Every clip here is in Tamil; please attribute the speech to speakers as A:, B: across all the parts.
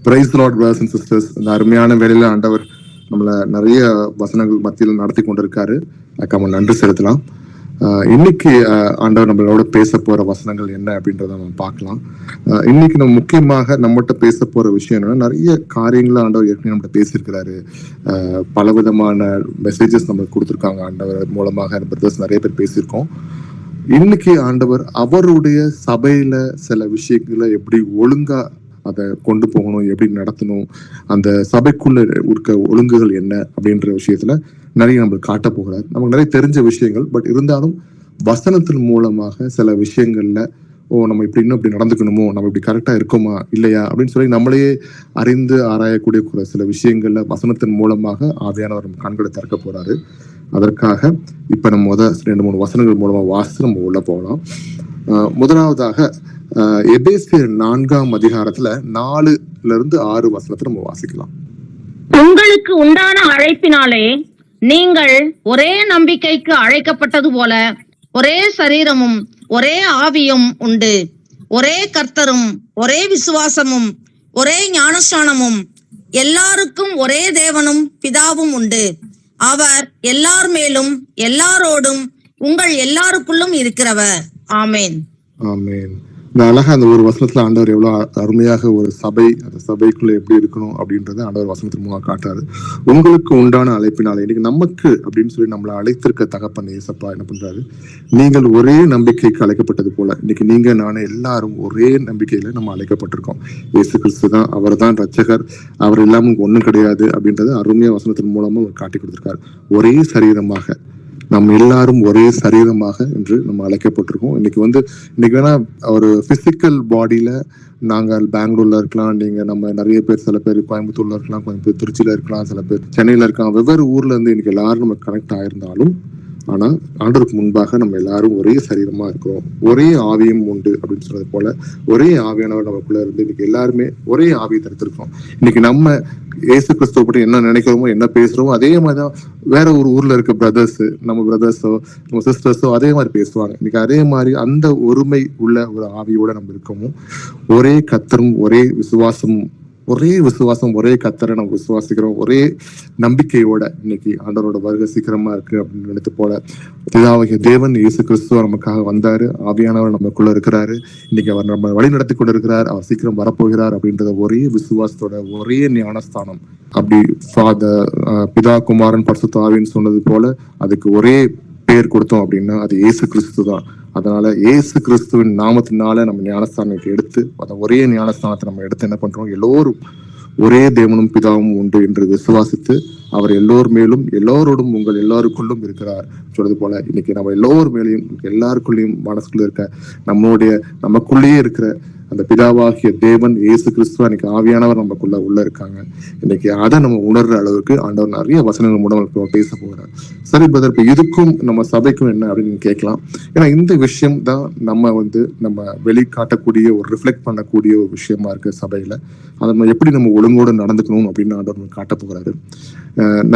A: Praise the Lord brothers and sisters. இந்த அருமையான வேலையில ஆண்டவர் நம்மள நிறைய வசனங்கள் மத்தியில் நடத்தி கொண்டிருக்காரு. அதுக்கு நன்றி செலுத்தலாம். இன்னைக்கு ஆண்டவர் நம்மளோட பேச போற வசனங்கள் என்ன அப்படின்றத நம்ம பார்க்கலாம். இன்னைக்கு நம்ம முக்கியமாக நம்மகிட்ட பேச போற விஷயம் என்னன்னா, நிறைய காரியங்களை ஆண்டவர் ஏற்கனவே நம்மகிட்ட பேசியிருக்கிறாரு. பல விதமான மெசேஜஸ் நம்ம கொடுத்துருக்காங்க. ஆண்டவர் மூலமாக பிரதர்ஸ் நிறைய பேர் பேசியிருக்கோம். இன்னைக்கு ஆண்டவர் அவருடைய சபையில சில விஷயங்களை எப்படி ஒழுங்கா அதை கொண்டு போகணும், எப்படி நடத்தணும், அந்த சபைக்குள்ள இருக்க ஒழுங்குகள் என்ன அப்படின்ற விஷயத்துல நிறைய நம்மளுக்கு காட்ட போகிறார். நமக்கு நிறைய தெரிஞ்ச விஷயங்கள், பட் இருந்தாலும் வசனத்தின் மூலமாக சில விஷயங்கள்ல நம்ம இப்படி இன்னும் இப்படி நடந்துக்கணுமோ, நம்ம இப்படி கரெக்டா இருக்கோமா இல்லையா அப்படின்னு சொல்லி நம்மளையே அறிந்து ஆராயக்கூடிய சில விஷயங்கள்ல வசனத்தின் மூலமாக ஆவியானவர் நம்ம கண்களை திறக்க போறாரு. அதற்காக இப்ப நம்ம 2-3 வசனங்கள் மூலமா வாசித்து நம்ம உள்ள போகலாம். முதலாவதாக எபேசியர் 4ஆம் அதிகாரத்துல 4-6 வசனத்தை நம்ம வாசிக்கலாம்.
B: உங்களுக்கு உண்டான அழைப்பினாலே நீங்கள் ஒரே நம்பிக்கைக்கு அழைக்கப்பட்டது போல ஒரே சரீரமும் ஒரே ஆவியும் உண்டு, ஒரே கர்த்தரும் ஒரே விசுவாசமும் ஒரே ஞானஸ்நானமும், எல்லாருக்கும் ஒரே தேவனும் பிதாவும் உண்டு. அவர் எல்லார் மேலும் எல்லாரோடும் உங்கள் எல்லாருக்குள்ளும் இருக்கிறவர். ஆமேன்.
A: ஆமேன். இந்த அழகா அந்த ஒரு வசனத்துல ஆண்டவர் எவ்வளவு அருமையாக ஒரு சபை, அந்த சபைக்குள்ள எப்படி இருக்கணும் அப்படின்றத ஆண்டவர் வசனத்தின் மூலமா காட்டாரு. உங்களுக்கு உண்டான அழைப்பினால இன்னைக்கு நமக்கு அப்படின்னு சொல்லி நம்மளை அழைத்திருக்க தகப்பன் ஏசப்பா என்ன பண்றாரு, நீங்கள் ஒரே நம்பிக்கைக்கு அழைக்கப்பட்டது போல இன்னைக்கு நீங்க நானே எல்லாரும் ஒரே நம்பிக்கையில நம்ம அழைக்கப்பட்டிருக்கோம். இயேசு கிறிஸ்து தான், அவர் தான் ரட்சகர், அவர் இல்லாமல் ஒண்ணும் கிடையாது அப்படின்றத அருமையா வசனத்தின் மூலமா அவர் காட்டி கொடுத்திருக்காரு. ஒரே சரீரமாக நம்ம எல்லாரும் ஒரே சரீரமாக என்று நம்ம அழைக்கப்பட்டிருக்கோம். இன்னைக்கு வேணா ஒரு பிசிக்கல் பாடியில நாங்கள் பெங்களூர்ல இருக்கலாம், நீங்க நம்ம நிறைய பேர், சில பேர் கோயம்புத்தூர்ல இருக்கலாம், கோயம்புத்தூர் திருச்சியில இருக்கலாம், சில பேர் சென்னையில இருக்கலாம், வெவ்வேறு ஊர்ல இருந்து இன்னைக்கு எல்லாரும் நம்ம கனெக்ட் ஆயிருந்தாலும் ஆனா ஆண்டவருக்கு முன்பாக நம்ம எல்லாரும் ஒரே சரீரமா இருக்கிறோம். ஒரே ஆவியும் உண்டு அப்படின்னு சொல்றது போல ஒரே ஆவியானவர் நமக்குள்ள இருந்து இன்னைக்கு எல்லாருமே ஒரே ஆவியை தடுத்திருக்கோம். இன்னைக்கு நம்ம இயேசு கிறிஸ்துவ பற்றி என்ன நினைக்கிறோமோ, என்ன பேசுறோமோ, அதே மாதிரிதான் வேற ஒரு ஊர்ல இருக்க நம்ம பிரதர்ஸோ நம்ம சிஸ்டர்ஸோ அதே மாதிரி பேசுவாங்க. இன்னைக்கு அதே மாதிரி அந்த ஒருமை உள்ள ஒரு ஆவியோட நம்ம இருக்கோமோ, ஒரே கர்த்தரும் ஒரே விசுவாசம் ஒரே கர்த்தரை நம்ம விசுவாசிக்கிறோம். ஒரே நம்பிக்கையோட இன்னைக்கு ஆண்டவரோட வருகை சீக்கிரமா இருக்கு அப்படின்னு நினைத்து போல பிதாவாகிய தேவன் இயேசு கிறிஸ்துவ நமக்காக வந்தாரு. ஆவியானவர் நமக்குள்ள இருக்கிறாரு. இன்னைக்கு அவர் நம்ம வழி நடத்தி கொண்டு இருக்கிறார். அவர் சீக்கிரம் வரப்போகிறார் அப்படின்றத ஒரே விசுவாசத்தோட ஒரே ஞானஸ்தானம், அப்படி பிதா குமாரன் பரிசுத்த ஆவின்னு சொன்னது போல அதுக்கு ஒரே பேர் கொடுத்தோம் அப்படின்னா அது இயேசு கிறிஸ்து தான். அதனால இயேசு கிறிஸ்துவின் நாமத்தினால நம்ம ஞானஸ்தானத்தை எடுத்து அந்த ஒரே ஞானஸ்தானத்தை நம்ம எடுத்து என்ன பண்றோம், எல்லோரும் ஒரே தேவனும் பிதாவும் உண்டு என்று விசுவாசித்து அவர் எல்லோர் மேலும் எல்லோரோடும் உங்கள் எல்லாருக்குள்ளும் இருக்கிறார் சொல்றது போல இன்னைக்கு நம்ம எல்லோர் மேலையும் எல்லாருக்குள்ளேயும் மனசுக்குள்ள இருக்க நமக்குள்ளேயே இருக்கிற அந்த பிதாவாகிய தேவன் இயேசு கிறிஸ்துவ இன்னைக்கு ஆவியானவர் நமக்குள்ள உள்ள இருக்காங்க. இன்னைக்கு அதை நம்ம உணர்ற அளவுக்கு ஆண்டவர் நிறைய வசனங்கள் மூலம் பேச போகிறார். சரி பிரதர், இப்ப இதுக்கும் நம்ம சபைக்கும் என்ன அப்படின்னு கேட்கலாம். ஏன்னா இந்த விஷயம் தான் நம்ம வெளிக்காட்டக்கூடிய ஒரு ரிஃப்ளெக்ட் பண்ணக்கூடிய ஒரு விஷயமா இருக்கு சபையில. அதை எப்படி நம்ம ஒழுங்கோடு நடந்துக்கணும் அப்படின்னு ஆண்டவர் காட்ட போகிறாரு.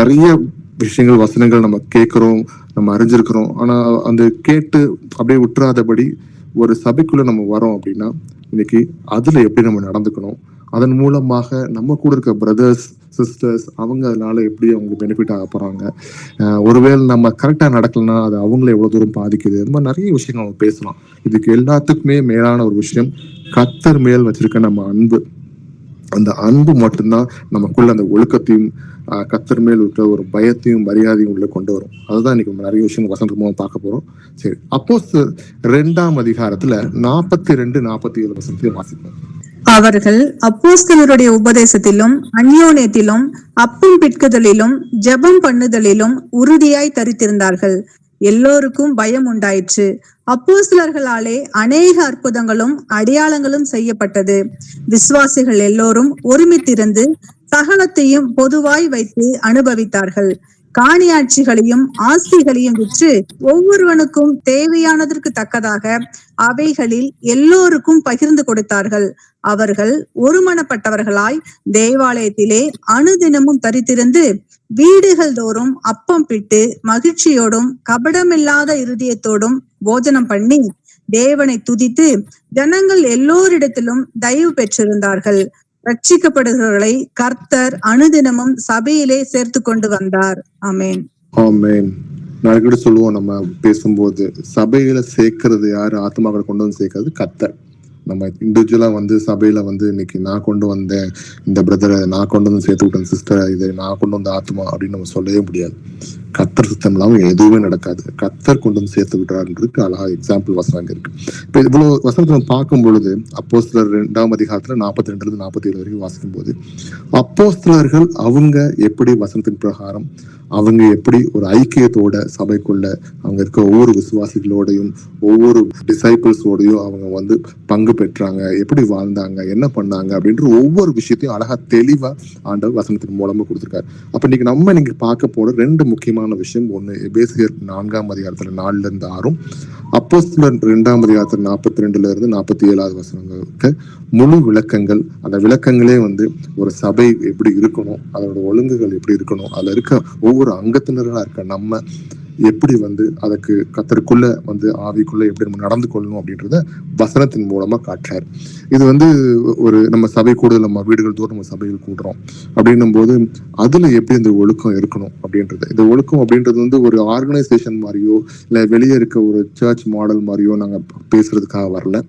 A: நிறைய விஷயங்கள் வசனங்கள் நம்ம கேட்கிறோம், நம்ம அறிஞ்சிருக்கிறோம். ஆனா அந்த கேட்டு அப்படியே விட்டுறாதபடி ஒரு சபைக்குள்ள நம்ம வரோம் அப்படின்னா இன்னைக்கு அதுல எப்படி நம்ம நடந்துக்கணும், அதன் மூலமாக நம்ம கூட இருக்க பிரதர்ஸ் சிஸ்டர்ஸ் அவங்க அதனால எப்படி அவங்க பெனிஃபிட் ஆக போறாங்க, ஒருவேளை நம்ம கரெக்டா நடக்கலன்னா அது அவங்கள எவ்வளவு தூரம் பாதிக்குது, இந்த மாதிரி நிறைய விஷயங்கள் நம்ம பேசலாம். இதுக்கு எல்லாத்துக்குமே மேலான ஒரு விஷயம் கர்த்தர் மேல் வச்சிருக்க நம்ம அன்பு. அந்த அன்பு மட்டும்தான் நமக்குள்ள அந்த ஒழுக்கத்தையும் கர்த்தர் மேல் இருக்க ஒரு பயத்தையும் மரியாதையும் உள்ள கொண்டு வரும். அதுதான் இன்னைக்கு நிறைய விஷயம் வசனமா பார்க்க போறோம். சரி, அப்போஸ்தலர் 2ஆம் அதிகாரத்துல 42-47 வசனத்தையும் வாசிப்போம்.
C: அவர்கள் அப்போஸ்தலருடைய உபதேசத்திலும் அந்யோன்யத்திலும் அப்பம் பிட்குதலிலும் ஜெபம் பண்ணுதலிலும் உறுதியாய் தரித்திருந்தார்கள். எல்லோருக்கும் பயம் உண்டாயிற்று. அப்போஸ்தலர்களாலே அநேக அற்புதங்களும் அடையாளங்களும் செய்யப்பட்டது. விசுவாசிகள் எல்லோரும் ஒருமித்திருந்து சகலத்தையும் பொதுவாய் வைத்து அனுபவித்தார்கள். காணியாட்சிகளையும் ஆஸ்திகளையும் விற்று ஒவ்வொருவனுக்கும் தேவையானதற்கு தக்கதாக அவைகளில் எல்லோருக்கும் பகிர்ந்து கொடுத்தார்கள். அவர்கள் ஒருமனப்பட்டவர்களாய் தேவாலயத்திலே அனுதினமும் தரித்திருந்து வீடுகள் தோறும் அப்பம் பிட்டு மகிழ்ச்சியோடும் கபடமில்லாத இருதயத்தோடும் போஜனம் பண்ணி தேவனை துதித்து ஜனங்கள் எல்லோரிடத்திலும் தயவு பெற்றிருந்தார்கள். ரட்சிக்கப்படுகிறவர்களை கர்த்தர் அனுதினமும் சபையிலே சேர்த்து கொண்டு வந்தார். ஆமென்.
A: ஆமென். நான் அடிக்கடி சொல்லுவோம், நம்ம பேசும்போது சபையில சேர்க்கறது யாரு, ஆத்மாக்களை கொண்டு வந்து சேர்க்கறது கர்த்தர். நம்ம இண்டிவிஜுவலா வந்து சபையில வந்து இன்னைக்கு நான் கொண்டு வந்தேன் இந்த பிரதரை, நான் கொண்டு வந்து சேர்த்து விட்டேன் சிஸ்டர், இது நான் கொண்டு வந்த ஆத்மா அப்படின்னு நம்ம சொல்லவே முடியாது. கர்த்தர் சுத்தம் இல்லாம எதுவுமே நடக்காது. கர்த்தர் கொண்டு வந்து சேர்த்து விடுறாருன்றதுக்கு அழகா எக்ஸாம்பிள் வசனம் இருக்கு. இப்ப இவ்வளவு வசனத்தை நம்ம பார்க்கும் பொழுது அப்போஸ்தலர் 2ஆம் அதிகாரத்துல 42 47 வரைக்கும் வாசிக்கும் போது அப்போஸ்தலர்கள் அவங்க எப்படி வசனத்தின் பிரகாரம் அவங்க எப்படி ஒரு ஐக்கியத்தோட சபைக்குள்ள அவங்க இருக்க ஒவ்வொரு விசுவாசிகளோடையும் ஒவ்வொரு டிசைபிள்ஸோடையும் அவங்க வந்து பங்கு பெற்றாங்க, எப்படி வாழ்ந்தாங்க, என்ன பண்ணாங்க அப்படின்ற ஒவ்வொரு விஷயத்தையும் அழகா தெளிவா ஆண்டவர் வசனத்தின் மூலமா கொடுத்திருக்காரு. அப்ப இன்னைக்கு பார்க்க போற 2 முக்கியமான விஷயம். ஒண்ணு எபேசியர் 4ஆம் அதிகாரத்துல 4ல இருந்து 6, அப்போஸ்தலர் 2ஆம் அதிகாரத்துல 42ல இருந்து 47வது வசனங்களுக்கு முழு விளக்கங்கள். அந்த விளக்கங்களே வந்து ஒரு சபை எப்படி இருக்கணும், அதோட ஒழுங்குகள் எப்படி இருக்கணும், அதுல இருக்க ஒவ்வொரு அங்கத்தினர்களா இருக்க நம்ம எப்படி வந்து அதுக்கு கர்த்தருக்குள்ள வந்து ஆவிக்குள்ள எப்படி நம்ம நடந்து கொள்ளணும் அப்படின்றத வசனத்தின் மூலமா காட்டுறாரு. இது வந்து ஒரு நம்ம சபை கூடுதல், நம்ம வீடுகள் தோறும் நம்ம சபைகள் கூடுறோம் அப்படின்னும் போது அதுல எப்படி இந்த ஒழுக்கம் இருக்கணும் அப்படின்றது. இந்த ஒழுக்கம் அப்படின்றது வந்து ஒரு ஆர்கனைசேஷன் மாதிரியோ இல்ல வெளியே இருக்க ஒரு சர்ச் மாடல் மாதிரியோ நாங்க பேசுறதுக்காக வரல.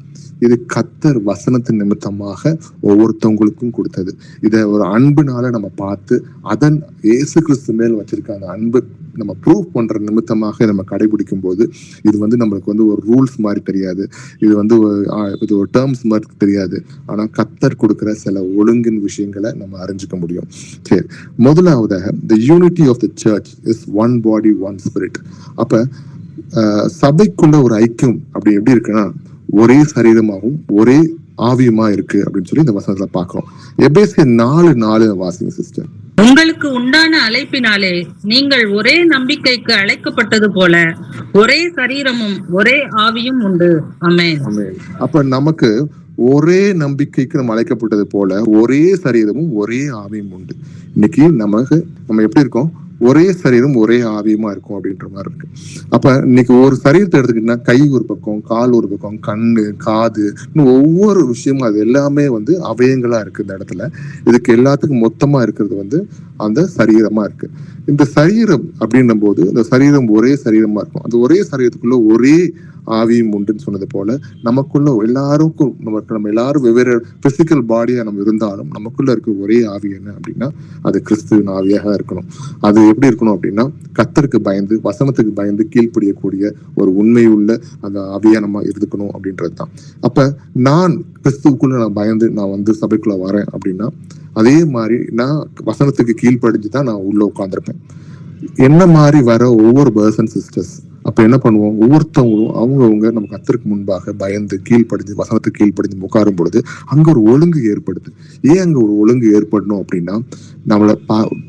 A: இது கர்த்தர் வசனத்தின் நிமித்தமாக ஒவ்வொருத்தவங்களுக்கும் கொடுத்தது. இதை ஒரு அன்புனால நம்ம பார்த்து அதன் இயேசு கிறிஸ்து மேல் வச்சிருக்க அந்த அன்பு நம்ம ப்ரூவ் பண்ற நிமித்தமாக நம்ம கடைபிடிக்கும் போது இது வந்து நம்மளுக்கு வந்து ஒரு ரூல்ஸ் மாதிரி தெரியாது, இது வந்து இது ஒரு டேர்ம்ஸ் மாதிரி தெரியாது. ஆனா கர்த்தர் கொடுக்கிற சில ஒழுங்கின் விஷயங்களை நம்ம அறிஞ்சுக்க முடியும். சரி, முதலாவதாக the unity of the church is one body one spirit. அப்ப சபைக்குள்ள ஒரு ஐக்கியம் அப்படி எப்படி இருக்குன்னா ஒரே சரீரமாகவும் ஒரே ஆவியுமா இருக்கு அப்படின்னு சொல்லி இந்த வசனத்துல பாக்குறோம். எபேசியர் 4:4 வாசிங்க சிஸ்டர்.
D: உங்களுக்கு உண்டான அழைப்பினாலே நீங்கள் ஒரே நம்பிக்கைக்கு அழைக்கப்பட்டது போல ஒரே சரீரமும் ஒரே ஆவியும் உண்டு. ஆமென்.
A: ஆமென். அப்ப நமக்கு ஒரே நம்பிக்கைக்கு நம்ம அழைக்கப்பட்டது போல ஒரே சரீரமும் ஒரே ஆவியும் உண்டு. இன்னைக்கு நம்ம எப்படி இருக்கோம், ஒரே சரீரம் ஒரே ஆவியமா இருக்கும் அப்படின்ற மாதிரி இருக்கு. அப்ப இன்னைக்கு ஒரு சரீரத்தை எடுத்துக்கிட்டீங்கன்னா கை ஒரு பக்கம், கால் ஒரு பக்கம், கண்ணு, காது, இன்னும் ஒவ்வொரு விஷயமும் அது எல்லாமே வந்து அவயங்களா இருக்கு இந்த இடத்துல. இதுக்கு எல்லாத்துக்கும் மொத்தமா இருக்கிறது வந்து அந்த சரீரமா இருக்கு. இந்த சரீரம் அப்படின்னும் போது இந்த சரீரம் ஒரே சரீரமா இருக்கும். அந்த ஒரே சரீரத்துக்குள்ள ஒரே ஆவியும் உண்டுன்னு சொன்னது போல நமக்குள்ள எல்லாருக்கும் நம்ம எல்லாரும் வெவ்வேறு பிசிக்கல் பாடியா நம்ம இருந்தாலும் நமக்குள்ள இருக்க ஒரே ஆவி என்ன அப்படின்னா அது கிறிஸ்துவின் ஆவியாக இருக்கணும். அது எப்படி இருக்கணும் அப்படின்னா கர்த்தருக்கு பயந்து வசனத்துக்கு பயந்து கீழ்ப்படியக்கூடிய ஒரு உண்மையுள்ள அந்த ஆவியா நம்ம இருக்கணும் அப்படின்றதுதான். அப்ப நான் கிறிஸ்துவுக்குள்ள நான் பயந்து நான் வந்து சபைக்குள்ள வரேன் அப்படின்னா அதே மாதிரி நான் வசனத்துக்கு கீழ்ப்படிஞ்சுதான் நான் உள்ள உட்கார்ந்துருப்பேன். என்ன மாதிரி வர ஒவ்வொரு பர்சன் சிஸ்டர்ஸ் அப்ப என்ன பண்ணுவோம், ஒவ்வொருத்தவங்களும் அவங்கவுங்க நம்ம கர்த்தருக்கு முன்பாக பயந்து கீழ்ப்படிஞ்சு வசனத்துக்கு கீழ்ப்படிஞ்சு உட்காரும் பொழுது அங்க ஒரு ஒழுங்கு ஏற்படுது. ஏன் அங்க ஒரு ஒழுங்கு ஏற்படணும் அப்படின்னா நம்மள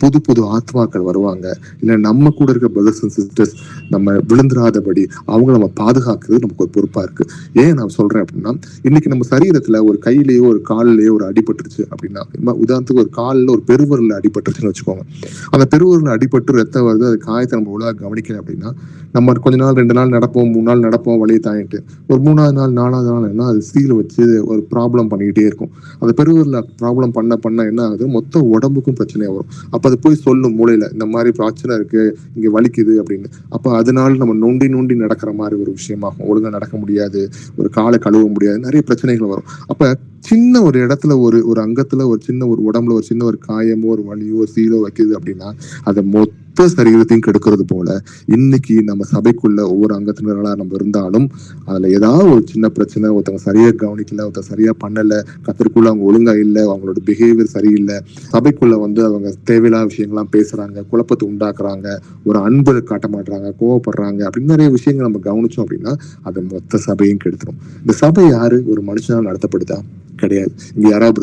A: புது புது ஆத்மாக்கள் வருவாங்க, இல்ல நம்ம கூட இருக்க பிரதர்ஸ் அண்ட் சிஸ்டர்ஸ் நம்ம விழுந்துராதபடி அவங்க நம்ம பாதுகாக்கிறது நமக்கு ஒரு பொறுப்பா இருக்கு. ஏன் நான் சொல்றேன் அப்படின்னா இன்னைக்கு நம்ம சரீரத்துல ஒரு கையிலேயோ ஒரு காலிலேயோ ஒரு அடிபட்டுருச்சு அப்படின்னா, உதாரணத்துக்கு ஒரு காலில் ஒரு பெருவரில் அடிபட்டுருச்சுன்னு வச்சுக்கோங்க. அந்த பெருவரில் அடிபட்டு ரத்தம் வருது, அது காயத்தை நம்ம ஒழுங்காக கவனிக்கல அப்படின்னா நம்ம கொஞ்ச நாள் 2 நாள் நடப்போம், 3 நாள் நடப்போம் வழியை தாங்கிட்டு ஒரு 3ஆவது நாள் 4ஆவது நாள் என்ன அது சீல் வச்சு ஒரு ப்ராப்ளம் பண்ணிக்கிட்டே இருக்கும். அந்த பெருவரில் ப்ராப்ளம் பண்ண என்ன ஆகுது, மொத்த உடம்புக்கும் பிரச்சனையா வரும். அப்ப அது போய் சொல்லும் மூளையில இந்த மாதிரி பிரச்சனை இருக்கு, இங்க வலிக்குது அப்படின்னு. அப்ப அதனால நம்ம நொண்டி நடக்கிற மாதிரி ஒரு விஷயமாகும். ஒழுங்கா நடக்க முடியாது, ஒரு காலை கழுவ முடியாது, நிறைய பிரச்சனைகள் வரும். அப்ப சின்ன ஒரு இடத்துல ஒரு அங்கத்துல ஒரு சின்ன ஒரு உடம்புல ஒரு சின்ன ஒரு காயமோ ஒரு வலியோ ஒரு சீலோ வைக்குது அப்படின்னா அதை மொத்த சரீரத்தையும் கெடுக்கிறது போல இன்னைக்கு நம்ம சபைக்குள்ள ஒவ்வொரு அங்கத்தினர்களா நம்ம இருந்தாலும் அதுல ஏதாவது ஒரு சின்ன பிரச்சனை, ஒருத்தவங்க சரியா கவனிக்கல, ஒருத்தர் சரியா பண்ணல, கர்த்தருக்குள்ள அவங்க ஒழுங்கா இல்லை, அவங்களோட பிஹேவியர் சரியில்லை, சபைக்குள்ள வந்து அவங்க தேவையில்லாத விஷயங்கள்லாம் பேசுறாங்க, குழப்பத்தை உண்டாக்குறாங்க, ஒரு அன்பு காட்ட மாட்டாங்க, கோவப்படுறாங்க அப்படின்னு நிறைய விஷயங்கள் நம்ம கவனிச்சோம் அப்படின்னா அது மொத்த சபையும் கெடுத்துரும். இந்த சபை யாரு, ஒரு மனுஷனால நடத்தப்படுதா? கிடையாது. இங்க யாராவது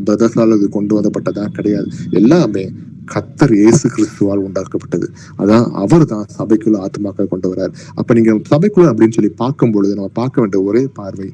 A: பிரதர்ஸால இது கொண்டு வந்தப்பட்டதா? கிடையாது. எல்லாமே கர்த்தர் இயேசு கிறிஸ்துவால் உண்டாக்கப்பட்டது. அதான் அவர் தான் சபைக்குள்ள ஆத்மாக்கள் கொண்டு வர்றார். அப்ப நீங்க சபைக்குள்ள அப்படின்னு சொல்லி பார்க்கும் பொழுது நம்ம பார்க்க வேண்டிய ஒரே பார்வை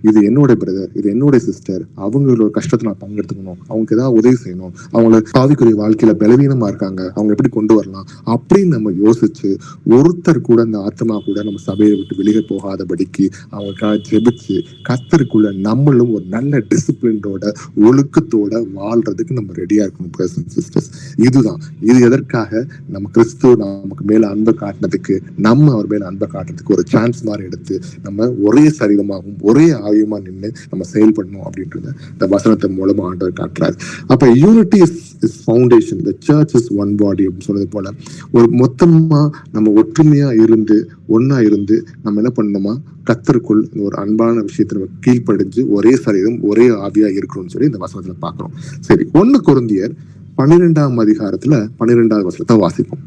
A: இது என்னோட பிரதர், இது என்னோட சிஸ்டர், அவங்களோட கஷ்டத்தை நான் பங்கெடுத்துக்கணும், அவங்களுக்கு ஏதாவது உதவி செய்யணும், அவங்கள ஆவிக்குரிய வாழ்க்கையில பலவீனமா இருக்காங்க, அவங்க எப்படி கொண்டு வரலாம் அப்படின்னு நம்ம யோசிச்சு ஒருத்தர் கூட அந்த ஆத்மா கூட நம்ம சபையை விட்டு வெளியே போகாதபடிக்கு அவங்களுக்காக ஜெபிச்சு கர்த்தருக்குள்ள நம்மளும் ஒரு நல்ல டிசிப்ளினோட ஒழுக்கத்தோட வாழ்றதுக்கு நம்ம ரெடியா இருக்கணும் பிரதர்ஸ் அண்ட் சிஸ்டர்ஸ். இதுதான் இது எதற்காக நம்ம கிறிஸ்துவ நமக்கு மேல அன்பை காட்டினதுக்கு, நம்ம அவர் மேல அன்பை காட்டுறதுக்கு ஒரு சான்ஸ் மாதிரி எடுத்து நம்ம ஒரே சரீரமாகவும் ஒரே ஆயுமா நின்று நம்ம செயல்படணும் அப்படின்றத இந்த வசனத்தை மூலமா ஆண்டவர் காட்டுறாரு. அப்ப unity is foundation, the search is one பாடி அப்படின்னு சொல்றது போல ஒரு மொத்தமா நம்ம ஒற்றுமையா இருந்து ஒன்னா இருந்து நம்ம என்ன பண்ணணுமா, கர்த்தருக்குள் ஒரு அன்பான விஷயத்தை நம்ம கீழ்ப்படிஞ்சு ஒரே சரீரம் ஒரே ஆவியா இருக்கணும்னு சொல்லி இந்த வசனத்துல பாக்குறோம். சரி, 1 கொரிந்தியர் 12ஆம் அதிகாரத்துல 12வது வசனத்தை வாசிப்போம்.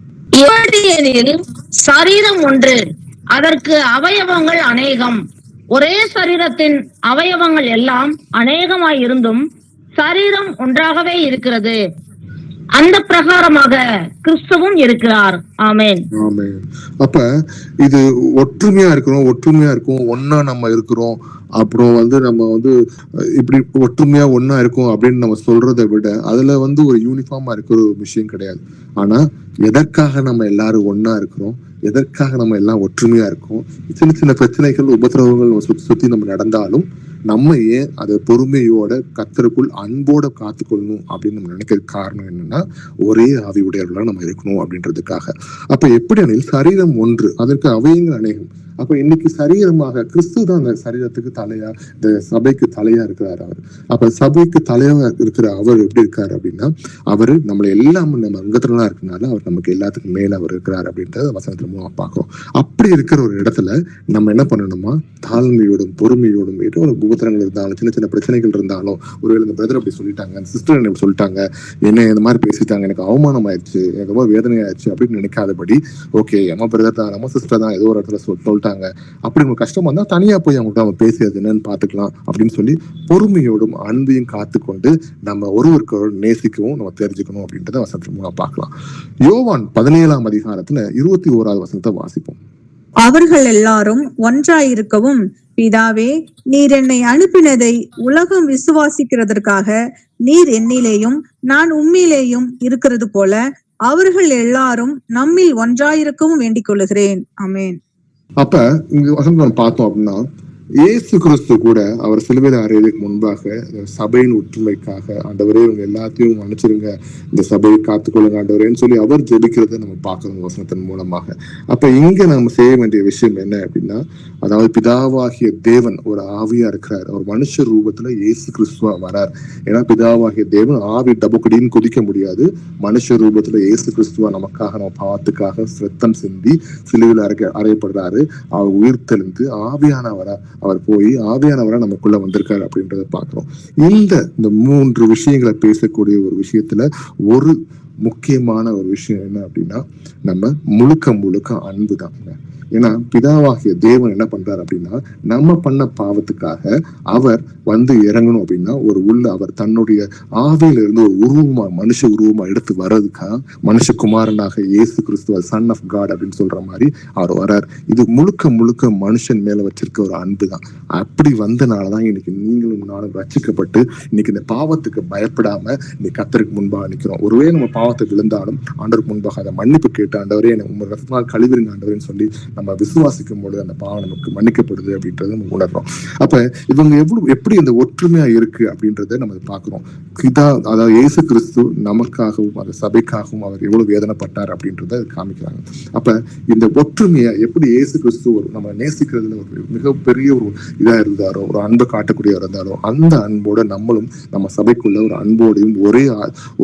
B: எனில் சரீரம் ஒன்று, அதற்கு அவயவங்கள் அநேகம், ஒரே சரீரத்தின் அவயவங்கள் எல்லாம் அநேகமாய் இருந்தும் சரீரம் ஒன்றாகவே இருக்கிறது, அந்த பிரகாரமாக கிறிஸ்துவும் இருக்கிறார். ஆமென்.
A: ஆமென். அப்ப இது ஒற்றுமையா இருக்கும், ஒன்னா நம்ம இருக்கிறோம், அப்புறம் நம்ம இப்படி ஒற்றுமையா ஒன்னா இருக்கும் அப்படின்னு நம்ம சொல்றதை விட அதுல ஒரு யூனிஃபார்மா இருக்கிற ஒரு விஷயம் கிடையாது. ஆனா எதற்காக நம்ம எல்லாரும் ஒன்னா இருக்கிறோம், எதற்காக நம்ம எல்லாம் ஒற்றுமையா இருக்கோம், சின்ன சின்ன பிரச்சனைகள் உபத்திரவங்கள் சுத்தி நம்ம நடந்தாலும் நம்ம ஏன் அதை பொறுமையோட கர்த்தருக்குள் அன்போட காத்துக்கொள்ளணும் அப்படின்னு நம்ம நினைக்கிற காரணம் என்னன்னா, ஒரே ஆவி உடையவர்களா நம்ம இருக்கணும் அப்படின்றதுக்காக. அப்ப எப்படி அனில் சரீரம் ஒன்று, அதற்கு அவயங்கள் அநேகம். அப்ப இன்னைக்கு சரீரமாக கிறிஸ்து தான் அந்த சரீரத்துக்கு தலையா, இந்த சபைக்கு தலையா இருக்கிறார் அவர். அப்ப சபைக்கு தலையா இருக்கிற அவர் எப்படி இருக்காரு அப்படின்னா, அவரு நம்மளை எல்லாம் நம்ம அங்கத்தினா இருக்கனால அவர் நமக்கு எல்லாத்துக்கும் மேல அவர் இருக்கிறார் அப்படின்றத வசனத்துல மூலமா பாக்குறோம். அப்படி இருக்கிற ஒரு இடத்துல நம்ம என்ன பண்ணணுமா, தாழ்மையோடும் பொறுமையோடும், ஏதோ ஒரு உபத்திரங்கள் இருந்தாலும் சின்ன சின்ன பிரச்சனைகள் இருந்தாலும், ஒருவேளை இந்த பிரதர் அப்படி சொல்லிட்டாங்க, அந்த சிஸ்டர் என்ன சொல்லிட்டாங்க, என்ன இந்த மாதிரி பேசிட்டாங்க, எனக்கு அவமானம் ஆயிடுச்சு, எனக்கு ரொம்ப வேதனை ஆயிடுச்சு அப்படின்னு நினைக்காதபடி, ஓகே நம்ம பிரதர் தான், நம்ம சிஸ்டர் தான், ஏதோ ஒரு இடத்துல சொல்லிட்டாங்க, அப்படி உங்களுக்கு கஷ்டமா இருந்தா தனியா போய் அவங்கள்ட்ட நம்ம பேசியது என்னன்னு பாத்துக்கலாம் அப்படின்னு சொல்லி பொறுமையோடும் அன்பையும் காத்துக்கொண்டு நம்ம ஒருவருக்கு நேசிக்கவும் நம்ம தெரிஞ்சுக்கணும் அப்படின்றத வசனத்துல மூலமா பார்க்கலாம். யோவான் 17ஆம் அதிகாரத்துல 21வது வசனத்தை வாசிப்போம்.
C: அவர்கள் எல்லாரும் ஒன்றாயிருக்கவும், பிதாவே, நீர் என்னை அனுப்பினதை உலகம் விசுவாசிக்கிறதற்காக நீர் என்னிலேயும் நான் உம்மிலேயும் இருக்கிறது போல அவர்கள் எல்லாரும் நம்மில் ஒன்றாயிருக்கவும் வேண்டிக் கொள்ளுகிறேன். ஆமென்.
A: அப்ப இங்க வசனம் நம்ம பார்த்தோம் அப்படின்னா, இயேசு கிறிஸ்து கூட அவர் சிலுவையில அறையதுக்கு முன்பாக சபையின் ஒற்றுமைக்காக, ஆண்டவரே இவங்க எல்லாத்தையும் மன்னிச்சிருங்க, இந்த சபையை காத்துக்கொள்ளுங்க ஆண்டவரேன்னு சொல்லி அவர் ஜெபிக்கிறத நம்ம பார்க்கணும் வசனத்தின் மூலமாக. அப்ப இங்க நம்ம செய்ய வேண்டிய விஷயம் என்ன அப்படின்னா, அதாவது பிதாவாகிய தேவன் ஒரு ஆவியா இருக்கிறார், ஒரு மனுஷ ரூபத்துல இயேசு கிறிஸ்துவா வரார். ஏன்னா பிதாவாகிய தேவன் ஆவி டபுக்கடின்னு குதிக்க முடியாது, மனுஷ ரூபத்துல இயேசு கிறிஸ்துவா நமக்காக நம்ம பாவத்துக்காக ரத்தம் சிந்தி சிலுவையில அறையப்படுறாரு. அவர் உயிர் தெளிந்து ஆவியானவரா அவர் போய் ஆவியானவரா நமக்குள்ள வந்திருக்காரு அப்படின்றத பாக்குறோம். இந்த 3 விஷயங்களை பேசக்கூடிய ஒரு விஷயத்துல ஒரு முக்கியமான ஒரு விஷயம் என்ன அப்படின்னா, நம்ம முழுக்க அன்பு தான். ஏன்னா பிதாவாகிய தேவன் என்ன பண்றாரு அப்படின்னா, நம்ம பண்ண பாவத்துக்காக அவர் இறங்கணும் அப்படின்னா அவர் தன்னுடைய ஆவியில இருந்து ஒரு உருவமா, மனுஷ உருவமா எடுத்து வர்றதுக்காக மனுஷகுமாரனாக இயேசு கிறிஸ்துவ சன் ஆஃப் காட் அப்படின்னு சொல்ற மாதிரி அவர் வர்றார். இது முழுக்க மனுஷன் மேல வச்சிருக்க ஒரு அன்பு தான். அப்படி வந்தனாலதான் இன்னைக்கு நீங்களும் நானும் ரட்சிக்கப்பட்டு இன்னைக்கு இந்த பாவத்துக்கு பயப்படாம இன்னைக்கு கர்த்தருக்கு முன்பாக நிக்கிறோம். ஒருவேளை நம்ம பாவத்தை விழுந்தாலும் ஆண்டவருக்கு முன்பாக அதை மன்னிப்பு கேட்டு, ஆண்டவரே எனக்கு உங்க ரத்தத்தினால் கழுவிருங்க ஆண்டவரேன்னு சொல்லி நம்ம விசுவாசிக்கும் பொழுது அந்த பாவம் நமக்கு மன்னிக்கப்படுது அப்படின்றத நம்ம உணர்றோம். அப்ப இவங்க எப்படி இந்த ஒற்றுமையா இருக்கு அப்படின்றத நம்ம பாக்குறோம். அதாவது இயேசு கிறிஸ்து நமக்காகவும் அந்த சபைக்காகவும் அவர் எவ்வளவு வேதனைப்பட்டார் அப்படின்றத காமிக்கிறாங்க. அப்ப இந்த ஒற்றுமையா எப்படி இயேசு கிறிஸ்து நம்ம நேசிக்கிறதுல ஒரு மிகப்பெரிய ஒரு இதா இருந்தாரோ, ஒரு அன்பை காட்டக்கூடியவர் இருந்தாரோ, அந்த அன்போட நம்மளும் நம்ம சபைக்குள்ள ஒரு அன்போடையும்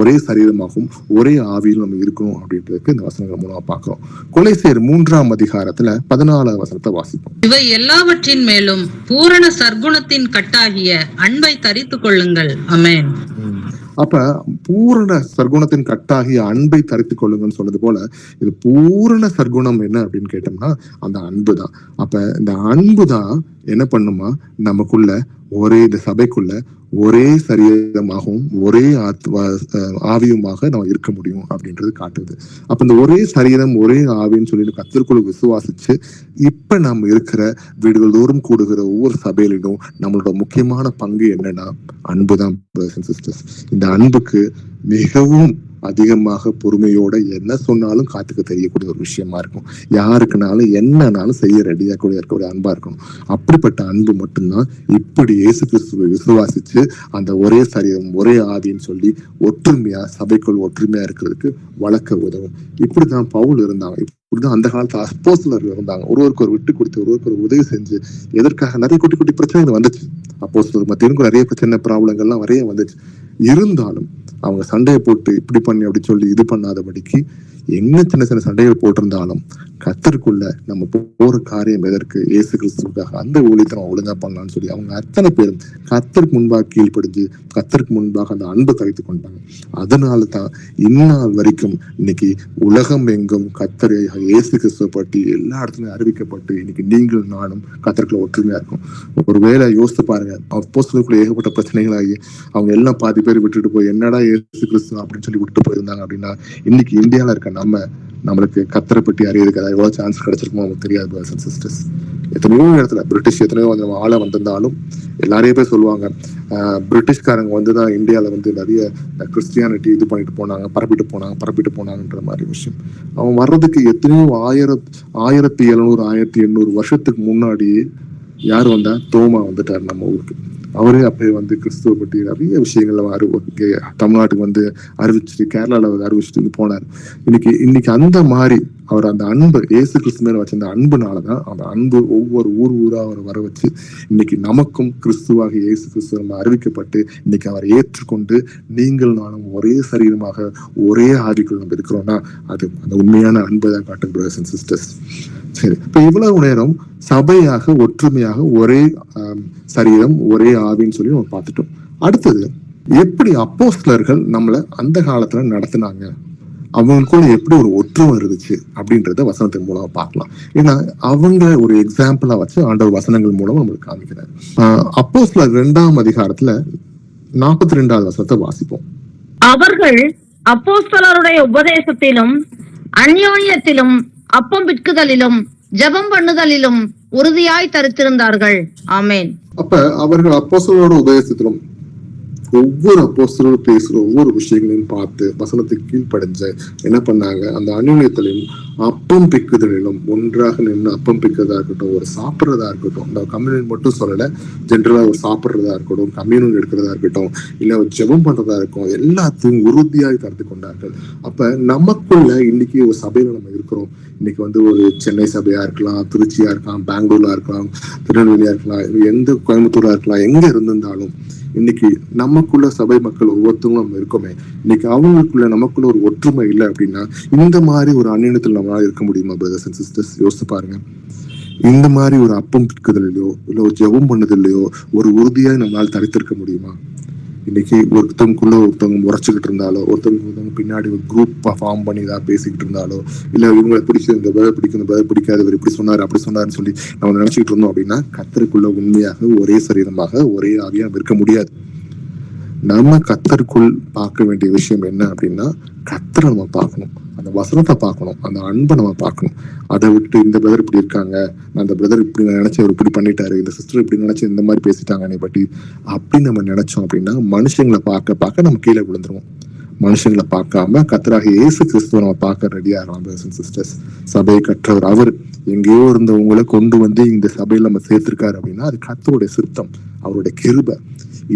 A: ஒரே சரீரமாகவும் ஒரே ஆவியிலும் நம்ம இருக்கணும் அப்படின்றதுக்கு இந்த வசனங்கள் மூலமா பாக்குறோம். கொலைசேர் 3ஆம் அதிகாரத்துல 14வது வசனத்தை வாசிப்போம்.
D: இவை எல்லாவற்றின் மேலும் பூரண சர்க்குணத்தின் கட்டாகிய அன்பை தரித்துக் கொள்ளுங்கள். ஆமென்.
A: அப்ப பூரண சர்க்குணத்தின் கட்டாகிய அன்பை தரித்துக் கொள்ளுங்கன்னு சொன்னது போல இது பூரண சர்க்குணம் என்ன அப்படின்னு கேட்டோம்னா அந்த அன்பு தான். அப்ப இந்த அன்பு தான் என்ன பண்ணுமா, நமக்குள்ள ஒரே இந்த சபைக்குள்ள ஒரே சரீரமாகவும் ஒரே ஆவியுமாக நம்ம இருக்க முடியும் அப்படின்றது காட்டுது. அப்ப இந்த ஒரே சரீரம் ஒரே ஆவின்னு சொல்லி கர்த்தருக்குள்ள விசுவாசிச்சு இப்ப நம்ம இருக்கிற வீடுகள் தோறும் கூடுகிற ஒவ்வொரு சபையிலும் நம்மளோட முக்கியமான பங்கு என்னன்னா அன்புதான். இந்த அன்புக்கு மிகவும் அதிகமாக பொறுமையோட என்ன சொன்னாலும் காத்துக்க தெரியக்கூடிய ஒரு விஷயமா இருக்கும். யாருக்குனாலும் என்னன்னாலும் செய்ய ரெடியா கூட இருக்கக்கூடிய அன்பா இருக்கணும். அப்படிப்பட்ட அன்பு மட்டும்தான் இப்படி இயேசு கிறிஸ்துவை விசுவாசிச்சு அந்த ஒரே சரீரம் ஒரே ஆவின்னு சொல்லி ஒற்றுமையா சபைக்குள் ஒற்றுமையா இருக்கிறதுக்கு வளர்க்க உதவும். இப்படிதான் பவுல் இருந்தாங்க. இப்படிதான் அந்த காலத்துல அப்போஸ்தலர்கள் இருந்தாங்க. ஒருவருக்கு ஒரு விட்டு கொடுத்து ஒருவருக்கு ஒரு உதவி செஞ்சு எதற்காக நிறைய குட்டி குட்டி பிரச்சனைகள் வந்துச்சு. அப்போஸ்தலர் மத்தியிலும் நிறைய பிரச்சனை ப்ராப்ளங்கள்லாம் நிறைய வந்துச்சு. இருந்தாலும் அவங்க சண்டையை போட்டு இப்படி பண்ணி அப்படி சொல்லி இது பண்ணாதபடிக்கு என்ன சின்ன சின்ன சண்டைகள் போட்டிருந்தாலும் கர்த்தருக்குள்ள நம்ம போற காரியம் எதற்கு, இயேசு கிறிஸ்துவுக்காக அந்த ஊழியத்தை நம்ம ஒழுங்கா பண்ணலாம்னு சொல்லி அவங்க அத்தனை பேரும் கர்த்தருக்கு முன்பாக கீழ்ப்படிஞ்சு கர்த்தருக்கு முன்பாக அந்த அன்பை தரித்து கொண்டாங்க. அதனால தான் இந்நாள் வரைக்கும் இன்னைக்கு உலகம் எங்கும் கர்த்தரை இயேசு கிறிஸ்துவை பற்றி எல்லா இடத்துலயும் அறிவிக்கப்பட்டு இன்னைக்கு நீங்கள் நானும் கர்த்தருக்குள்ள ஒற்றுமையா இருக்கும். ஒருவேளை யோசித்து பாருங்க, அப்போஸ்தலருக்குள்ள ஏகப்பட்ட பிரச்சனைகளாகி அவங்க எல்லாம் பாதி பேர் விட்டுட்டு போய் என்னடா இயேசு கிறிஸ்து அப்படின்னு சொல்லி விட்டு போயிருந்தாங்க அப்படின்னா இன்னைக்கு இந்தியாவில இருக்க நம்மளுக்கு கர்த்தரை பற்றி அறியறதுக்கு எவ்வளவு சான்ஸ் கிடைச்சிருக்குமோ நமக்கு தெரியாது. brothers and sisters. எத்தனையோ இடத்துல பிரிட்டிஷ் எத்தனையோ ஆளை வந்திருந்தாலும் எல்லாரையும் பேர் சொல்லுவாங்க பிரிட்டிஷ்காரங்க வந்துதான் இந்தியாவில நிறைய கிறிஸ்டியானிட்டி இது பண்ணிட்டு போனாங்க, பரப்பிட்டு போனாங்கன்ற மாதிரி விஷயம். அவன் வர்றதுக்கு எத்தனையோ 1700 1800 வருஷத்துக்கு முன்னாடியே யார் வந்தா, தோமா வந்துட்டார் நம்ம ஊருக்கு. அவரே அப்பயே கிறிஸ்துவ பற்றி நிறைய விஷயங்கள்ல தமிழ்நாட்டுக்கு அறிவிச்சுட்டு கேரளால அறிவிச்சுட்டு போனார். இன்னைக்கு அந்த மாதிரி அவர் அந்த அன்பு இயேசு கிறிஸ்து மேல வச்ச அந்த அன்புனாலதான் அந்த அன்பு ஒவ்வொரு ஊரா அவர் வர வச்சு இன்னைக்கு நமக்கும் கிறிஸ்துவாக இயேசு கிறிஸ்து நம்ம அறிவிக்கப்பட்டு இன்னைக்கு அவரை ஏற்றுக்கொண்டு நீங்கள் நானும் ஒரே சரீரமாக ஒரே ஆவிக்குள் நம்ம இருக்கிறோம்னா அது அந்த உண்மையான அன்பை தான் காட்டும். brothers and sisters. சரி, இப்ப இவ்வளவு நேரம் சபையாக ஒற்றுமையாக ஒரே சரீரம் ஒரே ஆவின்னு சொல்லி நம்ம பார்த்துட்டோம். அடுத்தது எப்படி அப்போஸ்தலர்கள் நம்மள அந்த காலத்துல நடத்தினாங்க, அவங்களுக்குள்ள எப்படி ஒரு ஒற்றுமை இருந்துச்சு அப்படின்றத வசனத்தின் மூலமா பார்க்கலாம். ஏன்னா அவங்க ஒரு எக்ஸாம்பிளா வச்சு ஆண்டவர் வசனங்கள் மூலமா நம்மளுக்கு காமிக்கிறார். அப்போஸ்தலர் 2ஆம் அதிகாரத்துல 42வது வசனத்தை வாசிப்போம்.
B: அவர்கள் அப்போஸ்தலருடைய உபதேசத்திலும் அந்யோன்யத்திலும் அப்பம் பிட்குதலிலும் ஜெபம் பண்ணுதலிலும் உறுதியாய் தரித்திருந்தார்கள். ஆமென்.
A: அப்ப அவர்கள் அப்போஸ்தலரோட உபதேசத்திலும் ஒவ்வொரு அப்போஸ்தலரும் பேசுற ஒவ்வொரு விஷயங்களையும் பார்த்து வசனத்துக்கு கீழ்ப்படைஞ்ச என்ன பண்ணாங்க, அந்த அந்யோன்யத்திலும் அப்பம் பிக்குதலிலும் ஒன்றாக நின்று அப்பம் பிக்கிறதா இருக்கட்டும், ஒரு சாப்பிட்றதா இருக்கட்டும், அந்த கம்யூனியன் மட்டும் சொல்லல, ஜென்ரலா ஒரு சாப்பிட்றதா இருக்கட்டும், கம்யூனியன் எடுக்கிறதா இருக்கட்டும், இல்ல ஒரு ஜெபம் பண்றதா இருக்கும், எல்லாத்தையும் உறுதியாய் தடுத்து கொண்டார்கள். அப்ப நமக்குள்ள இன்னைக்கு ஒரு சபையில நம்ம இருக்கிறோம். இன்னைக்கு ஒரு சென்னை சபையா இருக்கலாம், திருச்சியா இருக்கலாம், பெங்களூர்ல இருக்கலாம், திருநெல்வேலியா இருக்கலாம், எந்த கோயம்புத்தூரா இருக்கலாம், எங்க இருந்திருந்தாலும் இன்னைக்கு நமக்குள்ள சபை மக்கள் ஒவ்வொருத்தவங்களும் நம்ம இருக்கோமே, இன்னைக்கு அவங்களுக்குள்ள நமக்குள்ள ஒரு ஒற்றுமை இல்லை அப்படின்னா இந்த மாதிரி ஒரு அந்நியத்தில் நம்மளால இருக்க முடியுமா? brothers and sisters, யோசிச்சு பாருங்க. இந்த மாதிரி ஒரு அப்பம் பிற்குதலையோ இல்ல ஒரு ஜெபம் பண்ணதில்லையோ ஒரு உறுதியாய் நம்மளால தரித்திருக்க முடியுமா? இன்னைக்கு ஒருத்தவங்களுக்குள்ள ஒருத்தவங்க முறைச்சுக்கிட்டு இருந்தாலோ, ஒருத்தவங்க பின்னாடி ஒரு குரூப் ஃபார்ம் பண்ணி ஏதாவது பேசிக்கிட்டு இருந்தாலோ, இல்ல இவங்களை பிடிக்கும் இந்த பேர் பிடிக்கும் இந்த பேர் பிடிக்காது, இவர் இப்படி சொன்னாரு அப்படி சொன்னாருன்னு சொல்லி நம்ம நினைச்சுக்கிட்டு இருந்தோம் அப்படின்னா கர்த்தருக்குள்ள உண்மையாக ஒரே சரீரமாக ஒரே ஆவியா இருக்க முடியாது. நம்ம கர்த்தருக்குள் பார்க்க வேண்டிய விஷயம் என்ன அப்படின்னா கர்த்தரை நம்ம பார்க்கணும், அந்த வசனத்தை பார்க்கணும், அந்த அன்பை நம்ம பார்க்கணும். அதை விட்டு இந்த பிரதர் இப்படி இருக்காங்க, அந்த பிரதர் இப்படி நினைச்சு அவர் இப்படி பண்ணிட்டாரு, இந்த சிஸ்டர் இப்படி நினைச்சு இந்த மாதிரி பேசிட்டாங்க என்னை பற்றி அப்படின்னு நம்ம நினைச்சோம் அப்படின்னா மனுஷங்களை பார்க்க பார்க்க நம்ம கீழே விழுந்துருவோம். மனுஷங்களை பார்க்காம கர்த்தராக இயேசு கிறிஸ்துவ நம்ம பார்க்க ரெடியா இருக்கோம். brothers and sisters, சபையை கற்றவர் அவர் எங்கேயோ இருந்தவங்களை கொண்டு இந்த சபையில நம்ம சேர்த்திருக்காரு அப்படின்னா அது கர்த்தருடைய சித்தம், அவருடைய கிருபை.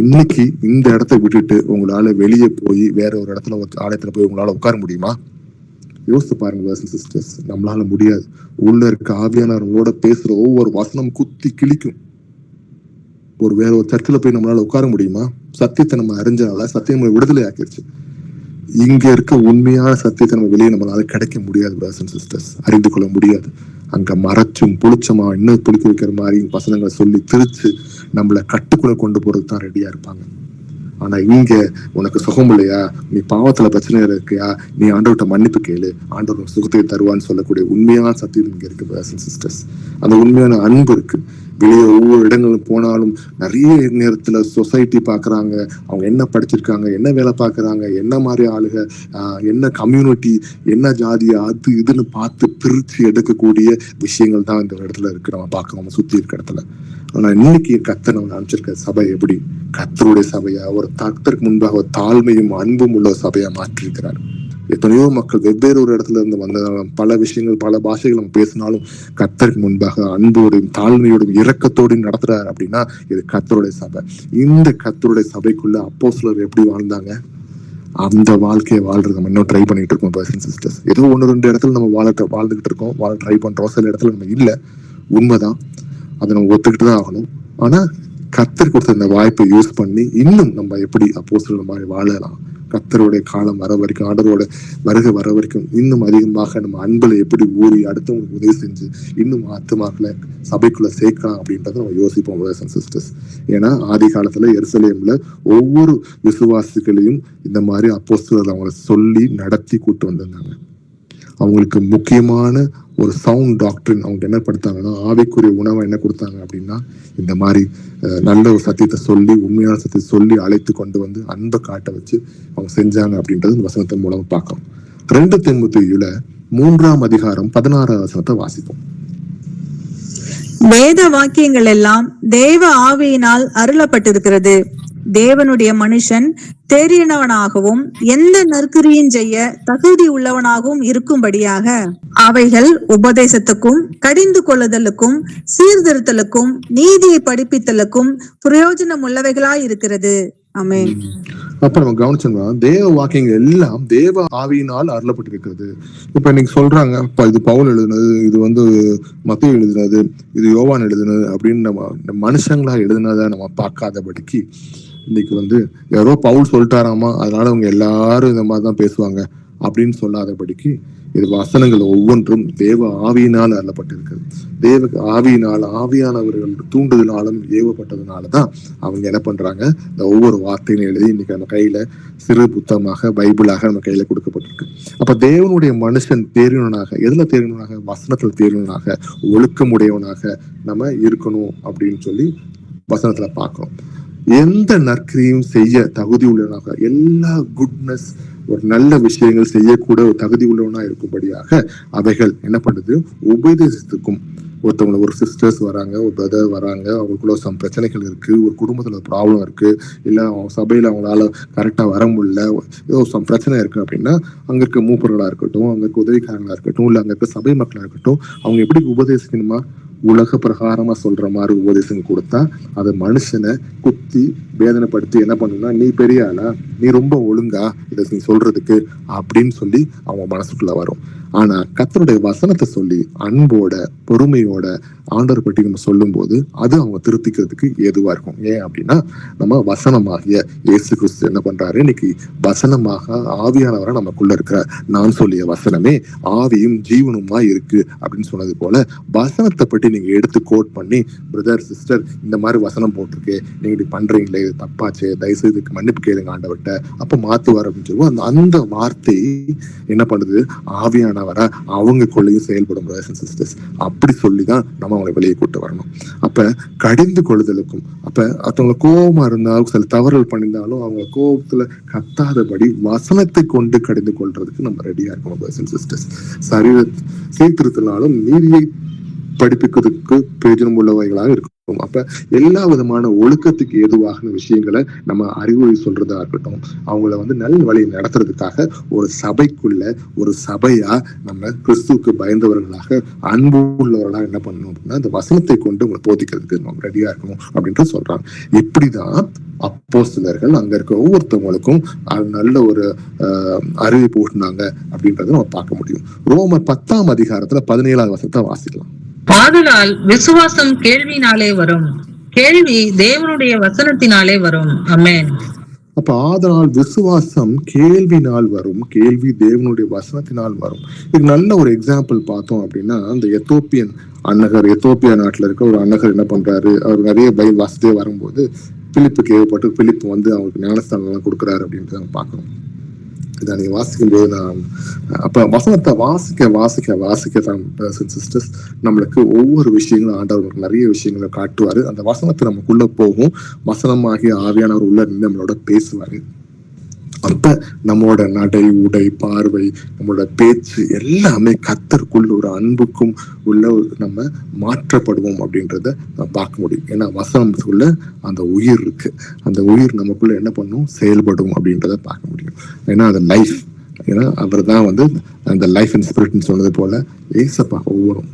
A: இன்னைக்கு இந்த இடத்த விட்டுட்டு உங்களால வெளியே போய் வேற ஒரு இடத்துல ஒரு ஆலயத்துல போய் உங்களால உட்கார முடியுமா? யோசித்து பாருங்க brothers and sisters, நம்மளால முடியாது. உள்ள இருக்க ஆவியானவர்களோட பேசுற ஒவ்வொரு வசனம் குத்தி கிழிக்கும். ஒரு வேற ஒரு சர்ச்சில் போய் நம்மளால உட்கார முடியுமா? சத்தியத்தை நம்ம அறிஞ்சனால சத்தியம் நம்ம விடுதலை ஆக்கிருச்சு. இங்க இருக்க உண்மையான சத்தியத்தை நம்ம வெளியே நம்மளால கிடைக்க முடியாது brothers and sisters, அறிந்து கொள்ள முடியாது. அங்க மறைச்சும் புளிச்சமா இன்னும் புளிக்க வைக்கிற மாதிரி வசனங்களை சொல்லி திரிச்சு நம்மளை கட்டுக்குள்ள கொண்டு போறதுக்கு தான் ரெடியா இருப்பாங்க. ஆனா இங்க உனக்கு சுகம் இல்லையா, நீ பாவத்துல பிரச்சனை இருக்கியா, நீ ஆண்டவர்கிட்ட மன்னிப்பு கேளு, ஆண்டவர் சுகத்தை தருவான்னு சொல்லக்கூடிய உண்மையான சத்தியம் இங்க இருக்கு பிரதர்ஸ் அண்ட் சிஸ்டர்ஸ். அந்த உண்மையான அன்பு இருக்கு. வெளியே ஒவ்வொரு இடங்களும் போனாலும் நிறைய நேரத்துல சொசைட்டி பாக்குறாங்க, அவங்க என்ன படிச்சிருக்காங்க, என்ன வேலை பாக்குறாங்க, என்ன மாதிரி ஆளுக, என்ன கம்யூனிட்டி, என்ன ஜாதி, அது இதுன்னு பார்த்து பிரிச்சு எடுக்கக்கூடிய விஷயங்கள் தான் இந்த இடத்துல இருக்கு. நம்ம பார்க்க நம்ம சுத்தி இருக்க இடத்துல. ஆனா இன்னைக்கு கர்த்தர் நம்ம நினைச்சிருக்க சபை எப்படி கர்த்தருடைய சபையா, ஒரு கர்த்தருக்கு முன்பாக ஒரு தாழ்மையும் அன்பும் உள்ள சபையா மாற்றிருக்கிறார். எத்தனையோ மக்கள் வெவ்வேறு ஒரு இடத்துல இருந்து வந்ததாலும் பல விஷயங்கள் பல பாஷைகள் நம்ம பேசினாலும் கர்த்தருக்கு முன்பாக அன்போடும் தாழ்மையோடும் இரக்கத்தோடும் நடத்துறாரு அப்படின்னா இது கர்த்தருடைய சபை. இந்த கர்த்தருடைய சபைக்குள்ள அப்போஸ்தலர் எப்படி வாழ்ந்தாங்க, அந்த வாழ்க்கையை வாழ்றது நம்ம இன்னும் ட்ரை பண்ணிட்டு இருக்கோம் பிரதர்ஸ் அண்ட் சிஸ்டர்ஸ். ஏதோ 1-2 இடத்துல நம்ம வாழ்ந்துகிட்டு இருக்கோம், வாழ ட்ரை பண்றோம். சில இடத்துல நம்ம இல்லை, உண்மைதான், அதை நம்ம ஒத்துக்கிட்டு தான் ஆகணும். ஆனா கர்த்தர் கொடுத்த இந்த வாய்ப்பை யூஸ் பண்ணி இன்னும் நம்ம எப்படி அப்போஸ்தலர் மாதிரி வாழலாம், கர்த்தருடைய காலம் வர வரைக்கும், ஆண்டவரோட வருகை வர வரைக்கும் இன்னும் அதிகமாக நம்ம அன்புல எப்படி ஊறி அடுத்தவங்களுக்கு உதவி செஞ்சு இன்னும் ஆத்துமாக்களை சபைக்குள்ள சேர்க்கலாம் அப்படின்றத நம்ம யோசிப்போம் பிரதர்ஸ் அண்ட் சிஸ்டர்ஸ். ஏன்னா ஆதி காலத்துல எருசலேம்ல ஒவ்வொரு விசுவாசிகளையும் இந்த மாதிரி அப்போஸ்தலர் அவங்களை சொல்லி நடத்தி கூட்டு வந்திருந்தாங்க. அவங்களுக்கு முக்கியமான ஒரு சவுண்ட் டாக்டரின் அவங்க என்ன படுத்தாங்கன்னா, ஆவிக்குரிய உணவை என்ன கொடுத்தாங்க அப்படின்னா, இந்த மாதிரி நல்ல ஒரு சத்தியத்தை சொல்லி, உண்மையான சத்தியத்தை சொல்லி அழைத்து கொண்டு வந்து அன்பை காட்ட வச்சு அவங்க செஞ்சாங்க அப்படின்றது இந்த வசனத்தின் மூலம் பார்க்கலாம். 2 தீமோத்தேயுல 3ஆம் அதிகாரம் 16ஆம் வசனத்தை வாசிப்போம்.
C: வேத வாக்கியங்கள் எல்லாம் தேவ ஆவியினால் அருளப்பட்டிருக்கிறது. தேவனுடைய மனுஷன் தேறினவனாகவும் எந்த நற்கிரியும் செய்ய தகுதி உள்ளவனாகவும் இருக்கும்படியாக அவைகள் உபதேசத்துக்கும் கடிந்து கொள்ளுதலுக்கும் சீர்திருத்தலுக்கும் நீதியை படிப்பித்தலுக்கும் பிரயோஜனம் உள்ளவைகளாய் இருக்கிறது. ஆமென்.
A: அப்ப நம்ம கவனிச்சோம்னா தேவ வாக்கியங்கள் எல்லாம் தேவ ஆவியினால் அருளப்பட்டிருக்கிறது. இப்ப இன்னைக்கு சொல்றாங்க, இது பவுல் எழுதுனது, இது மத்தேயு எழுதுனது, இது யோவான் எழுதுனது அப்படின்னு நம்ம மனுஷங்களா எழுதுனதை நம்ம பார்க்காதபடிக்கு இன்னைக்கு யாரோ பவுல் சொல்லிட்டாராமா அதனால அவங்க எல்லாரும் இந்த மாதிரிதான் பேசுவாங்க அப்படின்னு சொல்லாதபடிக்கு இது வசனங்கள் ஒவ்வொன்றும் தேவ ஆவியினால் அருளப்பட்டிருக்கிறது. தேவ ஆவியினால் ஆவியானவர்கள் தூண்டுதலாலும் ஏவப்பட்டதுனாலதான் அவங்க என்ன பண்றாங்க, இந்த ஒவ்வொரு வார்த்தையும் எழுதி இன்னைக்கு நம்ம கையில சிறு புத்தகமாக பைபிளாக நம்ம கையில கொடுக்கப்பட்டிருக்கு. அப்ப தேவனுடைய மனுஷன் தேர்வனாக, எதுல தேர்வனாக, வசனத்துல தேர்வனாக, ஒழுக்கமுடையவனாக நம்ம இருக்கணும் அப்படின்னு சொல்லி வசனத்துல பார்க்கிறோம். எந்த நற்கிரியும் செய்ய தகுதி உள்ளவனாக, எல்லா குட்னஸ் ஒரு நல்ல விஷயங்கள் செய்யக்கூட ஒரு தகுதி உள்ளவனா இருக்கும்படியாக அவைகள் என்ன பண்ணுது, உபதேசத்துக்கும். ஒருத்தவங்களை ஒரு சிஸ்டர்ஸ் வராங்க, ஒரு பிரதர் வராங்க, அவங்களுக்குள்ள சம் பிரச்சனைகள் இருக்கு, ஒரு குடும்பத்துல ப்ராப்ளம் இருக்கு, இல்ல அவங்க சபையில அவங்களால கரெக்டா வர முடியல, ஏதோ சம் பிரச்சனை இருக்கு அப்படின்னா அங்க இருக்க மூப்பர்களா இருக்கட்டும், அங்க இருக்க உதவிக்காரங்களா இருக்கட்டும், இல்ல அங்க இருக்க சபை மக்களா இருக்கட்டும், அவங்க எப்படி உபதேசிக்கணுமா, உலக பிரகாரமா சொல்ற மாதிரி உபதேசம் கொடுத்தா அது மனுஷனை குத்தி வேதனைப்படுத்தி என்ன பண்ணுன்னா, நீ பெரிய ஆளா, நீ ரொம்ப ஒழுங்கா இதை நீ சொல்றதுக்கு அப்படின்னு சொல்லி அவங்க மனசுக்குள்ள வரும். ஆனா கர்த்தருடைய வசனத்தை சொல்லி அன்போட பொறுமையோட ஆண்டவர் பற்றி நம்ம சொல்லும் போது அது அவங்க திருத்திக்கிறதுக்கு ஏதுவா இருக்கும். ஏன் அப்படின்னா நம்ம வசனமாகிய இயேசு கிறிஸ்து என்ன பண்றாரு, இன்னைக்கு வசனமாக ஆவியானவரை நமக்குள்ள இருக்கிற நான் சொல்லிய வசனமே ஆவியும் ஜீவனுமா இருக்கு அப்படின்னு சொன்னது போல வசனத்தை பற்றி நீங்க எடுத்து கோட் பண்ணி, பிரதர் சிஸ்டர் இந்த மாதிரி வசனம் போட்டிருக்கு, நீங்க இப்படி பண்றீங்களே, இது தப்பாச்சு, தயவுசெய்து மன்னிப்பு கேளுங்க ஆண்டவர்கிட்ட, அப்ப மாத்துவார் அப்படின்னு சொல்லுவோம். அந்த வார்த்தை என்ன பண்ணுது, ஆவியானவரை அவங்க கொள்ளையும் செயல்படும் பிரதர்ஸ் அண்ட் சிஸ்டர்ஸ். அப்படி சொல்லிதான் நம்ம அவங்களை வெளியே கூட்டு வரணும். அப்ப கடிந்து கொள்ளுதலுக்கும், அப்ப மற்றவங்களை கோபமா இருந்தாலும் சில தவறுகள் பண்ணியிருந்தாலும் அவங்க கோபத்துல கத்தாதபடி வசனத்தை கொண்டு கடிந்து கொள்றதுக்கு நம்ம ரெடியா இருக்கணும் பிரதர்ஸ் அண்ட் சிஸ்டர்ஸ். சரீர சீர்திருத்தினாலும் நீதியை படிப்பிக்கிறதுக்கு பிரயோஜனம் உள்ளவைகளாக இருக்கும். அப்ப எல்லா விதமான ஒழுக்கத்துக்கு ஏதுவாக விஷயங்களை நம்ம அறிவுரை சொல்றதா இருக்கட்டும், அவங்கள நல்ல வழியை நடத்துறதுக்காக ஒரு சபைக்குள்ள ஒரு சபையா நம்ம கிறிஸ்துவுக்கு பயந்தவர்களாக அன்பு உள்ளவர்களாக என்ன பண்ணணும் அப்படின்னா இந்த வசனத்தை கொண்டு உங்களை போதிக்கிறதுக்கு நம்ம ரெடியா இருக்கணும் அப்படின்ட்டு சொல்றாங்க. இப்படிதான் அப்போஸ்தலர்கள் அங்க இருக்க ஒவ்வொருத்தவங்களுக்கும் நல்ல ஒரு அறிவை போட்டுனாங்க அப்படின்றத நம்ம பார்க்க முடியும். ரோமர் 10ஆம் அதிகாரத்துல 17ஆவது வசனத்தை வாசிக்கலாம்.
D: ஆதலால் விசுவாசம் கேள்வினாலே வரும், கேள்வி தேவனுடைய வசனத்தினாலே வரும். ஆமென்.
A: அப்ப ஆதலால் விசுவாசம் கேள்வினால் வரும், கேள்வி தேவனுடைய வசனத்தினால் வரும். இதுக்கு நல்ல ஒரு எக்ஸாம்பிள் பார்த்தோம் அப்படின்னா, அந்த எத்தோப்பியா நாட்டுல இருக்க ஒரு அன்னகர் என்ன பண்றாரு, அவர் நிறைய பைபிள் வாசித்தே வரும்போது பிலிப்புக்கு ஏற்பட்டு பிலிப்பு வந்து அவங்களுக்கு ஞானஸ்தானம் எல்லாம் கொடுக்குறாரு அப்படின்றத நம்ம பார்க்கணும். இதை நீங்க வாசிக்கும் போது நான் அப்ப வசனத்தை வாசிக்க தான் சிஸ்டர்ஸ் நம்மளுக்கு ஒவ்வொரு விஷயங்களும் ஆண்டவர்களுக்கு நிறைய விஷயங்களை காட்டுவாரு. அந்த வசனத்தை நமக்குள்ள போகும், வசனமாகிய ஆவியானவர் உள்ள நின்று நம்மளோட பேசுவாரு. அப்ப நம்மளோட நடை, உடை, பார்வை, நம்மளோட பேச்சு எல்லாமே கர்த்தருக்குள்ள ஒரு அன்புக்கும் உள்ள நம்ம மாற்றப்படுவோம் அப்படின்றத பார்க்க முடியும். ஏன்னா வசனத்துக்குள்ள அந்த உயிர் இருக்கு, அந்த உயிர் நமக்குள்ள என்ன பண்ணும், செயல்படும் அப்படின்றத பார்க்க முடியும். ஏன்னா அது லைஃப். ஏன்னா அவர் தான் வந்து அந்த லைஃப் அண்ட் ஸ்பிரிட்னு சொன்னது போல ஏசப்பா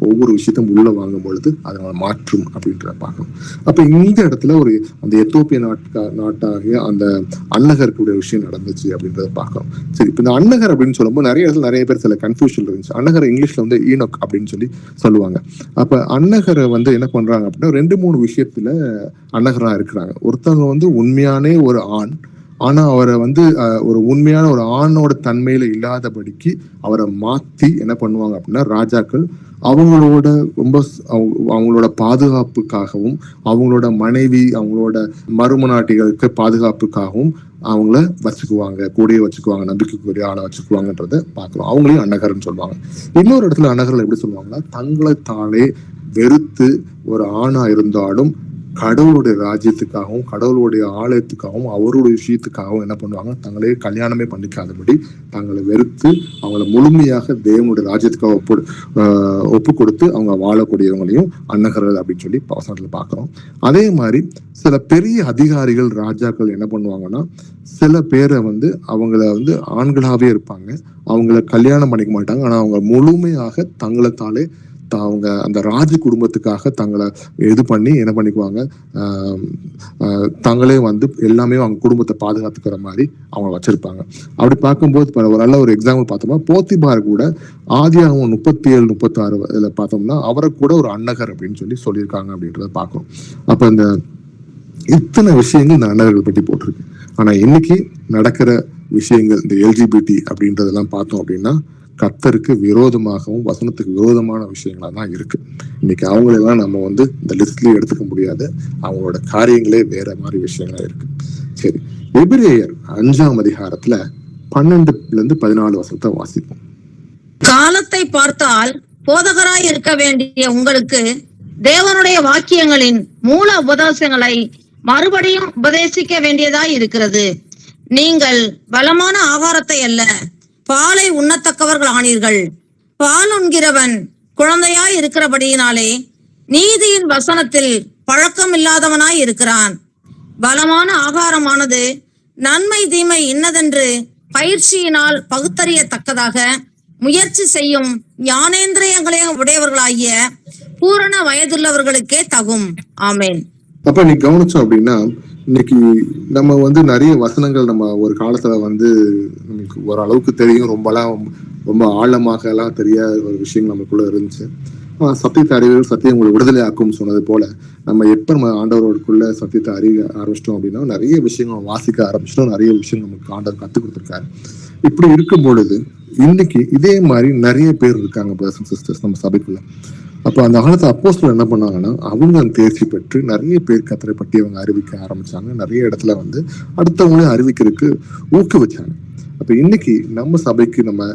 A: ஒவ்வொரு விஷயத்தையும் உள்ள வாங்கும் பொழுது அதை நம்ம மாற்றும் அப்படின்றத பார்க்கணும். அப்ப இந்த இடத்துல ஒரு அந்த எத்தோப்பிய நாட்டாகிய அந்த அன்னகருக்குடைய விஷயம் நடந்துச்சு அப்படின்றத பார்க்கணும். சரி, இப்ப இந்த அன்னகர் அப்படின்னு சொல்லும்போது நிறைய இடத்துல நிறைய பேர் சில கன்ஃபியூஷன் இருந்துச்சு. அன்னகர் இங்கிலீஷ்ல வந்து ஈனோக் அப்படின்னு சொல்லி சொல்லுவாங்க. அப்ப அன்னகரை வந்து என்ன பண்றாங்க அப்படின்னா 2-3 விஷயத்துல அன்னகரா இருக்கிறாங்க. ஒருத்தவங்க வந்து உண்மையானே ஒரு ஆண், ஆனா அவரை வந்து ஒரு உண்மையான ஒரு ஆணோட தன்மையில இல்லாதபடிக்கு அவரை மாத்தி என்ன பண்ணுவாங்க அப்படின்னா ராஜாக்கள் அவங்களோட ரொம்ப அவங்களோட பாதுகாப்புக்காகவும் அவங்களோட மனைவி அவங்களோட மறுமனாட்டிகளுக்கு பாதுகாப்புக்காகவும் அவங்கள வச்சுக்குவாங்க, கூடயே வச்சுக்குவாங்க, நம்பிக்கைக்குரிய ஆளை வச்சுக்குவாங்கன்றத பார்க்கலாம். அவங்களையும் அன்னகர்ன்னு சொல்லுவாங்க. இன்னொரு இடத்துல அன்னகர்கள் எப்படி சொல்லுவாங்கன்னா தங்களை தானே வெறுத்து ஒரு ஆணா இருந்தாலும் கடவுளுடைய ராஜ்யத்துக்காகவும் கடவுளுடைய ஆலயத்துக்காகவும் அவருடைய விஷயத்துக்காகவும் என்ன பண்ணுவாங்க, தங்களே கல்யாணமே பண்ணிக்காதபடி தங்களை வெறுத்து அவங்களை முழுமையாக தேவனுடைய ராஜ்யத்துக்காக ஒப்பு கொடுத்து அவங்க வாழக்கூடியவங்களையும் அன்னகர்கள் அப்படின்னு சொல்லி வசனத்துல பார்க்கிறோம். அதே மாதிரி சில பெரிய அதிகாரிகள் ராஜாக்கள் என்ன பண்ணுவாங்கன்னா சில பேரை வந்து அவங்கள வந்து ஆண்களாவே இருப்பாங்க, அவங்கள கல்யாணம் பண்ணிக்க மாட்டாங்க, ஆனா அவங்க முழுமையாக தங்களை தாளே அவங்க அந்த ராஜ குடும்பத்துக்காக தங்களை இது பண்ணி என்ன பண்ணிக்குவாங்க, தங்களே வந்து எல்லாமே அவங்க குடும்பத்தை பாதுகாத்துக்கிற மாதிரி அவங்க வச்சிருப்பாங்க. அப்படி பார்க்கும்போது ஒரு நல்ல ஒரு எக்ஸாம்பிள் பார்த்தோம்னா போத்திபார் கூட ஆதியாகமம் 37-36 பார்த்தோம்னா அவரை கூட ஒரு அன்னகர் அப்படின்னு சொல்லியிருக்காங்க அப்படின்றத பார்க்கணும். அப்ப இந்த இத்தனை விஷயங்கள் இந்த அன்னகர்கள் பற்றி போட்டிருக்கு. ஆனா இன்னைக்கு நடக்கிற விஷயங்கள் இந்த எல்ஜிபிடி அப்படின்றதெல்லாம் பார்த்தோம் அப்படின்னா கர்த்தருக்கு விரோதமாகவும் வசனத்துக்கு விரோதமான விஷயங்களா தான் இருக்கு. இன்னைக்கு அவங்களெல்லாம் நம்ம வந்து இந்த லிஸ்ட்லயே எடுத்துக்க முடியாது, அவங்களோட காரியங்களே வேற மாதிரி விஷயங்களா இருக்கு. சரி, எபிரேயர் 5ஆம் அதிகாரத்துல 12-14 வசனத்தை வாசிப்போம்.
B: காலத்தை பார்த்தால் போதகராய் இருக்க வேண்டிய உங்களுக்கு தேவனுடைய வாக்கியங்களின் மூல உபதேசங்களை மறுபடியும் உபதேசிக்க வேண்டியதாய் இருக்கிறது. நீங்கள் பலமான ஆகாரத்தை அல்ல பாலை உண்ணத்தக்கவர்கள் ஆனீர்கள். பால் உண்கிறவன் குழந்தையாய் இருக்கிறபடியினாலே நீதியின் வசனத்தில் பழக்கம் இல்லாதவனாய் இருக்கிறான். பலமான ஆகாரமானது நன்மை தீமை இன்னதென்று பயிற்சியினால் பகுத்தறியத்தக்கதாக முயற்சி செய்யும் ஞானேந்திரியங்களையும் உடையவர்களாகிய பூரண வயதுள்ளவர்களுக்கே தகும். ஆமேன்.
A: அப்ப நீ கவனிச்சோம் அப்படின்னா இன்னைக்கு நம்ம வந்து நிறைய வசனங்கள் நம்ம ஒரு காலத்துல வந்து நமக்கு ஓரளவுக்கு தெரியும், ரொம்ப ஆழமாக எல்லாம் தெரியாத ஒரு விஷயங்கள் நமக்குள்ள இருந்துச்சு. சத்தியத்தை அறிவியல் சத்தியம் உங்களை விடுதலை ஆக்கும் சொன்னது போல நம்ம எப்ப நம்ம ஆண்டவரோடுக்குள்ள சத்தியத்தை அறிய ஆரம்பிச்சிட்டோம் அப்படின்னா நிறைய விஷயங்கள் வாசிக்க ஆரம்பிச்சிட்டோம், நிறைய விஷயங்கள் நமக்கு ஆண்டவர் கத்துக் கொடுத்துருக்காரு. இப்படி இருக்கும் பொழுது இன்னைக்கு இதே மாதிரி நிறைய பேர் இருக்காங்க பிரதர்ஸ் அண்ட் சிஸ்டர்ஸ் நம்ம சபைக்குள்ள. அப்ப அந்த காலத்துல அப்போஸ்தலர் என்ன பண்ணாங்கன்னா அவங்க தேர்ச்சி பெற்று நிறைய பேர் கர்த்தரை பற்றி அவங்க அறிவிக்க ஆரம்பிச்சாங்க. நிறைய இடத்துல வந்து அடுத்தவங்களையும் அறிவிக்கிறதுக்கு ஊக்குவிச்சாங்க. அப்ப இன்னைக்கு நம்ம சபைக்கு நம்ம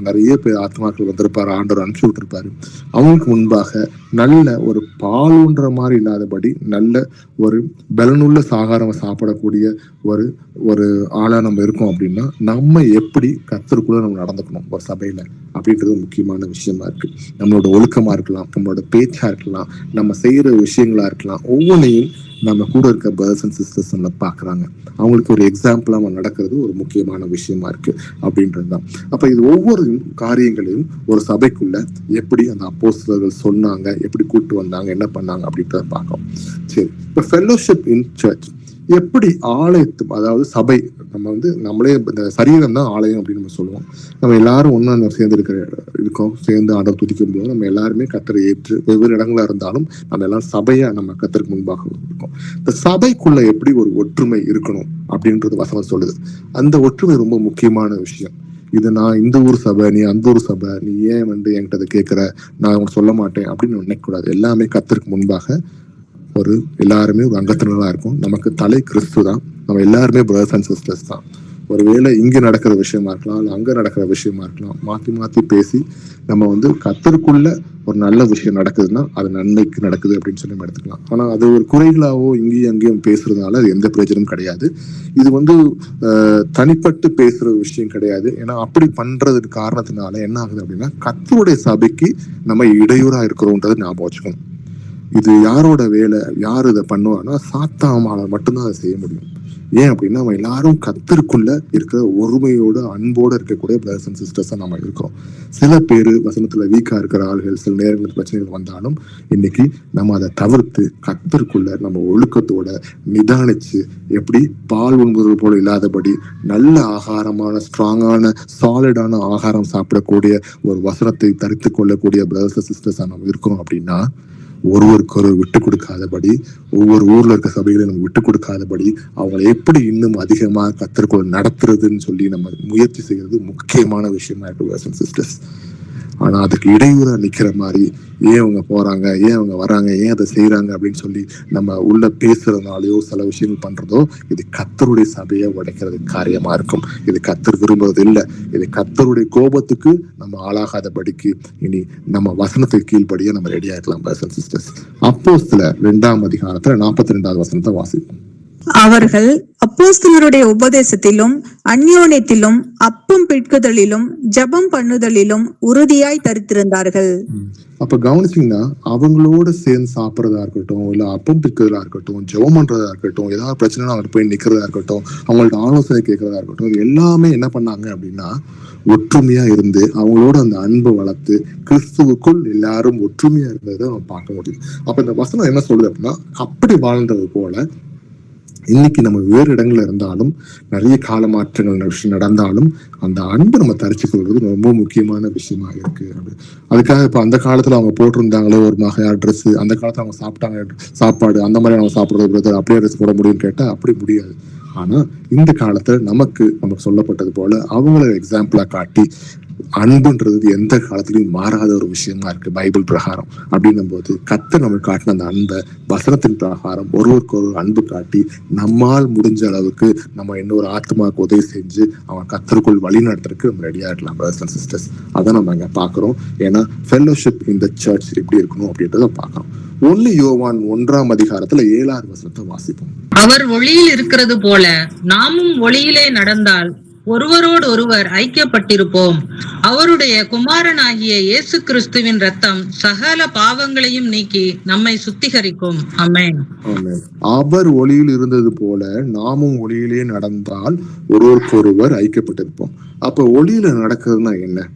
A: நிறைய பேர் ஆத்மாக்கள் வந்திருப்பாரு, ஆண்டவர் அனுப்பிச்சு விட்டுருப்பாரு. அவங்களுக்கு முன்பாக நல்ல ஒரு பாலுன்ற மாதிரி இல்லாதபடி நல்ல ஒரு பலனுள்ள சாகாரம் சாப்பிடக்கூடிய ஒரு ஆளா நம்ம இருக்கோம் அப்படின்னா நம்ம எப்படி கர்த்தருக்குள்ள நம்ம நடந்துக்கணும் ஒரு சபையில அப்படின்றது முக்கியமான விஷயமா இருக்கு. நம்மளோட ஒழுக்கமா இருக்கலாம், நம்மளோட பேச்சா இருக்கலாம், நம்ம செய்யற விஷயங்களா இருக்கலாம், ஒவ்வொன்றையும் நம்ம கூட இருக்க பிரதர்ஸ் அண்ட் சிஸ்டர்ஸ் நம்ம பாக்குறாங்க. அவங்களுக்கு ஒரு எக்ஸாம்பிளா நடக்கிறது ஒரு முக்கியமான விஷயமா இருக்கு அப்படின்றதுதான். அப்ப இது ஒவ்வொரு காரியங்களையும் ஒரு சபைக்குள்ள எப்படி அந்த அப்போஸ்தலர்கள் சொன்னாங்க, எப்படி கூட்டு வந்தாங்க, என்ன பண்ணாங்க அப்படின்றத பார்க்கணும். சரி, இப்ப ஃபெல்லோஷிப் இன் சர்ச் எப்படி ஆலயத்து, அதாவது சபை நம்ம வந்து நம்மளே இந்த சரீரம் தான் ஆலயம் அப்படின்னு நம்ம சொல்லுவோம். நம்ம எல்லாரும் ஒண்ணு சேர்ந்து இருக்கோம், சேர்ந்து ஆண்டவர் துதிக்கும் போது நம்ம எல்லாருமே கர்த்தரை ஏற்று வெவ்வேறு இடங்களா இருந்தாலும் நம்ம எல்லாம் சபையா நம்ம கர்த்தருக்கு முன்பாக இருக்கோம். இந்த சபைக்குள்ள எப்படி ஒரு ஒற்றுமை இருக்கணும் அப்படின்றது வசனம் சொல்லுது. அந்த ஒற்றுமை ரொம்ப முக்கியமான விஷயம். இது நான் இந்த ஊர் சபை, நீ அந்த ஊர் சபை, நீ ஏன் வந்து என்கிட்ட கேட்கிற, நான் உனக்கு சொல்ல மாட்டேன் அப்படின்னு நினைக்க கூடாது. எல்லாமே கர்த்தருக்கு முன்பாக ஒரு எல்லாருமே ஒரு அங்கத்தினர்களா இருக்கும். நமக்கு தலை கிறிஸ்து தான். நம்ம எல்லாருமே பிரதர்ஸ் அண்ட் சிஸ்டர்ஸ் தான். ஒருவேளை இங்க நடக்கிற விஷயமா இருக்கலாம், இல்ல அங்க நடக்கிற விஷயமா இருக்கலாம், மாத்தி மாத்தி பேசி நம்ம கர்த்தருக்குள்ள ஒரு நல்ல விஷயம் நடக்குதுன்னா அது நன்மைக்கு நடக்குது அப்படின்னு சொல்லி நம்ம எடுத்துக்கலாம். ஆனா அது ஒரு குறைகளாவோ இங்கேயும் அங்கேயும் பேசுறதுனால அது எந்த பிரயோஜனமும் கிடையாது. இது தனிப்பட்டு பேசுற விஷயம் கிடையாது. ஏன்னா அப்படி பண்றதுக்கு காரணத்தினால என்ன ஆகுது அப்படின்னா, கர்த்தருடைய சபைக்கு நம்ம இடையூறா இருக்கிறோம்ன்றதை ஞாபகம் வச்சுக்கணும். இது யாரோட வேலை? யார் இதை பண்ணுவான்னா சாத்தானால மட்டும்தான் அதை செய்ய முடியும். ஏன் அப்படின்னா, நம்ம எல்லாரும் கர்த்தருக்குள்ள இருக்கிற ஒருமையோட அன்போட இருக்கக்கூடிய பிரதர்ஸ் அண்ட் சிஸ்டர்ஸா நம்ம இருக்கிறோம். சில பேர் வசனத்துல வீக்கா இருக்கிற ஆள்கள் சில நேரங்களில் பிரச்சனைகள் வந்தாலும் இன்னைக்கு நம்ம அதை தவிர்த்து கர்த்தருக்குள்ள நம்ம ஒழுக்கத்தோட நிதானிச்சு, எப்படி பால் உண்பது போல இல்லாதபடி நல்ல ஆகாரமான ஸ்ட்ராங்கான சாலிடான ஆகாரம் சாப்பிடக்கூடிய ஒரு வசனத்தை தரித்து கொள்ளக்கூடிய பிரதர்ஸ் அண்ட் சிஸ்டர்ஸா நம்ம இருக்கிறோம் அப்படின்னா, ஒருவருக்கு விட்டு கொடுக்காதபடி, ஒவ்வொரு ஊர்ல இருக்க சபைகளை நம்ம விட்டு கொடுக்காதபடி, அவங்களை எப்படி இன்னும் அதிகமா கர்த்தருக்குள்ள நடத்துறதுன்னு சொல்லி நம்ம முயற்சி செய்யறது முக்கியமான விஷயமா இருக்கு பிரதர்ஸ் அண்ட் சிஸ்டர்ஸ். ஆனா அதுக்கு இடையூறா நிக்கிற மாதிரி ஏன் அவங்க போறாங்க, ஏன் அவங்க வராங்க, ஏன் அதை செய்யறாங்க அப்படின்னு சொல்லி நம்ம உள்ள பேசுறதுனாலயோ சில விஷயங்கள் பண்றதோ இது கர்த்தருடைய சபையை உடைக்கிறது காரியமா இருக்கும். இது கர்த்தர் விரும்புறது இல்லை. இது கர்த்தருடைய கோபத்துக்கு நம்ம ஆளாகாதபடிக்கு இனி நம்ம வசனத்துக்கு கீழ்படியா நம்ம ரெடி ஆயிக்கலாம் பிரதர்ஸ் அண்ட் சிஸ்டர்ஸ். அப்போஸ்தலர் 2ஆம் அதிகாரத்துல 42வது வசனத்தை வாசிப்போம்.
C: அவர்கள் அப்போஸ்தலருடைய உபதேசத்திலும் அந்யோன்யத்திலும் அப்பம் பிட்குதலிலும் ஜெபம் பண்ணுதலிலும் உறுதியாய் தரித்திருந்தார்கள்.
A: அப்ப கவனிச்சீங்கன்னா, அவங்களோட சேர்ந்து சாப்பிட்றதா இருக்கட்டும், இல்ல அப்பம் பிற்கிறதா இருக்கட்டும், ஜெபம் பண்றதா இருக்கட்டும், ஏதாவது பிரச்சனை அவங்க போய் நிக்கிறதா இருக்கட்டும், அவங்கள்ட்ட ஆலோசனை கேட்கறதா இருக்கட்டும், இது எல்லாமே என்ன பண்ணாங்க அப்படின்னா ஒற்றுமையா இருந்து அவங்களோட அந்த அன்பை வளர்த்து கிறிஸ்துவுக்குள் எல்லாரும் ஒற்றுமையா இருந்ததை நம்ம பார்க்க முடியும். அப்ப இந்த வசனம் என்ன சொல்லுது அப்படின்னா, அப்படி வாழ்ந்தது போல இன்னைக்கு நம்ம வேறு இடங்கள்ல இருந்தாலும் நிறைய கால மாற்றங்கள் நடந்தாலும் அந்த அன்பு நம்ம தரிச்சு கொள்வது ரொம்ப முக்கியமான விஷயமா இருக்கு. அதுக்காக இப்ப அந்த காலத்துல அவங்க போட்டிருந்தாங்களே ஒரு ட்ரெஸ், அந்த காலத்துல அவங்க சாப்பிட்டாங்க சாப்பாடு, அந்த மாதிரி அவங்க சாப்பிடுறது அப்படியே ட்ரெஸ் போட முடியும்னு கேட்டா அப்படி முடியாது. ஆனா இந்த காலத்துல நமக்கு சொல்லப்பட்டது போல அவங்கள எக்ஸாம்பிளா காட்டி அன்புன்றது எந்த காலத்திலையும் மாறாத ஒரு விஷயமா இருக்கு பைபிள் பிரகாரம். அப்படின்னும் போது கர்த்தர் நம்ம காட்டின அந்த அன்பை வசனத்தின் பிரகாரம் ஒருவருக்கு ஒரு அன்பு காட்டி நம்மால் முடிஞ்ச அளவுக்கு நம்ம இன்னொரு ஆத்மாவுக்கு உதவி செஞ்சு அவன் கர்த்தருக்குள் வழி நடத்துறதுக்கு நம்ம ரெடியா இருக்கலாம் பிரதர்ஸ் அண்ட் சிஸ்டர்ஸ். அதை நம்ம இங்க பாக்குறோம். ஏன்னா ஃபெல்லோஷிப் இன் த சர்ச் எப்படி இருக்கணும் அப்படின்றத பாக்குறோம். 1 யோவான் 1ஆம் அதிகாரத்துல 7வது வசனத்தை வாசிப்போம்.
D: அவர் ஒளியில் இருக்கிறது போல நாமும் ஒளியிலே நடந்தால் ஒருவரோடு ஒருவர் ஐக்கியப்பட்டிருப்போம். அவருடைய குமாரனாகிய இயேசு கிறிஸ்துவின் ரத்தம் சகல பாவங்களையும் நீக்கி நம்மை சுத்திகரிக்கும். ஆமென்.
A: அவர் ஒளியில் இருந்தது போல நாமும் ஒளியிலே நடந்தால் ஒருவருக்கொருவர் ஐக்கியப்பட்டிருப்போம். அப்ப ஒளியில நடக்கிறதுனா என்ன?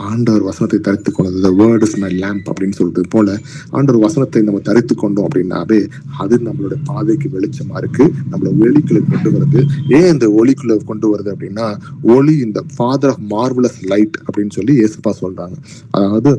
A: ஆண்டவர் வசனத்தை தரித்து கொண்டது, the word is my lamp அப்படின்னு சொல்றது போல ஆண்டவர் வசனத்தை நம்ம தரித்து கொண்டோம் அப்படின்னாவே அது நம்மளோட பாதைக்கு வெளிச்சமா இருக்கு, நம்மள ஒளிக்குள்ள கொண்டு வருது. ஏன் இந்த ஒளிக்குள்ள கொண்டு வருது அப்படின்னா, ஒளி இந்த ஃபாதர் ஆஃப் மார்வலஸ் லைட் அப்படின்னு சொல்லி இயேசுப்பா சொல்றாங்க. அதாவது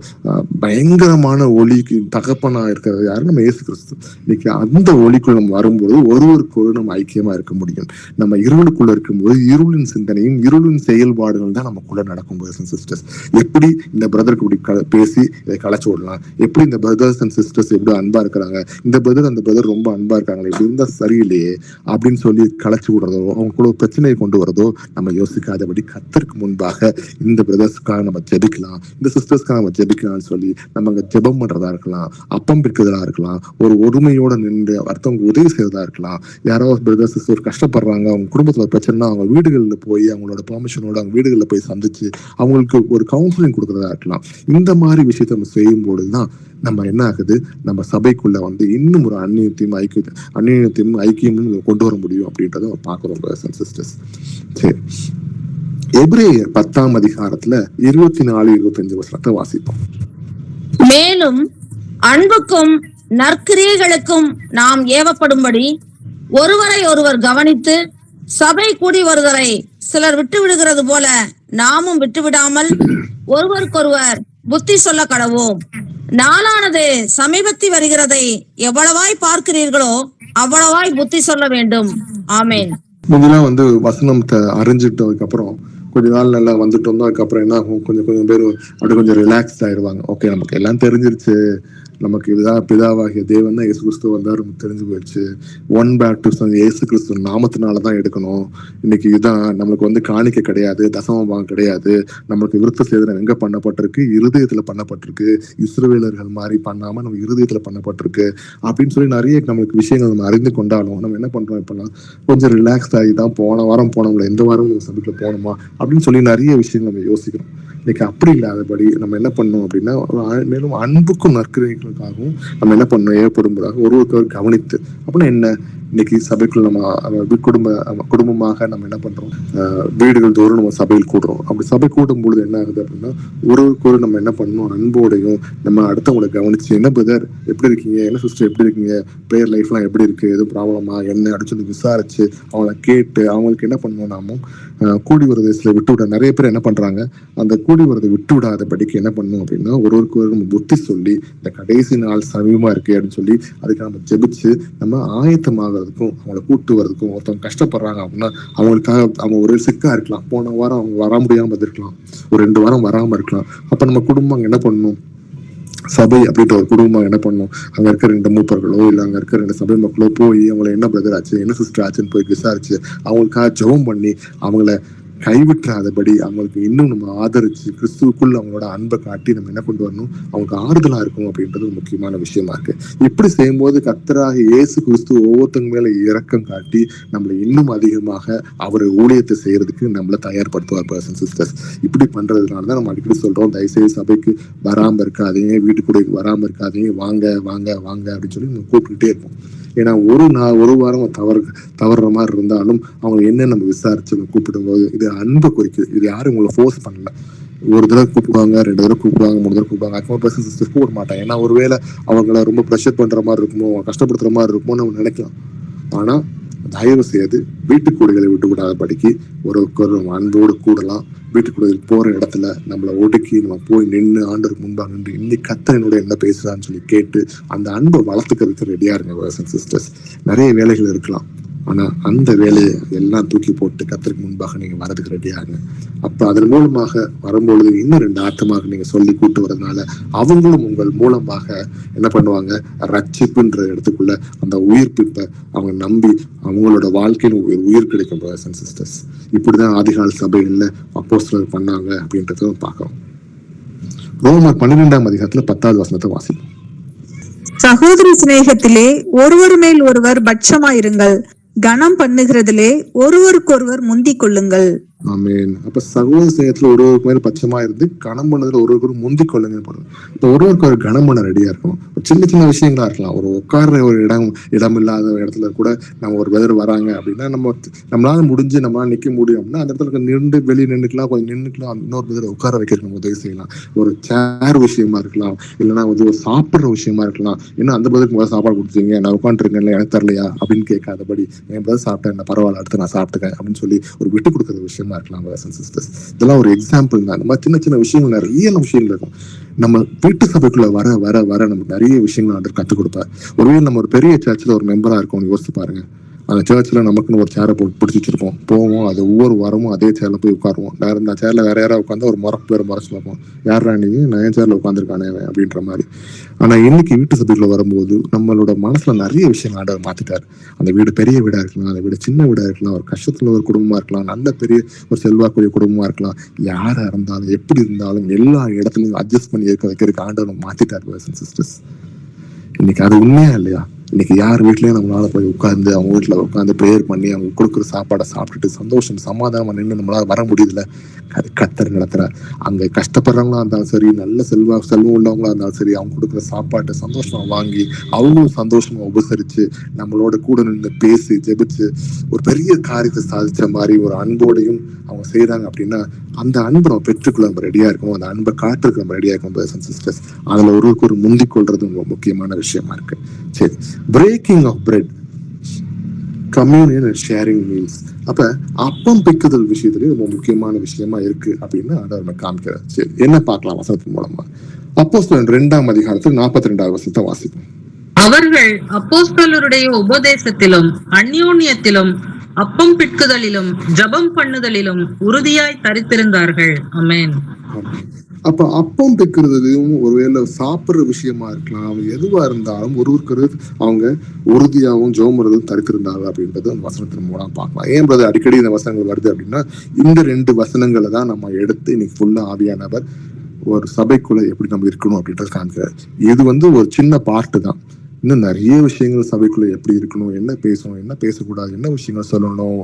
A: பயங்கரமான ஒளிக்கு தகப்பனா இருக்கிறது யாரு? நம்ம இயேசு கிறிஸ்து. இன்னைக்கு அந்த ஒளிக்குள்ள நம்ம வரும்போது ஒருவருக்கு நம்ம ஐக்கியமா இருக்க முடியும். நம்ம இருளுக்குள்ள இருக்கும்போது இருளின் சிந்தனையும் இருளின் செயல்பாடுகள் தான் நமக்குள்ள நடக்கும் பிரதர்ஸ் அண்ட் சிஸ்டர்ஸ். எப்படி இந்த பிரதருக்கு இப்படி பேசி இதை களைச்சு விடலாம், எப்படி இந்த பிரதர்ஸ் அண்ட் சிஸ்டர்ஸ் எப்படி அன்பா இருக்கிறாங்க, இந்த பிரதர் அந்த பிரதர் ரொம்ப அன்பா இருக்காங்களே, இப்படி இருந்தா சரியில்லையே அப்படின்னு சொல்லி களைச்சு விடுறதோ அவங்களுக்குள்ள பிரச்சனையை கொண்டு வரதோ நம்ம யோசிக்காதபடி கர்த்தருக்கு முன்பாக இந்த பிரதர்ஸ்க்காக நம்ம ஜெபிக்கலாம், இந்த சிஸ்டர்ஸ்க்காக நம்ம ஜெபிக்கலாம்னு சொல்லி நம்ம அங்க ஜெபம் பண்றதா இருக்கலாம், அப்பம் பிற்கிறதா இருக்கலாம், ஒரு ஒருமையோட நின்று அடுத்தவங்க உதவி செய்யறதா இருக்கலாம். யாராவது பிரதர்ஸ் சிஸ்டர் கஷ்டப்படுறாங்க, அவங்க குடும்பத்துல பிரச்சனைனா அவங்க வீடுகளில் போய் அவங்களோட பெர்மிஷனோட அவங்க வீடுகளில் போய் சந்திச்சு அவங்களுக்கு ஒரு கவுன்சிலிங் கொடுக்கறதா இருக்கலாம். இந்த மாதிரி விஷயத்தை நம்ம செய்யும் பொழுதுதான் நம்ம என்ன ஆகுது, நம்ம சபைக்குள்ள இன்னும் ஒரு அந்நியத்தையும் ஐக்கியமும் கொண்டு வர முடியும் அப்படின்றத பாக்குறோம் பிரதர்ஸ் அண்ட் சிஸ்டர்ஸ். சரி, எபிரேயர் 10ஆம் அதிகாரத்துல 24-25 வசனத்தை வாசிப்போம்.
B: மேலும் அன்புக்கும் நற்கிரியைகளுக்கும் நாம் ஏவப்படும்படி ஒருவரை ஒருவர் கவனித்து சபை கூடி வருவதை சிலர் விட்டு விடுகிறது போல நாமும் விட்டுவிடாமல் ஒருவருக்கொருவர் புத்தி சொல்ல கடவோம். நாளானது சமீபத்தி வருகிறதை எவ்வளவாய் பார்க்கிறீர்களோ அவ்வளவாய் புத்தி சொல்ல வேண்டும். ஆமேன்.
A: முன்னெல்லாம் வசனத்தை அறிஞ்சிட்டதுக்கு அப்புறம் கொஞ்ச நாள் நல்லா வந்துட்டோம் தான். அதுக்கப்புறம் என்ன ஆகும், கொஞ்சம் பேர் அப்படி கொஞ்சம் ரிலாக்ஸ்ட் ஆயிடுவாங்க. ஓகே, நமக்கு எல்லாம் தெரிஞ்சிருச்சு, நமக்கு பிதாவாகிய தேவன் தான் இயேசு கிறிஸ்து வந்தாரு தெரிஞ்சு போயிடுச்சு. ஒன் பேப்டிசம் இயேசு கிறிஸ்து நாமத்தினாலதான் எடுக்கணும். இன்னைக்கு இதுதான் நம்மளுக்கு வந்து காணிக்கை கிடையாது, தசமபாகம் கிடையாது. நம்மளுக்கு விருத்த சேதனம் எங்க பண்ணப்பட்டிருக்கு? இருதயத்துல பண்ணப்பட்டிருக்கு. இஸ்ரவேலர்கள் மாதிரி பண்ணாம நம்ம இருதயத்துல பண்ணப்பட்டிருக்கு அப்படின்னு சொல்லி நிறைய நம்மளுக்கு விஷயங்கள் நம்ம அறிந்து கொண்டாலும் நம்ம என்ன பண்றோம் இப்பெல்லாம் கொஞ்சம் ரிலாக்ஸ் ஆகி தான் போன வாரம் போனோம்ல, எந்த வாரம் சபைக்குள்ள போனோமா அப்படின்னு சொல்லி நிறைய விஷயங்கள் நம்ம யோசிக்கிறோம். இன்னைக்கு அப்படி இல்லாதபடி நம்ம என்ன பண்ணோம் அப்படின்னா, மேலும் அன்புக்கும் நற்கிரியைகளுக்காகவும் நம்ம என்ன பண்ணோம், ஏற்படும்பதாக ஒருவருக்கு கவனித்து அப்படின்னா என்ன, இன்னைக்கு சபைக்குள்ள நம்ம குடும்பமாக நம்ம என்ன பண்றோம், வீடுகள் தோறும் நம்ம சபையில் கூடுறோம். அப்படி சபை கூடும் பொழுது என்ன ஆகுது அப்படின்னா, ஒருவருக்கு நம்ம என்ன பண்ணணும், அன்போடையும் நம்ம அடுத்தவங்களை கவனிச்சு, என்ன பிரதர் எப்படி இருக்கீங்க, என்ன சிஸ்டர் எப்படி இருக்கீங்க, ப்ரேயர் லைஃப் எல்லாம் எப்படி இருக்கு, எதுவும் ப்ராப்ளமா என்ன அப்படின்னு சொல்லி விசாரிச்சு அவங்கள கேட்டு அவங்களுக்கு என்ன பண்ணணும், நாமும் கூடி வரதை சில விட்டு விட நிறைய பேர் என்ன பண்றாங்க, அந்த கூடி வரதை விட்டு விடாதபடிக்கு என்ன பண்ணணும் அப்படின்னா, ஒருவருக்கு நம்ம புத்தி சொல்லி இந்த கடைசி நாள் சமீபமா இருக்கு அப்படின்னு சொல்லி அதுக்கு நம்ம ஜெபிச்சு நம்ம ஆயத்தமாகறதுக்கும் அவங்கள கூட்டு வரதுக்கும். ஒருத்தவங்க கஷ்டப்படுறாங்க அப்படின்னா அவங்களுக்காக அவங்க ஒரு சிக்கா இருக்கலாம், போன வாரம் அவங்க வர முடியாம இருக்கலாம், ஒரு 2 வாரம் வராம இருக்கலாம். அப்ப நம்ம குடும்பம் என்ன பண்ணணும், சபை அப்படின்ற ஒரு குடும்பம் என்ன பண்ணும், அங்க இருக்க 2 மூப்பர்களோ இல்ல அங்க இருக்க 2 சபை மக்களோ போய் அவங்களை என்ன பிரதர் ஆச்சு, என்ன சிஸ்டர் ஆச்சுன்னு போய் விசாரிச்சு அவங்களுக்காக ஜெபம் பண்ணி அவங்கள கைவிட்டுறாதபடி அவங்களுக்கு இன்னும் நம்ம ஆதரிச்சு கிறிஸ்துவுக்குள்ள அவங்களோட அன்பை காட்டி நம்ம என்ன கொண்டு வரணும், அவங்களுக்கு ஆறுதலா இருக்கும் அப்படின்றது முக்கியமான விஷயமா இருக்கு. இப்படி செய்யும்போது கர்த்தராகிய இயேசு கிறிஸ்து ஒவ்வொருத்தங்க மேல இரக்கம் காட்டி நம்மளை இன்னும் அதிகமாக அவர் ஊழியத்தை செய்யறதுக்கு நம்மளை தயார்படுத்துவார். பர்சன் சிஸ்டர்ஸ் இப்படி பண்றதுனாலதான் நம்ம அடிக்கடி சொல்றோம், தயவுசெய்து சபைக்கு வராம இருக்காதீங்க, வீட்டுக்குள்ள வராம இருக்காதீங்க, வாங்க வாங்க வாங்க அப்படின்னு சொல்லி நம்ம கூப்பிட்டுட்டே இருப்போம். ஏன்னா ஒரு வாரம் தவறுற மாதிரி இருந்தாலும் அவங்க என்ன நம்ம விசாரிச்சு கூப்பிடும் போது இது அன்பை குறிக்குது. இது யாரும் உங்களை ஃபோர்ஸ் பண்ணல. ஒரு தடவை கூப்பிடுவாங்க, 2 தடவை கூப்பிடுவாங்க, 3 தடவை கூப்பிடுவாங்க, அதுக்கு பர்சன் சிஸ்டர் கூப்பிட மாட்டாங்க. ஏன்னா ஒருவேளை அவங்கள ரொம்ப ப்ரெஷர் பண்ற மாதிரி இருக்குமோ, கஷ்டப்படுத்துற மாதிரி இருக்குமோ நம்ம நினைக்கலாம். ஆனா தயவு செய்து வீட்டுக்கூடைகளை விட்டு விடாதபடிக்கு ஒரு அன்போடு கூடலாம். வீட்டுக்கூடைகள் போற இடத்துல நம்மளை ஒடுக்கி நம்ம போய் நின்று ஆண்டருக்கு முன்பாக நின்று இன்னைக்கு கர்த்தர் என்னோட என்ன பேசுறான்னு சொல்லி கேட்டு அந்த அன்பை வளர்த்துக்கிறதுக்கு ரெடியா இருங்க பர்சன் சிஸ்டர்ஸ். நிறைய வேலைகள் இருக்கலாம், ஆனா அந்த வேலையை எல்லாம் தூக்கி போட்டு கர்த்தருக்கு முன்பாக நீங்க வரதுக்கு ரெடியாகுங்க. அப்ப அதன் மூலமாக வரும்பொழுது இன்னும் 2 ஆத்தமாக நீங்க சொல்லி கூட்டு வரதுனால அவங்களும் உங்கள் மூலமாக என்ன பண்ணுவாங்க, ரட்சிப்புன்ற இடத்துக்குள்ள அந்த உயிர்ப்பிப்பை அவங்க நம்பி அவங்களோட வாழ்க்கையில உயிர் கிடைக்கும். பிரதர்ஸ் சிஸ்டர்ஸ் இப்படிதான் ஆதிகால சபைகள்ல அப்போஸ்தலர் பண்ணாங்க அப்படின்றத பார்க்கிறோம். ரோமர் 12ஆம் அதிகாரத்துல 10வது வசனத்தை வாசிப்போம்.
C: சகோதர சிநேகத்திலே ஒருவர் மேல் ஒருவர் பட்சமாயிருங்கள், கனம் பண்ணுகிறதிலே ஒருவருக்கொருவர் முந்திக் கொள்ளுங்கள்.
A: ஆமேன். அப்ப சகோதர சேயத்துல ஒருவருக்கு மேல பட்சமா இருந்து கனம் பண்ணதுல ஒருவருக்கு முந்திக் கொள்ளுங்க. இப்ப ஒருவருக்கு ஒரு கனம் பண்ண ரெடியா இருக்கணும். சின்ன சின்ன விஷயங்களா இருக்கலாம். ஒரு உட்கார்ற ஒரு இடம் இல்லாத இடத்துல கூட நம்ம ஒரு வெதர் வராங்க அப்படின்னா நம்மளால முடிஞ்சு நம்மளால நிக்க முடியும் அப்படின்னா அந்த இடத்துல நின்று வெளியே நின்றுக்கலாம், கொஞ்சம் நின்றுக்கலாம், இன்னொரு வெதர் உட்கார வைக்கிறது நம்ம உதவி செய்யலாம். ஒரு சேர் விஷயமா இருக்கலாம், இல்லைன்னா வந்து ஒரு சாப்பிடுற விஷயமா இருக்கலாம். ஏன்னா அந்த பதிலுக்கு முதல்ல சாப்பாடு கொடுத்தீங்க, நான் உட்காந்துருக்கேன், எனக்கு தரலையா அப்படின்னு கேட்காதபடி என் பதில் சாப்பிட்டேன், நான் பரவாயில்ல அடுத்து நான் சாப்பிட்டுக்கேன் அப்படின்னு சொல்லி ஒரு விட்டு கொடுக்குற விஷயமா இருக்கலாம். இதெல்லாம் ஒரு எக்ஸாம்பிள் தான். இந்த மாதிரி சின்ன சின்ன விஷயங்கள் நிறைய விஷயங்கள் இருக்கும். நம்ம வீட்டு சபைக்குள்ள வர வர வர நமக்கு நிறைய விஷயங்கள் ஆண்டவர் கற்றுக் கொடுப்பார். ஒருவேளை நம்ம ஒரு பெரிய சர்ச்சில் ஒரு மெம்பரா இருக்கோம்னு யோசிச்சு பாருங்க. அந்த சர்ச்சில் நமக்குன்னு ஒரு சேரை பிடிச்சி வச்சிருப்போம், போவோம், அது ஒவ்வொரு வாரமும் அதே சேர்ல போய் உட்காருவோம். அந்த சேர்ல வேற யாராவது உட்காந்து ஒரு முறைச்சு பார்ப்போம், யாரா நீங்க, நான் என் சேர்ல உட்காந்துருக்கானே அப்படின்ற மாதிரி. ஆனா இன்னைக்கு வீட்டு சபைக்குள்ள வரும்போது நம்மளோட மனசுல நிறைய விஷயம் ஆண்டவர் மாத்திட்டாரு. அந்த வீடு பெரிய வீடா இருக்கலாம், அந்த வீடு சின்ன வீடா இருக்கலாம், ஒரு கஷ்டத்துல ஒரு குடும்பமா இருக்கலாம், நல்ல பெரிய ஒரு செல்வாக்குரிய குடும்பமா இருக்கலாம். யாரா இருந்தாலும் எப்படி இருந்தாலும் எல்லா இடத்துலயும் அட்ஜஸ்ட் பண்ணி வைக்கிறதுக்கு ஆண்டவர் மாத்திட்டாரு சிஸ்டர்ஸ். இன்னைக்கு அது உண்மையா இல்லையா? இன்னைக்கு யார் வீட்லயும் நம்மளால போய் உட்கார்ந்து அவங்க வீட்டுல உட்காந்து ப்ரேயர் பண்ணி அவங்க கொடுக்குற சாப்பாடை சாப்பிட்டுட்டு சந்தோஷம் சமாதானமா நின்று நம்மளால வர முடியுதுல? அது கர்த்தர் நடத்துறார். அங்க கஷ்டப்படுறவங்களா இருந்தாலும் சரி, நல்ல செல்வம் உள்ளவங்களா இருந்தாலும் சரி, அவங்க கொடுக்குற சாப்பாட்டை சந்தோஷமா வாங்கி அவங்களும் சந்தோஷமா உபசரிச்சு நம்மளோட கூட நின்று பேசி ஜெபிச்சு ஒரு பெரிய காரியத்தை சாதிச்ச மாதிரி ஒரு அன்போடையும் அவங்க செய்யறாங்க அப்படின்னா அந்த அன்பை நம்ம பெற்றுக்குள்ள நம்ம ரெடியா இருக்கணும். அந்த அன்பை காட்டுறதுக்கு நம்ம ரெடியா இருக்கணும் பிரதர்ஸ் அண்ட் சிஸ்டர்ஸ். அதுல ஒரு முந்திக் கொள்றது ரொம்ப முக்கியமான விஷயமா இருக்கு. சரி, breaking of bread, communion and sharing meals. அப்ப அப்பம் பிக்குதல் விஷயத்துலயும் ரொம்ப முக்கியமான விஷயமா இருக்கு அப்படின்னு ஆண்டவர் காமிக்கிறார். சரி, என்ன பார்க்கலாம் வசனத்தின் மூலமா? அப்போஸ்தலர் 2ஆம் அதிகாரத்தில் 42வது வசனத்தை வாசிப்போம்.
D: அவர்கள் அப்போஸ்தலருடைய உபதேசத்திலும் அந்யோன்யத்திலும் அப்பம் பிட்குதலிலும் ஜபம் பண்ணுதலிலும் உறுதியாய் தரித்திருந்தார்கள். ஆமென்.
A: அப்ப அப்பம் பிக்கிறதுலையும் ஒருவேளை சாப்பிடுற விஷயமா இருக்கலாம், எதுவா இருந்தாலும் ஒருவருக்கு அவங்க உறுதியாகவும் ஜோமுறதும் தடுத்திருந்தாங்க அப்படின்றது அந்த வசனத்தின் மூலம் பார்க்கலாம். ஏன் பிரதர் அடிக்கடி இந்த வசனங்கள் வருது அப்படின்னா, இந்த 2 வசனங்களை தான் நம்ம எடுத்து இன்னைக்கு ஃபுல்லா ஆவியானவர் ஒரு சபைக்குள்ள எப்படி நம்ம இருக்கணும் அப்படின்றது காமிக்கிறார். இது ஒரு சின்ன பார்ட்டு தான். இன்னும் நிறைய விஷயங்கள் சபைக்குள்ள எப்படி இருக்கணும், என்ன பேசணும், என்ன பேசக்கூடாது, என்ன விஷயங்கள் சொல்லணும்,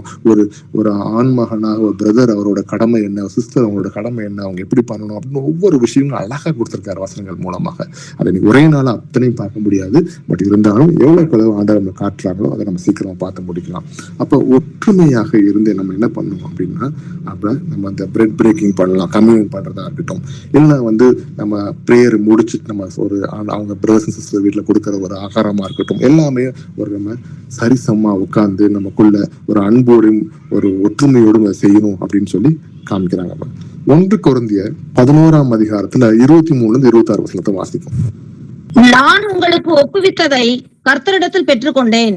A: ஒரு ஆண்மகனாக ஒரு பிரதர் அவரோட கடமை என்ன, சிஸ்டர் அவங்களோட கடமை என்ன, அவங்க எப்படி பண்ணணும் அப்படின்னு ஒவ்வொரு விஷயங்களும் அழகா கொடுத்திருக்காரு வசனங்கள் மூலமாக. அதை நீங்க ஒரே நாள் அத்தனையும் பார்க்க முடியாது. பட் இருந்தாலும் எவ்வளவு ஆண்டவர் நம்ம காட்டுறாங்களோ அதை நம்ம சீக்கிரமா பார்த்து முடிக்கலாம். அப்ப ஒற்றுமையாக இருந்து நம்ம என்ன பண்ணணும் அப்படின்னா, அப்ப நம்ம அந்த பிரெட் பிரேக்கிங் பண்ணலாம், கம்யூனியன் பண்றதா இருக்கட்டும், இல்லைன்னா நம்ம பிரேயர் முடிச்சுட்டு நம்ம அவங்க பிரதர்ஸ் அண்ட் சிஸ்டர் வீட்டுல கொடுக்குற ஒரு ஆகாரமா இருக்கட்டும், எல்லாமே நம்ம சரிசமா உட்கார்ந்து நமக்குள்ள ஒரு அன்போடும் ஒரு ஒற்றுமையோடும் அதை செய்யணும் அப்படின்னு சொல்லி காமிக்கிறாங்க. 1 கொரிந்தியர் 11ஆம் அதிகாரத்துல 23-26 வசனத்தை வாசிக்கும்.
B: நான் உங்களுக்கு ஒப்புவித்ததை கர்த்தரிடத்தில் பெற்றுக்கொண்டேன்.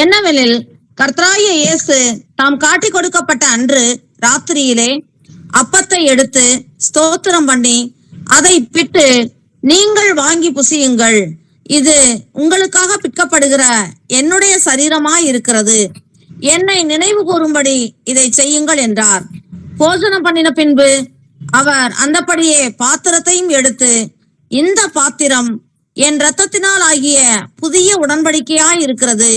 B: என்னவெனில், கர்த்தராகிய இயேசு தாம் காட்டி கொடுக்கப்பட்ட அன்று ராத்திரியிலே அப்பத்தை எடுத்து ஸ்தோத்திரம் பண்ணி அதை பிட்டு, நீங்கள் வாங்கி புசியுங்கள், இது உங்களுக்காக பிற்கப்படுகிற என்னுடைய சரீரமாய் இருக்கிறது, என்னை நினைவு கூறும்படி இதை செய்யுங்கள் என்றார். போஜனம் பண்ணின பின்பு அவர் அந்தபடியே பாத்திரத்தையும் எடுத்து, இந்த பாத்திரம் என் இரத்தத்தினால் ஆகிய புதிய உடன்படிக்கையாய் இருக்கிறது,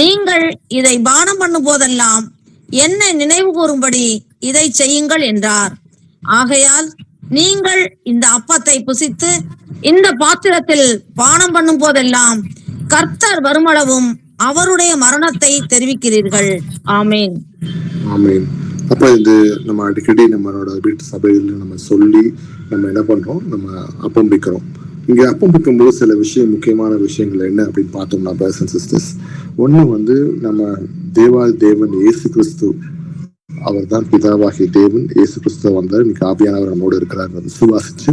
B: நீங்கள் இதை பானம் பண்ணும் போதெல்லாம் என்னை நினைவு கூறும்படி இதை செய்யுங்கள் என்றார். ஆகையால் நீங்கள் இந்த அப்பத்தை புசித்து இந்த பாத்திரத்தில் பானம் பண்ணும் போதெல்லாம் கர்த்தர் வருமளவும் அவருடைய மரணத்தை தெரிவிக்கிறீர்கள். ஆமேன்.
A: ஆமேன். அப்ப இது நம்ம அடிக்கடி நம்மளோட வீட்டு சபையில நம்ம சொல்லி நம்ம என்ன பண்றோம், நம்ம அப்பம் பிக்கிறோம். இங்க அப்பம் பிக்கும் போது சில முக்கியமான விஷயங்கள் என்ன அப்படின்னு பார்த்தோம்னா, பிரதர்ஸ் அண்ட் சிஸ்டர்ஸ், ஒண்ணு நம்ம தேவன் இயேசு கிறிஸ்து, அவர் தான் பிதாவாகிய தேவன், இயேசு கிறிஸ்துவ வந்தார், இன்னைக்கு ஆவியானவர் நம்மோடு இருக்கிறார் விசுவாசிச்சு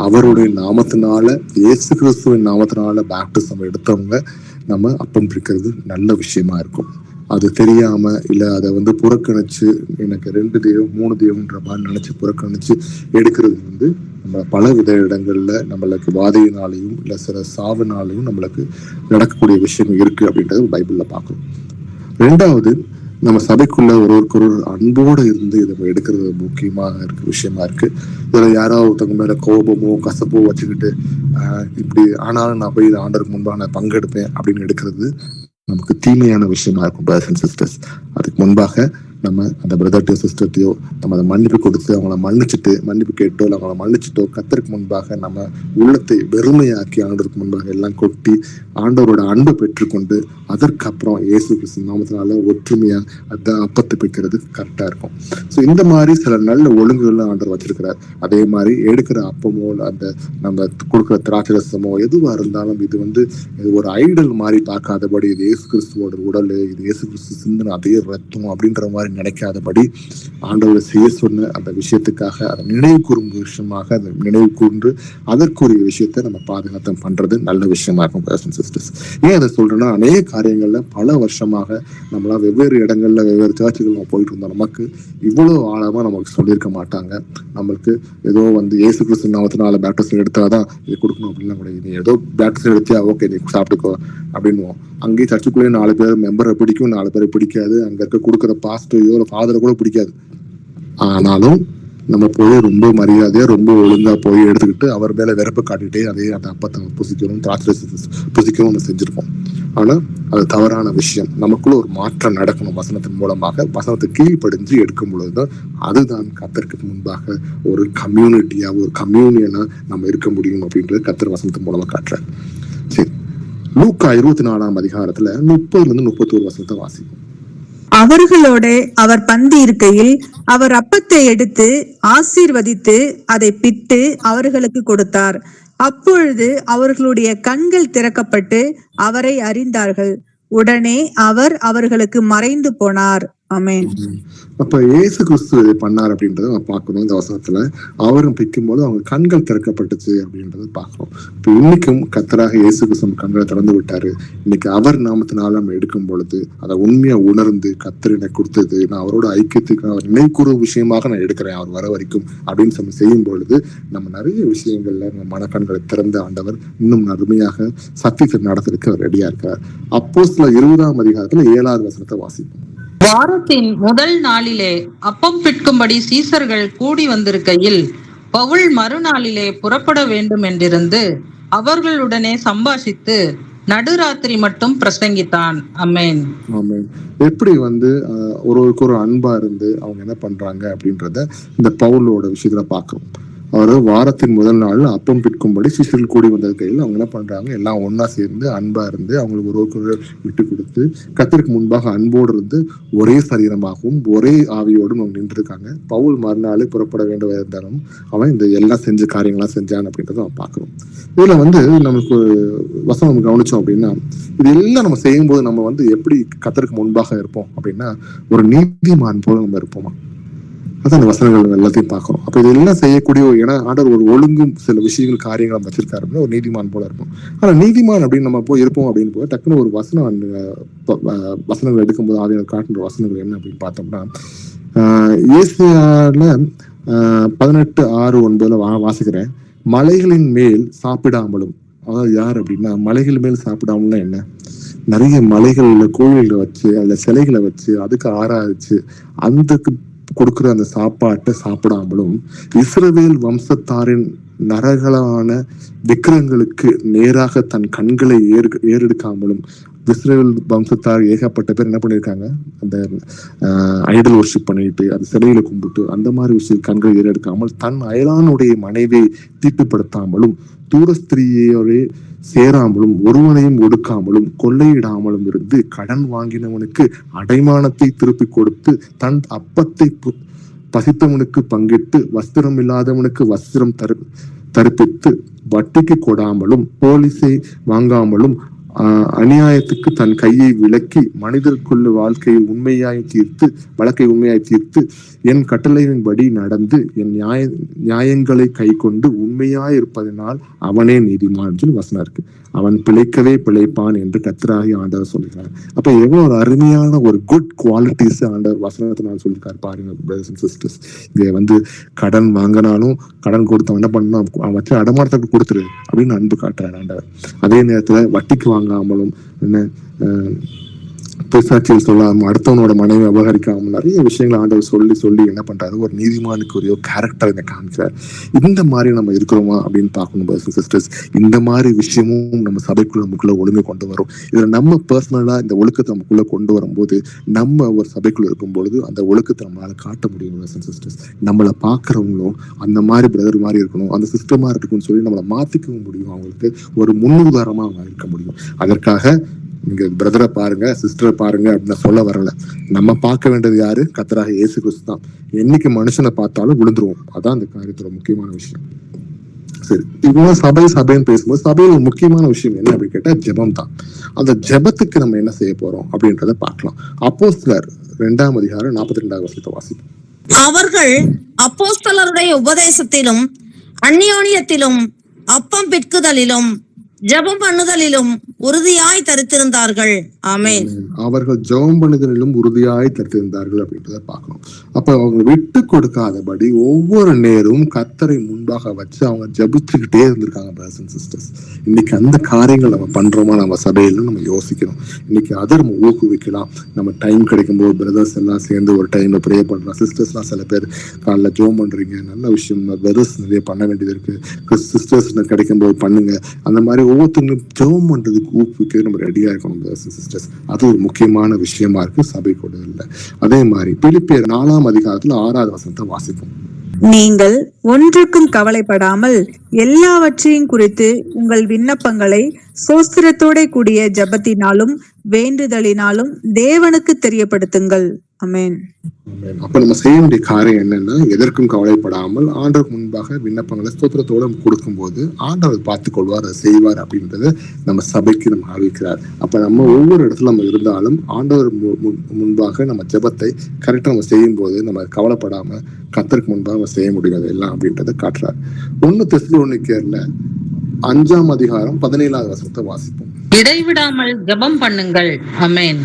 A: அவருடைய நாமத்தினால, இயேசு கிறிஸ்துவின் நாமத்தினால பேப்டிசம் எடுத்தவங்க நம்ம அப்பம் பிரிக்கிறது நல்ல விஷயமா இருக்கும். அது தெரியாம இல்ல அதை புறக்கணிச்சு எனக்கு 2 தெய்வம் 3 தெய்வம்ன்ற மாதிரி நினைச்சு புறக்கணிச்சு எடுக்கிறது நம்ம பல வித இடங்கள்ல நம்மளுக்கு வாதையினாலையும் இல்ல சில சாவுனாலையும் நம்மளுக்கு நடக்கக்கூடிய விஷயம் இருக்கு அப்படின்றது பைபிள்ல பார்க்கணும். 2வது, நம்ம சபைக்குள்ள ஒருவருக்கு அன்போடு இருந்து இதை எடுக்கிறது முக்கியமாக விஷயமா இருக்கு. இதுல யாராவது ஒருத்தவங்க மேல கோபமோ கசப்போ வச்சுக்கிட்டு இப்படி ஆனாலும் நான் போய் ஆண்டருக்கு முன்பாக நான் பங்கெடுப்பேன் அப்படின்னு எடுக்கிறது நமக்கு தீமையான விஷயமா இருக்கும். பிரதர்ஸ் அண்ட் சிஸ்டர்ஸ், அதுக்கு முன்பாக நம்ம அந்த பிரதர்ட்டையோ சிஸ்டர்ட்டையோ நம்ம அதை மன்னிப்பு கொடுத்து அவங்கள மன்னிப்பு கேட்டோ இல்லை அவங்கள மன்னிச்சுட்டோ கர்த்தருக்கு முன்பாக நம்ம உள்ளத்தை வெறுமையாக்கி ஆண்டவருக்கு முன்பாக எல்லாம் கொட்டி ஆண்டவரோட அன்பை பெற்றுக்கொண்டு அதற்கப்புறம் இயேசு கிறிஸ்து நாமத்தினால ஒற்றுமையா அந்த அப்பத்தை பிடிக்கிறது கரெக்டா இருக்கும். ஸோ இந்த மாதிரி சில நல்ல ஒழுங்குகள்லாம் ஆண்டவர் வச்சிருக்கிறார். அதே மாதிரி எடுக்கிற அப்பமோ அந்த நம்ம கொடுக்குற திராட்சை ரசமோ எதுவா இருந்தாலும் இது ஒரு ஐடல் மாதிரி பார்க்காதபடி இது இயேசு கிறிஸ்துவோட உடல், இது இயேசு கிறிஸ்து சிந்தனை அதே ரத்தம் அப்படின்ற மாதிரி நினைக்காதபடி ஆண்டவரை செய்ய சொன்ன அந்த விஷயத்துக்காக அதை நினைவு கூறும் விஷயமாக அதை நினைவு கூர்ந்து அதற்குரிய விஷயத்தை நம்ம பாதுகாத்தம் பண்றது நல்ல விஷயமா இருக்கும். சிஸ்டர்ஸ், ஏன் அதை சொல்றேன்னா, அநேக காரியங்கள்ல பல வருஷமாக நம்மளா வெவ்வேறு இடங்கள்ல வெவ்வேறு சர்ச்சுகள் நம்ம போயிட்டு இருந்தோம். நமக்கு இவ்வளவு ஆழமா நமக்கு சொல்லியிருக்க மாட்டாங்க. நம்மளுக்கு ஏதோ இயேசு கிறிஸ்து நாமத்தினால பேப்டிசம் எடுத்தாதான் இது கொடுக்கணும் அப்படின்லாம் கூட, நீ ஏதோ பேப்டிசம் எடுத்தியா ஓகே நீ சாப்பிட்டுக்கோ அப்படின்னுவோம். அங்கேயே சர்ச்சுக்குள்ளேயே 4 பேர் மெம்பரை பிடிக்கும், 4 பேரை பிடிக்காது. அங்க இருக்க கொடுக்குற பாஸ்டரையோ ஃபாதரை கூட பிடிக்காது. ஆனாலும் நம்ம போய் ரொம்ப மரியாதையா ரொம்ப ஒழுங்கா போய் எடுத்துக்கிட்டு அவர் மேல வெறுப்பை காட்டிட்டே அதே அந்த அப்பத்தை புசிக்கணும், திராட்சை புசிக்கணும் நம்ம செஞ்சிருப்போம். ஆனா அது தவறான விஷயம். நமக்குள்ள ஒரு மாற்றம் நடக்கணும். வசனத்தின் மூலமாக வசனத்தை கீழ்ப்படிஞ்சு எடுக்கும் பொழுதுதான் அதுதான் கர்த்தருக்கு முன்பாக ஒரு கம்யூனிட்டியா ஒரு கம்யூனியனா நம்ம இருக்க முடியும் அப்படின்றது கர்த்தர் வசனத்தின் மூலமா காட்டுறாரு. சரி, லூக்கா 24ஆம் அதிகாரத்துல 30-31 வசனத்தை வாசிக்கும்.
C: அவர்களோட அவர் பந்தி இருக்கையில் அவர் அப்பத்தை எடுத்து ஆசீர்வதித்து அதை பிட்டு அவர்களுக்கு கொடுத்தார். அப்பொழுது அவர்களுடைய கண்கள் திறக்கப்பட்டு அவரை அறிந்தார்கள். உடனே அவர் அவர்களுக்கு மறைந்து போனார். ஆமென்.
A: அப்ப இயேசு கிறிஸ்து இதை பண்ணார் அப்படின்றத நம்ம பார்க்கணும். இந்த வசனத்துல அவரும் பிக்கும்போது அவங்க கண்கள் திறக்கப்பட்டுச்சு அப்படின்றத பார்க்கிறோம். இப்ப இன்னைக்கும் கர்த்தராக இயேசு கிறிஸ்து நம்ம கண்களை திறந்து விட்டாரு. இன்னைக்கு அவர் நாமத்தினால நம்ம எடுக்கும் பொழுது அதை உண்மையா உணர்ந்து கர்த்தர் எனக்கு கொடுத்தது, நான் அவரோட ஐக்கியத்துக்கு அவர் நினைக்கூறும் விஷயமாக நான் எடுக்கிறேன் அவர் வர வரைக்கும் அப்படின்னு சொல்லி செய்யும் பொழுது நம்ம நிறைய விஷயங்கள்ல நம்ம மனக்கண்களை திறந்த ஆண்டவர் இன்னும் அருமையாக சத்தியத்தை நடத்துறதுக்கு அவர் ரெடியா இருக்கார். அப்போஸ்தலர் 20ஆம் அதிகாரத்துல 7வது வசனத்தை வாசிப்போம்.
D: வாரத்தின் முதல் நாளிலே அப்பம் பிற்கும்படி சீசர்கள் கூடி வந்திருக்கையில் பவுல் மறுநாளிலே புறப்பட வேண்டும் என்றிருந்து அவர்களுடனே சம்பாஷித்து நடுராத்திரி மட்டும் பிரசங்கித்தான். ஆமென்.
A: ஆமென். எப்படி ஒருவருக்கு ஒரு அன்பா இருந்து அவங்க என்ன பண்றாங்க அப்படின்றத இந்த பவுலோட விஷயத்துல பார்க்கிறோம். அவர் வாரத்தின் முதல் நாள் அப்பம் பிற்கும்படி சீசர்கள் கூடி வந்த கையில் அவங்க என்ன பண்றாங்க, எல்லாம் ஒன்னா சேர்ந்து அன்பா இருந்து அவங்களுக்கு ஒருவருக்கு விட்டு கொடுத்து கர்த்தருக்கு முன்பாக அன்போடு இருந்து ஒரே சரீரமாகவும் ஒரே ஆவியோடும் அவங்க நின்று இருக்காங்க. பவுல் மறுநாள் புறப்பட வேண்டிய இருந்தாலும் அவன் இந்த எல்லாம் செஞ்ச காரியங்கள்லாம் செஞ்சான் அப்படின்றத அவன் பார்க்கிறோம். இதுல நமக்கு வசனம் கவனிச்சோம் அப்படின்னா, இது எல்லாம் நம்ம செய்யும் போது நம்ம எப்படி கர்த்தருக்கு முன்பாக இருப்போம் அப்படின்னா, ஒரு நீதிமான் போல நம்ம இருப்போமா? அதான் அந்த வசனங்கள் எல்லாத்தையும் பார்க்கிறோம். அப்ப இதெல்லாம் செய்யக்கூடிய ஏன்னா ஆண்டவர் ஒரு ஒழுங்கும் சில விஷயங்கள் காரியங்கள் நம்ம வச்சிருக்காரு அப்படின்னா ஒரு நீதிமான் போல இருக்கும். ஆனா நீதிமான் அப்படின்னு நம்ம போய் இருப்போம் அப்படின்னு போய் டக்குன்னு ஒரு வசனங்கள் எடுக்கும்போது ஆவியானவர் காட்டுற வசனங்கள் என்ன அப்படின்னு பார்த்தோம்னா, ஏசாயால 18:6-9 வாசிக்கிறேன். மலைகளின் மேல் சாப்பிடாமலும், அதாவது யார் அப்படின்னா மலைகள் மேல் சாப்பிடாமல்னா என்ன, நிறைய மலைகள்ல கோயில்களை வச்சு அதுல சிலைகளை வச்சு அதுக்கு ஆராய்ச்சி அந்த கொடுக்கிற அந்த சாப்பாட்டை சாப்பிடாமலும், இஸ்ரவேல் வம்சத்தாரின் நரகலான விக்கிரங்களுக்கு நேராக தன் கண்களை ஏறெடுக்காமலும், இஸ்ரவேல் வம்சத்தார் ஏகப்பட்ட பேர் என்ன பண்ணிருக்காங்க, அந்த ஐடல் வர்ஷிப் பண்ணிட்டு அது சிலையில கும்பிட்டு அந்த மாதிரி விஷயம் கண்களை ஏறெடுக்காமல், தன் அயலானுடைய மனைவியை தீட்டுப்படுத்தாமலும், தூர ஸ்திரீயோரே சேராமலும், ஒருவனையும் ஒடுக்காமலும், கொள்ளையிடாமலும் இருந்து கடன் வாங்கினவனுக்கு அடைமானத்தை திருப்பி கொடுத்து, தன் அப்பத்தை பசித்தவனுக்கு பங்கிட்டு, வஸ்திரம் இல்லாதவனுக்கு வஸ்திரம் தரிப்பித்து, வட்டிக்கு கொடாமலும், போலீஸை வாங்காமலும், அநியாயத்துக்கு தன் கையை விலக்கி, மனிதருக்குள்ள வழக்கை உண்மையாய் தீர்த்து, என் கட்டளையின்படி நடந்து என் நியாயங்களை கை கொண்டு உண்மையாய் இருப்பதனால் அவனே நீதிமான் சொல்லி வசனம் இருக்கு. அவன் பிழைக்கவே பிழைப்பான் என்று கர்த்தராகிய ஆண்டவர் சொல்லுகிறார். அப்ப எவ்வளவு ஒரு அருமையான ஒரு குட் குவாலிட்டிஸ் ஆண்டவர் வசனத்தினால் சொல்லியிருக்காரு பாருங்க பிரதர்ஸ் அண்ட் சிஸ்டர்ஸ். இங்க கடன் வாங்கினாலும் கடன் கொடுத்தவன் என்ன பண்ணணும், அவன் வச்சு அடமானத்துக்கு கொடுத்துரு அப்படின்னு அன்பு காட்டுறாரு ஆண்டவர். அதே நேரத்துல வட்டிக்கு வாங்காமலும், என்ன பேசாட்சியில் சொல்லாம, அடுத்தவனோட மனைவி அபகரிக்காமல் நிறைய விஷயங்களை ஆண்டவர் சொல்லி என்ன பண்றாரு, ஒரு நீதிமானுக்கு ஒரு கேரக்டர் என்ன காமிக்கிறார். இந்த மாதிரி நம்ம இருக்கிறோமா அப்படின்னு பார்க்கணும் பிரதர்ஸ் சிஸ்டர்ஸ். இந்த மாதிரி விஷயமும் நம்ம சபைக்குள்ள நமக்குள்ள ஒழுங்கு கொண்டு வரும். இதுல நம்ம பர்சனலா இந்த ஒழுக்கத்தை நமக்குள்ள கொண்டு வரும்போது, நம்ம ஒரு சபைக்குள்ள இருக்கும் பொழுது அந்த ஒழுக்கத்தை நம்மளால காட்ட முடியும் பிரதர்ஸ் சிஸ்டர்ஸ். நம்மளை பாக்குறவங்களும் அந்த மாதிரி பிரதர் மாதிரி இருக்கணும், அந்த சிஸ்டமா இருக்குன்னு சொல்லி நம்மளை மாத்திக்கவும் முடியும். அவங்களுக்கு ஒரு முன்னுதாரணமா அவங்க இருக்க முடியும். அதற்காக நீங்க பிரதரை பாருங்க சிஸ்டரை பாருங்க அப்படின்னு சொல்ல வரல. நம்ம பார்க்க வேண்டியது யாரு, கர்த்தராக இயேசு கிறிஸ்து தான். என்னைக்கு மனுஷனை பார்த்தாலும் விழுந்துருவோம். அதான் அந்த காரியத்தோட முக்கியமான விஷயம். சரி, இப்போ சபைன்னு பேசும்போது சபையில ஒரு முக்கியமான விஷயம் என்ன அப்படின்னு கேட்டா ஜெபம் தான். அந்த ஜெபத்துக்கு நம்ம என்ன செய்ய போறோம் அப்படின்றத பார்க்கலாம். அப்போஸ்தலர் 2ஆம் அதிகாரம் 42வது வசனத்தை வாசிப்போம்.
B: அவர்கள் அப்போஸ்தலருடைய உபதேசத்திலும் அந்யோன்யத்திலும் அப்பம் பிற்குதலிலும் ஜெபம் பண்ணுதலிலும் உறுதியாய் தரித்திருந்தார்கள். ஆமென்.
A: அவர்கள் ஜெபம் பண்ணுதலிலும் உறுதியாய் தரித்திருந்தார்கள் அப்படின்றத பார்க்கணும். அப்ப அவங்க விட்டு கொடுக்காதபடி ஒவ்வொரு நேரமும் கர்த்தரை முன்பாக வச்சு அவங்க ஜெபிச்சுக்கிட்டே இருந்திருக்காங்க பிரதர்ஸ் அண்ட் சிஸ்டர்ஸ். இன்னைக்கு அந்த காரியங்கள் நம்ம பண்றோமா நம்ம சபையில நம்ம யோசிக்கணும். இன்னைக்கு அதை நம்ம ஊக்குவிக்கலாம். நம்ம டைம் கிடைக்கும் போது பிரதர்ஸ் எல்லாம் சேர்ந்து ஒரு டைம்ல ப்ரே பண்றோம். சிஸ்டர்ஸ் எல்லாம் சில பேர் காலைல ஜெபம் பண்றீங்க, நல்ல விஷயம். பிரதர்ஸ் நிறைய பண்ண வேண்டியது இருக்கு, சிஸ்டர்ஸ் கிடைக்கும் போது பண்ணுங்க. அந்த மாதிரி ஒவ்வொருத்தங்களும் ஜெபம் பண்றதுக்கு ஊக்குவிக்க நம்ம ரெடியா இருக்கணும் சிஸ்டர்ஸ். அது ஒரு முக்கியமான விஷயமா இருக்கு சபை கூட இல்லை. அதே மாதிரி பிலிப்பியர் 4ஆம் அதிகாரத்துல 6வது வசனத்தை வாசிப்போம்.
C: நீங்கள் ஒன்றுக்கும் கவலைப்படாமல் எல்லாவற்றையும் குறித்து உங்கள் விண்ணப்பங்களை சோஸ்திரத்தோட கூடிய ஜெபத்தினாலும் வேண்டுதலினாலும் தேவனுக்கு தெரியப்படுத்துங்கள். அமேன்.
A: அப்ப நம்ம செய்ய வேண்டிய காரியம் என்னன்னா, எதற்கும் கவலைப்படாமல் ஆண்டவருக்கு முன்பாக விண்ணப்பங்களை ஸ்தோத்திரத்தோட கொடுக்கும்போது ஆண்டவர் பார்த்துக் கொள்வார், அதை செய்வார் அப்படின்றத நம்ம சபைக்கு நம்ம அறிவிக்கிறார். அப்ப நம்ம ஒவ்வொரு இடத்துல நம்ம இருந்தாலும் ஆண்டவர் முன்பாக நம்ம ஜெபத்தை கரெக்டா நம்ம செய்யும் போது நம்ம கவலைப்படாம கர்த்தருக்கு முன்பாக நம்ம செய்ய முடியாது எல்லாம் அப்படின்றத காட்டுறார். 1 தெசலோனிக்கேயர்ல 5ஆம் அதிகாரம் 17வது வசனத்தை வாசிப்போம்.
D: இடைவிடாமல் ஜெபம் பண்ணுங்கள். ஆமென்.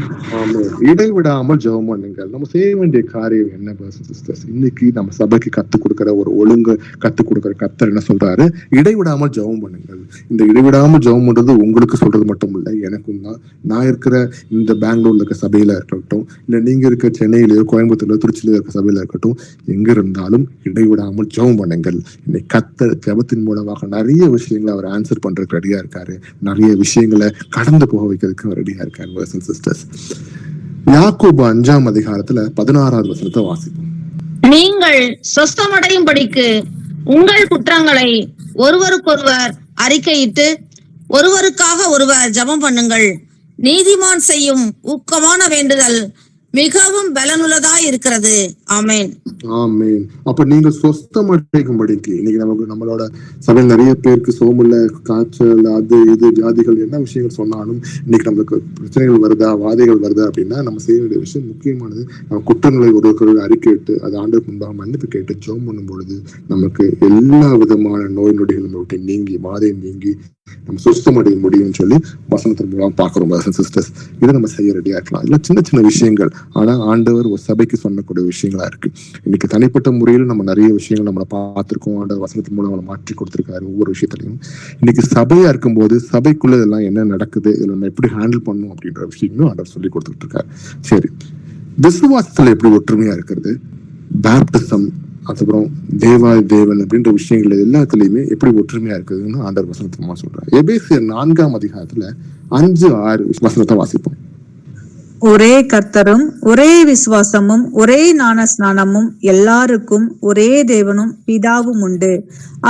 A: இடைவிடாமல் ஜெபம் பண்ணுங்கள். நம்ம செய்ய வேண்டிய காரியம் என்ன சிஸ்டர்ஸ்? இன்னைக்கு நம்ம சபைக்கு கத்துக் கொடுக்கிற ஒரு ஒழுங்கு கத்துக் கொடுக்கிற கர்த்தர் என்ன சொல்றாரு? இடைவிடாமல் ஜெபம் பண்ணுங்கள். இந்த இடைவிடாமல் ஜெபம் பண்றது உங்களுக்கு சொல்றது மட்டும் இல்ல, எனக்கும் தான். நான் இருக்கிற இந்த பெங்களூர்ல இருக்க சபையில இருக்கட்டும், இல்ல நீங்க இருக்க சென்னையிலயோ கோயம்புத்தூர்ல திருச்சியில இருக்க சபையில இருக்கட்டும், எங்க இருந்தாலும் இடைவிடாமல் ஜெபம் பண்ணுங்கள். இன்னைக்கு கர்த்தர் ஜெபத்தின் மூலமாக நிறைய விஷயங்களை அவர் ஆன்சர் பண்றதுக்கு ரெடியா இருக்காரு. நிறைய விஷயங்களை கடந்து போக வைக்கிறதுக்கு ரெடியா இருக்காரு சிஸ்டர்ஸ். யாக்கோபு 5ஆம் அதிகாரத்துல 16வது வசனத்தை வாசிப்போம்.
B: நீங்கள் சொஸ்தமடையும்படிக்கு உங்கள் குற்றங்களை ஒருவருக்கொருவர் அறிக்கையிட்டு ஒருவருக்காக ஒருவர் ஜெபம் பண்ணுங்கள். நீதிமான் செய்யும் ஊக்கமான வேண்டுதல் மிகவும் பலனுள்ளதாய் இருக்கிறது. ஆமென்.
A: ஆமென். அப்ப நீங்க சொஸ்தம் அடைக்கும்படிக்கு இன்னைக்கு நம்மளோட சபையில் நிறைய பேருக்கு சோமுல்ல, காய்ச்சல், அது இது வியாதிகள் என்ன விஷயங்கள் சொன்னாலும் இன்னைக்கு நம்மளுக்கு பிரச்சனைகள் வருதா, வாதைகள் வருதா அப்படின்னா நம்ம செய்ய வேண்டிய விஷயம் முக்கியமானது, நம்ம குற்றங்களை ஒருவருக்கு அறிக்கையிட்டு அது ஆண்டவருக்கு முன்பாக மன்னிப்பு கேட்டு ஜெபம் பண்ணும் பொழுது நமக்கு எல்லா விதமான நோய் நொடிகள் நம்ம விட்டு நீங்கி வாதை நீங்கி நம்ம சுத்தமடைய முடியும்னு சொல்லி வசனத்தின் மூலம் பாக்குறோம் சிஸ்டர்ஸ். இதை நம்ம செய்ய ரெடியா இருக்கலாம். இல்ல சின்ன சின்ன விஷயங்கள், ஆனா ஆண்டவர் ஒரு சபைக்கு சொல்லக்கூடிய விஷயங்களா இருக்கு. இன்னைக்கு தனிப்பட்ட முறையில் நம்ம நிறைய விஷயங்கள் நம்மளை பார்த்திருக்கோம். ஆண்டவர் வசனத்தின் மூலம் நம்மளை மாற்றி கொடுத்திருக்காரு ஒவ்வொரு விஷயத்திலையும். இன்னைக்கு சபையா இருக்கும்போது சபைக்குள்ள இதெல்லாம் என்ன நடக்குது, இதுல நம்ம எப்படி ஹேண்டில் பண்ணணும் அப்படின்ற விஷயங்களும் ஆண்டவர் சொல்லி கொடுத்துட்டு இருக்காரு. சரி, விசுவாசத்துல எப்படி ஒற்றுமையா இருக்கிறது, பேப்டிசம், அதுக்கப்புறம் தேவன் அப்படின்ற விஷயங்கள் எல்லாத்துலயுமே எப்படி ஒற்றுமையா இருக்குதுன்னு ஆண்டவர் வசனத்தமா சொல்றாரு. எபேசியர் 4ஆம் அதிகாரத்துல 5-6 வசனத்தை வாசிப்போம்.
C: ஒரே கர்த்தரும் ஒரே விசுவாசமும் ஒரே ஞான ஸ்நானமும் எல்லாருக்கும் ஒரே தேவனும் பிதாவும் உண்டு.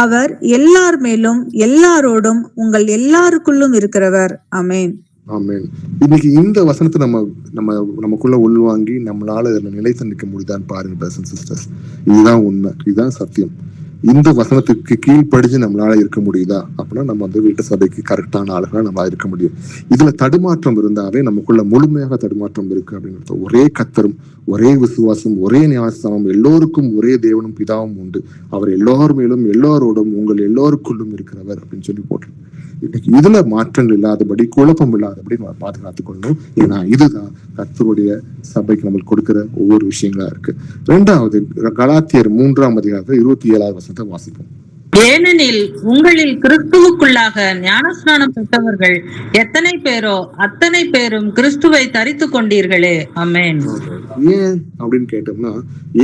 C: அவர் எல்லார் மேலும் எல்லாரோடும் உங்கள் எல்லாருக்குள்ளும் இருக்கிறவர். ஆமென்.
A: ஆமென். இன்னைக்கு இந்த வசனத்தை நமக்குள்ள உள்வாங்கி நம்மளால இதுல நிலைத்து நிற்க முடியுதான்னு பாருங்க பிரதர்ஸ் சிஸ்டர்ஸ். இதுதான் உண்மை, இதுதான் சத்தியம். இந்த வசனத்துக்கு கீழ்ப்படிஞ்சு நம்மளால இருக்க முடியுதா அப்படின்னா நம்ம வந்து வீட்டு சபைக்கு கரெக்டான ஆளுகளா நம்மளால இருக்க முடியும். இதுல தடுமாற்றம் இருந்தாவே நமக்குள்ள முழுமையாக தடுமாற்றம் இருக்கு அப்படின்னு. ஒரே கர்த்தரும் ஒரே விசுவாசம் ஒரே ஞானஸ்தானம் எல்லோருக்கும் ஒரே தேவனும் பிதாவும் உண்டு. அவர் எல்லார் மேலும் எல்லாரோடும் உங்கள் எல்லோருக்குள்ளும் இருக்கிறவர் அப்படின்னு சொல்லி போட்டு இதுல மாற்றங்கள் இல்லாதபடி குழப்பம் இல்லாதபடி நம்ம பாதுகாத்துக் கொள்ளணும். ஏன்னா இதுதான் கர்த்தருடைய சபைக்கு நம்மளுக்கு கொடுக்கிற ஒவ்வொரு விஷயங்களா இருக்கு. 2வது கலாத்தியர் 3ஆம் அதிகாரத்துல 27வது வசனத்தை வாசிப்போம்.
D: ஏனெனில் உங்களில் கிறிஸ்துவுக்குள்ளாக ஞானஸ்நானம் பெற்றவர்கள் எத்தனை பேரோ அத்தனை பேரும் கிறிஸ்துவை தரித்து கொண்டீர்களே. ஆமென்.
A: ஏன் அப்படின்னு கேட்டோம்னா,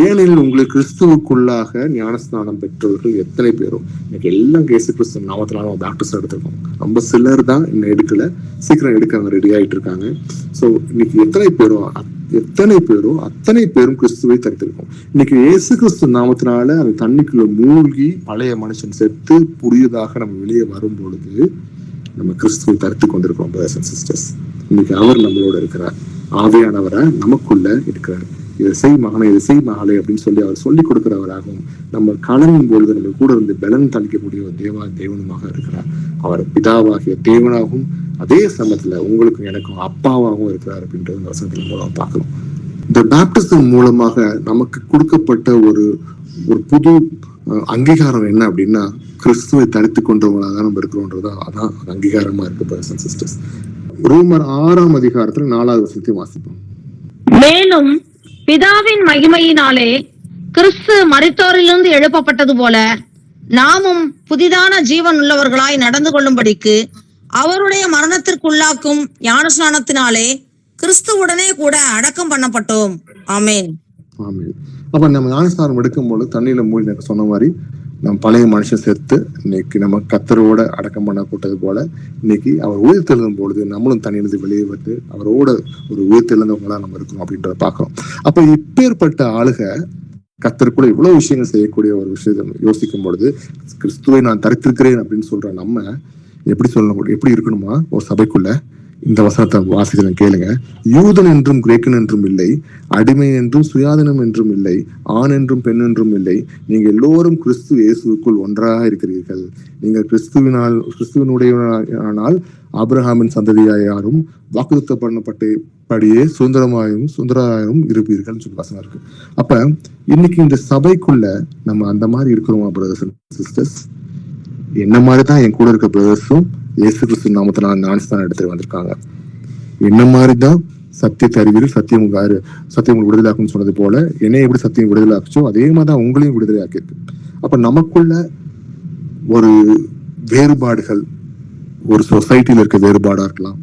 A: ஏனெனில் உங்களுக்கு கிறிஸ்துவுக்குள்ளாக ஞானஸ்நானம் பெற்றவர்கள் எத்தனை பேரும், இன்னைக்கு எல்லாம் இயேசு கிறிஸ்து நாமத்தினால பேப்டிஸ்ட் எடுத்திருக்கோம். ரொம்ப சிலர் தான் இன்னும் எடுக்கல, சீக்கிரம் எடுக்க ரெடி ஆயிட்டு இருக்காங்க. சோ இன்னைக்கு எத்தனை பேரோ அத்தனை பேரும் கிறிஸ்துவை தரித்திருக்கோம். இன்னைக்கு இயேசு கிறிஸ்து நாமத்தினால அந்த தண்ணிக்குள்ள மூழ்கி பழைய மனுஷன் செத்து புதியதாக நம்ம வெளியே வரும் பொழுது நம்ம கிறிஸ்துவை தரித்து கொண்டிருக்கோம் பிரதர்ஸ் அண்ட் சிஸ்டர்ஸ். இன்னைக்கு அவர் நம்மளோட இருக்கிறார், ஆவியானவரை நமக்குள்ள இருக்கிறார். இதை செய் மகனை, இதை செய் மகளே அப்படின்னு சொல்லி அவர் சொல்லிக் கொடுக்கிறவராகவும் நம்ம கலங்கும் பொழுது நம்ம கூட இருந்து பலன் தளிக்கக்கூடிய ஒரு தேவனுமாக இருக்கிறார். அவர் பிதாவாகிய தேவனாகவும் அதே சமயத்துல உங்களுக்கும் எனக்கும் அப்பாவாகவும் இருக்கிறார் அப்படின்றது வசனத்தின் மூலம் பார்க்கணும். இந்த பேப்டிசம் மூலமாக நமக்கு கொடுக்கப்பட்ட ஒரு புது அங்கீகாரம் என்ன அப்படின்னா, கிறிஸ்துவை தரித்து கொண்டவங்களாக நம்ம இருக்கிறோன்றதா அதான் அங்கீகாரமா இருக்கு பிரதர்ஸ் அண்ட் சிஸ்டர்ஸ். ரோமர் 6ஆம் அதிகாரத்துல 4வது வசனத்தை வாசிப்போம்.
B: மேலும் பிதாவின் மகிமையினாலே கிறிஸ்து மரித்தோரிலிருந்து எழுப்பப்பட்டது போல நாமும் புதிதான ஜீவன் உள்ளவர்களாய் நடந்து கொள்ளும்படிக்கு அவருடைய மரணத்திற்குள்ளாக்கும் ஞானஸ்நானத்தினாலே கிறிஸ்துவுடனே கூட அடக்கம் பண்ணப்பட்டோம். ஆமென்.
A: ஆமென். அப்ப நம்ம ஞானஸ்நானம் எடுக்கும் போது தண்ணியில மூழ்கி சொன்ன மாதிரி நம்ம பழைய மனுஷன் செத்து இன்னைக்கு நம்ம கர்த்தரோட அடக்கம் பண்ண கூட்டது போல இன்னைக்கு அவர் உயிர் தெழுந்தும் பொழுது நம்மளும் தண்ணியிலிருந்து வெளியே வந்து அவரோட ஒரு உயிர் தெழுந்தவங்களா நம்ம இருக்கணும் அப்படின்றத பாக்குறோம். அப்ப இப்பேற்பட்ட ஆளுக கர்த்தருக்குள்ள இவ்வளவு விஷயங்கள் செய்யக்கூடிய ஒரு விஷயத்தை யோசிக்கும் பொழுது கிறிஸ்துவை நான் தரித்திருக்கிறேன் அப்படின்னு சொல்ற நம்ம எப்படி இருக்கணுமா ஒரு சபைக்குள்ள இந்த வசனத்தை வாசிக்கிறேன் கேளுங்க. யூதன் என்றும் கிரேக்கன் என்றும் இல்லை, அடிமை என்றும் சுயாதீனம் என்றும் இல்லை, ஆண் என்றும் பெண் என்றும் இல்லை, நீங்க எல்லோரும் கிறிஸ்து இயேசுக்குள் ஒன்றாக இருக்கிறீர்கள். நீங்கள் கிறிஸ்துவினுடையவனால் ஆபிரகாமின் சந்ததியாரும் வாக்குத்தத்தம் பண்ணப்பட்டபடியே சுதந்திரமாயும் இருப்பீர்கள் சொல்லி வசனம் இருக்கு. அப்ப இன்னைக்கு இந்த சபைக்குள்ள நம்ம அந்த மாதிரி இருக்கிறோமா பிரதர்ஸ் அண்ட் சிஸ்டர்ஸ்? என்ன மாதிரிதான் என் கூட இருக்க பிரதர்ஸும் இயேசு கிறிஸ்து நாமத்தினால் ஞானஸ்தானம் எடுத்துட்டு வந்திருக்காங்க. என்ன மாதிரிதான் சத்தியத்தை அறிவீர்கள், சத்தியம் உங்களுக்கு விடுதலாக்குன்னு சொன்னது போல என்னை எப்படி சத்தியம் விடுதலை ஆக்குச்சோ அதே மாதிரிதான் உங்களையும் விடுதலை ஆக்கியிருக்கு. அப்ப நமக்குள்ள ஒரு வேறுபாடுகள், ஒரு சொசைட்டில இருக்க வேறுபாடா இருக்கலாம்,